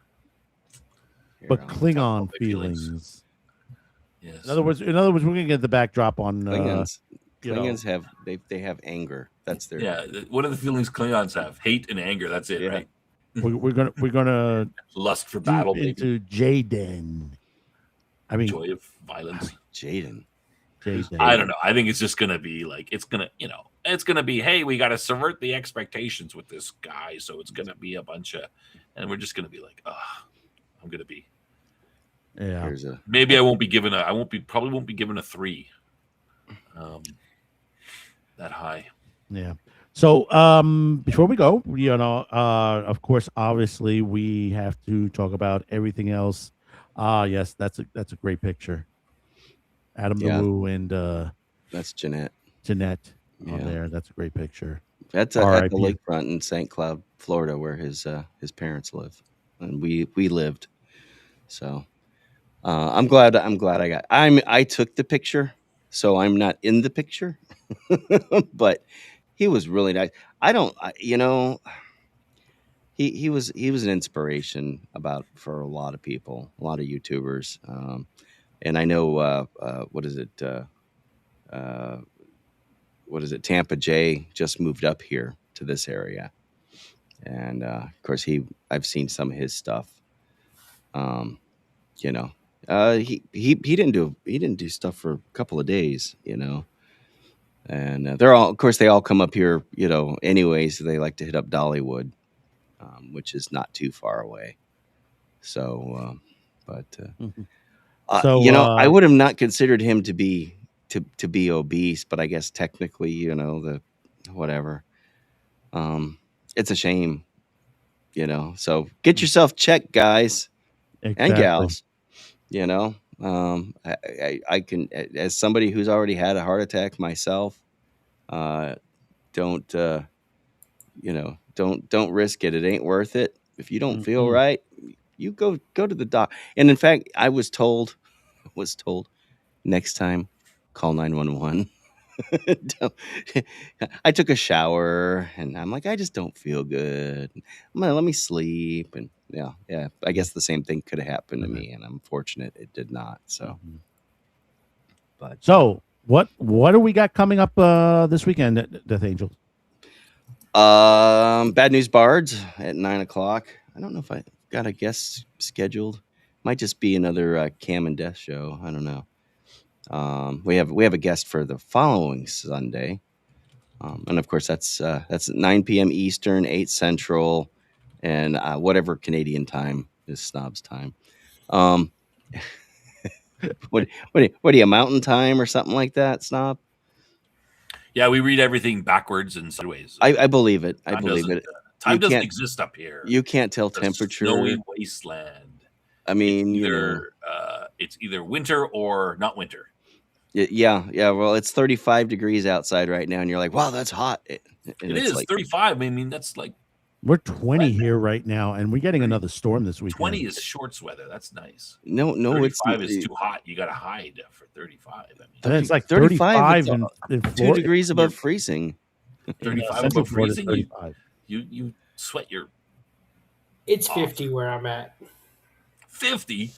but Klingon my feelings. feelings. Yes. In other words, we're going to get the backdrop on Klingons. you know. Klingons have they have anger. That's their What are the feelings Klingons have? Hate and anger. That's it, Yeah. right? We're gonna Lust for battle, deep maybe. into Jaden. I mean, Joy of violence. Jaden. I don't know. I think it's just gonna be like it's gonna be, hey, we gotta subvert the expectations with this guy, so it's gonna be a bunch of, and we're just gonna be like, I'm gonna be. Yeah. Here's a Maybe I won't be given probably won't be given a 3. That high. Yeah. So before we go, of course, obviously we have to talk about everything else. Yes, that's a great picture. Adam Yeah. Nawu and that's Jeanette. Jeanette on Yeah. there. That's a great picture. That's at R.I.P. the lakefront in St. Cloud, Florida, where his parents live, and we lived. So I'm glad I took the picture, so I'm not in the picture, but he was really nice. He was an inspiration for a lot of people, a lot of YouTubers, and I know what is it? Tampa J just moved up here to this area, and of course I've seen some of his stuff. He didn't do stuff for a couple of days, and they all come up here, anyways. They like to hit up Dollywood, which is not too far away. So, I would have not considered him to be obese, but I guess technically, the whatever. It's a shame, So get yourself checked, guys and Exactly. gals. I can, as somebody who's already had a heart attack myself, don't risk it. It ain't worth it. If you don't feel right, you go to the doc. And in fact, I was told next time, call 911. I took a shower and I'm like, I just don't feel good. Let me sleep. And yeah. I guess the same thing could have happened to me, and I'm fortunate it did not. So, but So what do we got coming up this weekend, Death Angel? Bad News Bards at 9:00. I don't know if I got a guest scheduled. Might just be another Cam and Death show. I don't know. We have a guest for the following Sunday, and of course that's 9 p.m. Eastern, 8 Central, and whatever Canadian time is Snob's time. What are you, Mountain Time or something like that, Snob? Yeah, we read everything backwards and sideways. I believe it. I Time believe doesn't, it. Time You doesn't can't- exist up here. You can't tell It's a temperature. snowy wasteland. I mean, It's either winter or not winter. Yeah. Well, it's 35 degrees outside right now, and you're like, wow, that's hot. It And is it's like 35. I mean, that's like We're 20 here right now, and we're getting another storm this weekend. 20 is shorts weather. That's nice. No, 35 is too hot. You got to hide for 35. I mean, And it's like 35 35 in 2 Florida. degrees above freezing. 35 Central above Florida, freezing. 35. You sweat your It's 50 where I'm at. 50.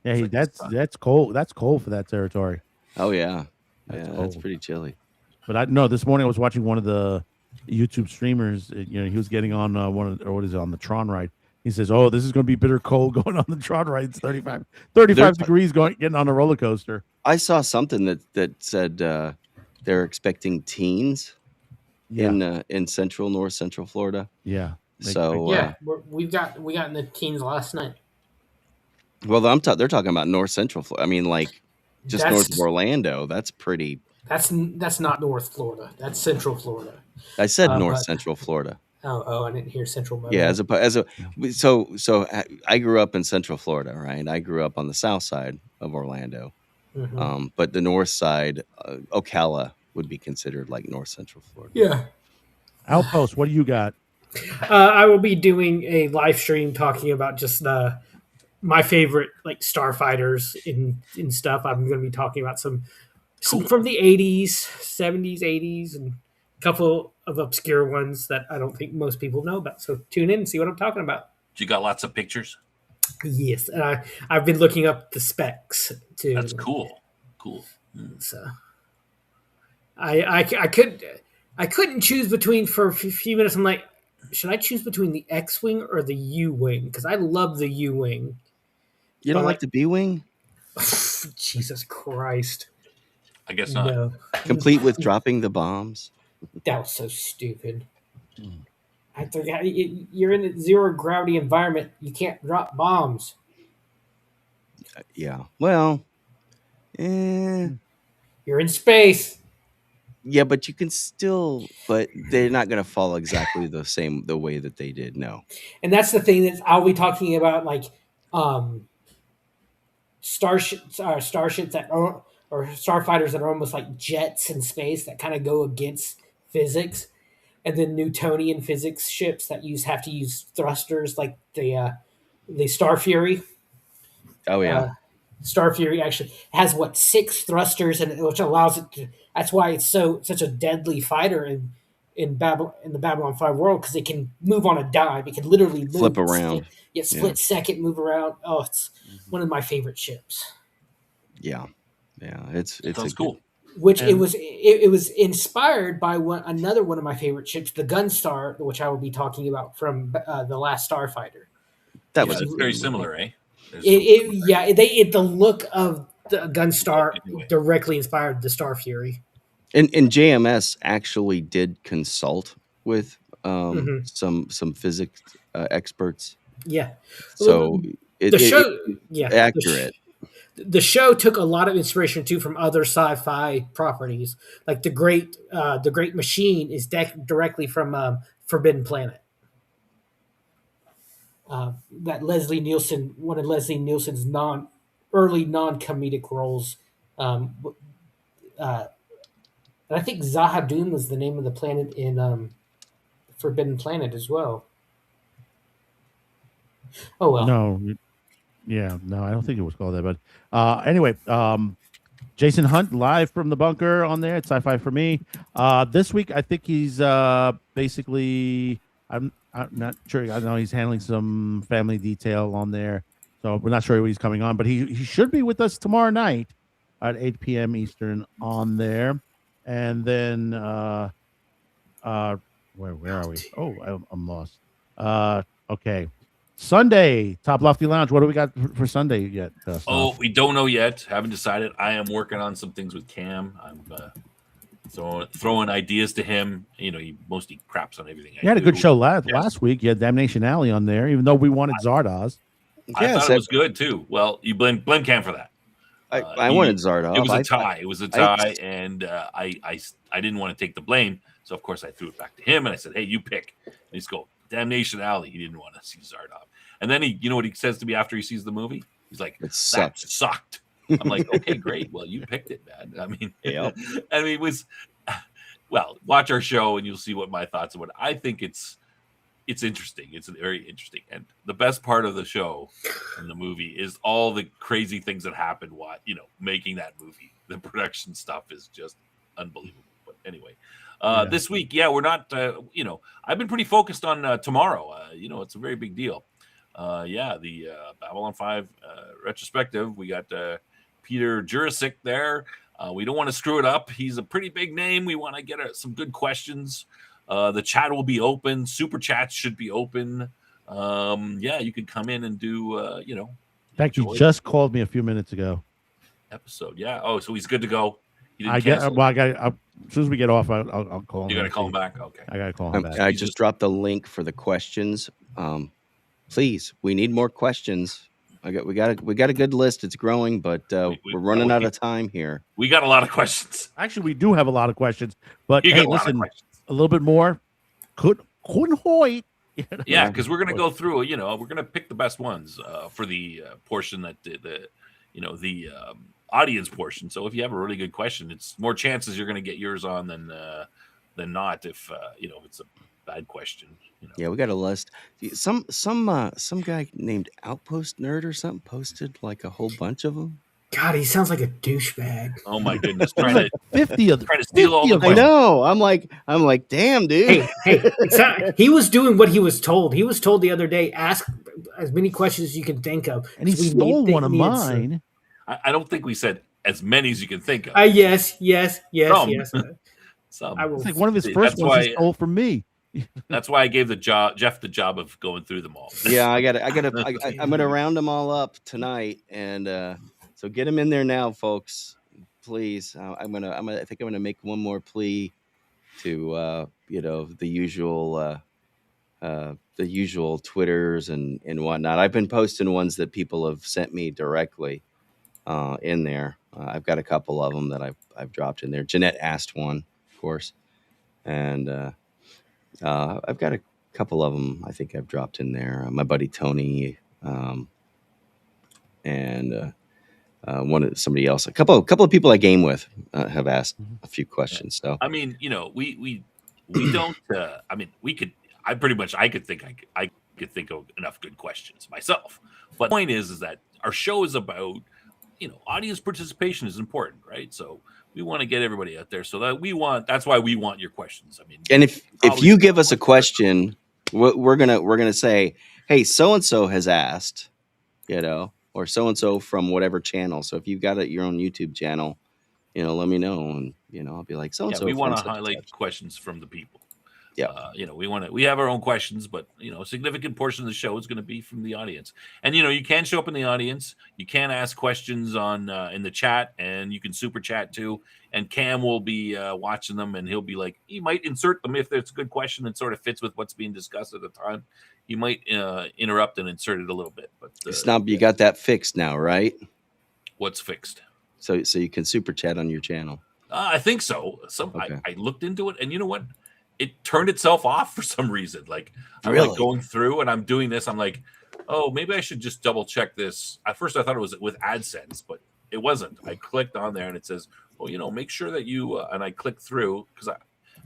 Yeah, that's cold. That's cold for that territory. Oh yeah, That's that's cold. pretty chilly. But I know this morning I was watching one of the YouTube streamers. He was getting on on the Tron ride. He says, "Oh, this is going to be bitter cold going on the Tron ride. It's 35 degrees getting on a roller coaster." I saw something that said they're expecting teens in north central Florida. Yeah. So we got in the teens last night. well, they're talking about north central Florida. I mean, like just north of Orlando. That's pretty. That's not North Florida. That's Central Florida. I said north but- central Florida. Oh, I didn't hear Central. Yeah, so I grew up in Central Florida, right? I grew up on the south side of Orlando, Mhm. but the north side, Ocala, would be considered like north central Florida. Yeah. Outpost, what do you got? I will be doing a live stream talking about just my favorite like starfighters in stuff. I'm going to be talking about some from the 80s, 70s, 80s, and a couple of obscure ones that I don't think most people know about. So tune in and see what I'm talking about. You got lots of pictures? Yes, and I've been looking up the specs too. That's cool. Cool. So I couldn't choose between for a few minutes. I'm like, should I choose between the X-wing or the U-wing? Because I love the U-wing. You don't like the B-wing? Jesus Christ! I guess not. No. Complete with dropping the bombs. That was so stupid. I forgot you're in a zero gravity environment. You can't drop bombs. Yeah. Well, you're in space. Yeah, but you can still. But they're not going to fall exactly the way that they did. No. And that's the thing that I'll be talking about, like starships that are, or starfighters that are almost like jets in space that kind of go against physics, and then Newtonian physics ships that have to use thrusters, like the Star Fury. Oh yeah. Star Fury actually has 6 thrusters, and which allows it to. That's why it's such a deadly fighter in the Babylon 5 world, because it can move on a dime. It can literally move, Flip around. Split second, move around. Oh, it's one of my favorite ships. Yeah. It's Sounds cool. Which it was inspired by another one of my favorite ships, the Gunstar, which I will be talking about from the Last Starfighter. That It's very similar, eh? The look of the Gunstar directly inspired the Star Fury. And JMS actually did consult with some physics experts. Yeah. So accurate. The show took a lot of inspiration too from other sci-fi properties, like the Great Machine is directly from Forbidden Planet. That Leslie Nielsen, one of Leslie Nielsen's early non-comedic roles, and I think Zahadun was the name of the planet in Forbidden Planet as well. Oh well. No, I don't think it was called that. But anyway, Jason Hunt live from the bunker on there at Sci-Fi for Me. This week, I think he's basically. I'm not sure. I know he's handling some family detail on there, so we're not sure when he's coming on. But he should be with us tomorrow night at 8 p.m. Eastern on there. And then where are we? Oh, I'm lost. Okay. Sunday, Top Lofty Lounge. What do we got for Sunday yet? We don't know yet. Haven't decided. I am working on some things with Cam. I'm throwing ideas to him. You know, he mostly craps on everything. You had a good show last week. You had Damnation Alley on there, even though we wanted Zardoz. I thought it was good too. Well, you blame Cam for that. I wanted Zardov. It was a tie. It was a tie, and I didn't want to take the blame, so of course I threw it back to him, and I said, "Hey, you pick." And he's going, "Damnation Alley." He didn't want to see Zardov, and then you know what he says to me after he sees the movie? He's like, "That sucked." I'm like, "Okay, great. Well, you picked it, man." I mean, it was. Well, watch our show and you'll see what my thoughts are. What I think it's interesting. It's very interesting, and the best part of the show and the movie is all the crazy things that happened. What making that movie, the production stuff is just unbelievable. But anyway, this week, we're not. I've been pretty focused on tomorrow. It's a very big deal. The Babylon 5 retrospective. We got Peter Jurasik there. We don't want to screw it up. He's a pretty big name. We want to get some good questions. The chat will be open. Super chats should be open. You can come in and do, In fact, he just called me a few minutes ago. Episode, yeah. Oh, so he's good to go. He didn't I get. cancel. Well, as soon as we get off, I'll call him. You got to call him back. Okay. I got to call him back. I just dropped the link for the questions. Please, we need more questions. We got a good list. It's growing, but we're running out of time here. We got a lot of questions. Actually, we do have a lot of questions, but You hey, got a lot of listen, questions. a little bit more. Couldn't Hoyt. Yeah, because we're going to go through. We're going to pick the best ones for the portion that the audience portion. So if you have a really good question, it's more chances you're going to get yours on than not. If it's a bad question. Yeah, we got a list. Some guy named Outpost Nerd or something posted like a whole bunch of them. God, he sounds like a douchebag. Oh my goodness, There's like 50 of them. trying to steal all the I questions. know. I'm like, damn, dude. Hey, he was doing what he was told. He was told the other day, ask as many questions as you can think of. And he stole one of mine. I don't think we said as many as you can think of. Yes. Some. I will. It's like one of his first ones he stole from me. That's why I gave Jeff the job of going through them all. Yeah, I'm gonna round them all up tonight, and so get them in there now, folks. Please, I think I'm gonna make one more plea to the usual Twitters and whatnot. I've been posting ones that people have sent me directly in there. I've got a couple of them that I've dropped in there. Jeanette asked one, of course, and I've got a couple of them I think I've dropped in there. My buddy Tony, and somebody else. A couple of people I game with have asked a few questions. So I mean, we don't. I mean, we could. I could think of enough good questions myself. But the point is that our show is about audience participation is important, right? So we want to get everybody out there. So that's why we want your questions. I mean, and if you give us a question, we're gonna say, hey, so and so has asked, or so and so from whatever channel. So if you've got your own YouTube channel, let me know, and I'll be like, so and so. We want to highlight questions from the people. Yeah, we have our own questions, but a significant portion of the show is going to be from the audience. And you can show up in the audience. You can ask questions on in the chat, and you can super chat too. And Cam will be watching them, and he'll be like, he might insert them if it's a good question that sort of fits with what's being discussed at the time. He might interrupt and insert it a little bit. But Snob, you got that fixed now, right? What's fixed? So you can super chat on your channel. I think so. Okay. I looked into it, and you know what? It turned itself off for some reason. Like I'm Really? like going through and I'm doing this. I'm like, oh, maybe I should just double check this. At first I thought it was with AdSense, but it wasn't. I clicked on there and it says, well, make sure that you, and I clicked through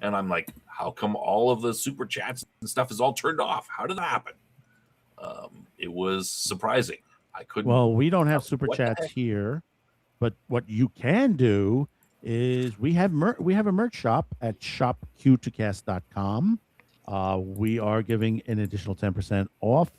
and I'm like, how come all of the super chats and stuff is all turned off? How did that happen? It was surprising. I couldn't. Well, we don't have super What the chats heck? here, but what you can do is we have a merch shop at shopq2cast.com. We are giving an additional 10% off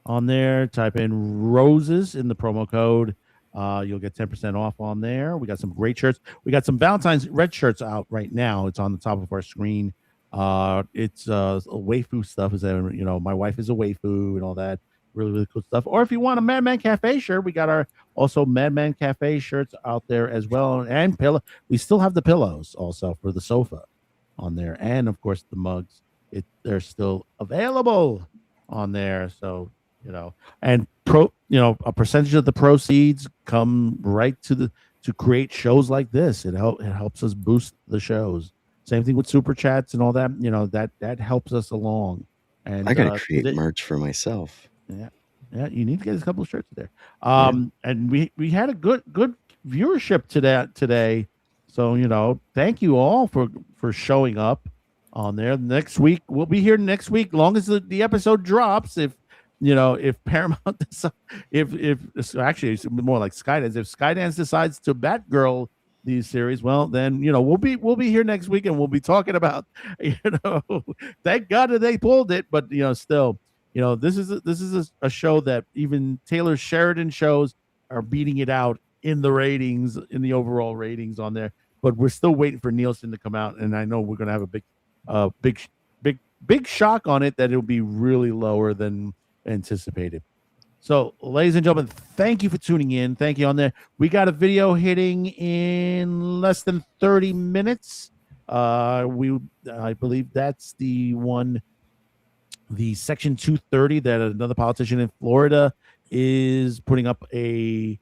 on there. Type in roses in the promo code. You'll get 10% off on there. We got some great shirts. We got some Valentine's red shirts out right now. It's on the top of our screen. It's waifu stuff. Is that my wife is a waifu and all that. Really, really cool stuff. Or if you want a Madman Cafe shirt, we got our also Madman Cafe shirts out there as well, and pillow. We still have the pillows also for the sofa on there, and of course the mugs. They're still available on there. So and a percentage of the proceeds come right to create shows like this. It helps us boost the shows. Same thing with super chats and all that. That helps us along. And I gotta create merch for myself. Yeah, you need to get a couple of shirts there. And we had a good viewership today. So thank you all for showing up on there. Next week we'll be here next week, long as the episode drops. If Paramount if actually it's more like Skydance, if Skydance decides to Batgirl these series, well then we'll be here next week and we'll be talking about thank God that they pulled it, but still this is a show that even Taylor Sheridan shows are beating it out in the ratings, in the overall ratings on there, but we're still waiting for Nielsen to come out, and I know we're gonna have a big shock on it, that it'll be really lower than anticipated. So, ladies and gentlemen, thank you for tuning in. Thank you on there. We got a video hitting in less than 30 minutes. I believe that's the one, the Section 230, that another politician in Florida is putting up a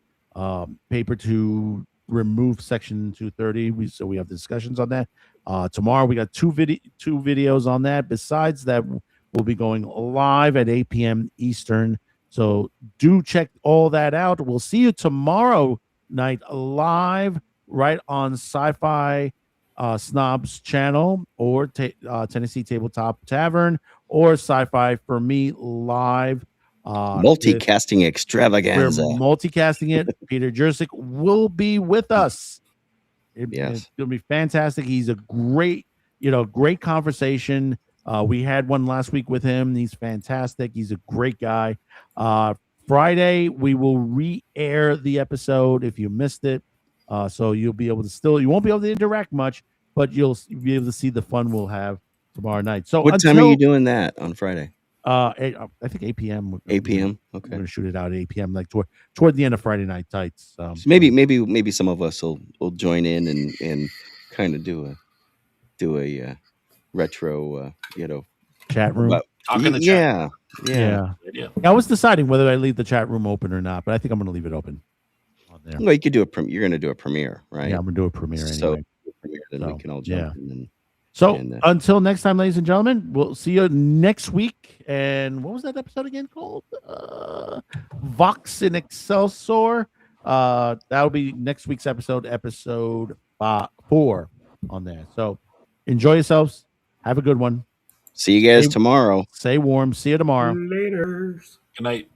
paper to remove Section 230. So we have discussions on that. Tomorrow we got two videos on that. Besides that, we'll be going live at 8 p.m. Eastern. So do check all that out. We'll see you tomorrow night live right on Sci-Fi Snob's channel, or Tennessee Tabletop Tavern, or Sci-Fi for Me live. Multicasting extravaganza. We're multicasting it. Peter Jurczyk will be with us. Yes. It's going to be fantastic. He's a great conversation. We had one last week with him. He's fantastic. He's a great guy. Friday, we will re-air the episode if you missed it. So you'll be able to you won't be able to interact much, but you'll be able to see the fun we'll have tomorrow night. So what time are you doing that on Friday? I think 8 p.m. 8 p.m. Okay. We're gonna shoot it out at 8 p.m. like toward the end of Friday Night Tights. So maybe some of us will join in and kind of do a retro chat room. Talk in the chat. Yeah. I was deciding whether I leave the chat room open or not, but I think I'm going to leave it open. On there. Well, you could do you're going to do a premiere, right? Yeah, I'm going to do a premiere anyway. So then we can all jump in. Until next time, ladies and gentlemen, we'll see you next week. And what was that episode again called? Vox in Excelsior. That'll be next week's episode 4 on there. So enjoy yourselves. Have a good one. See you guys tomorrow. Stay warm. See you tomorrow. Later. Good night.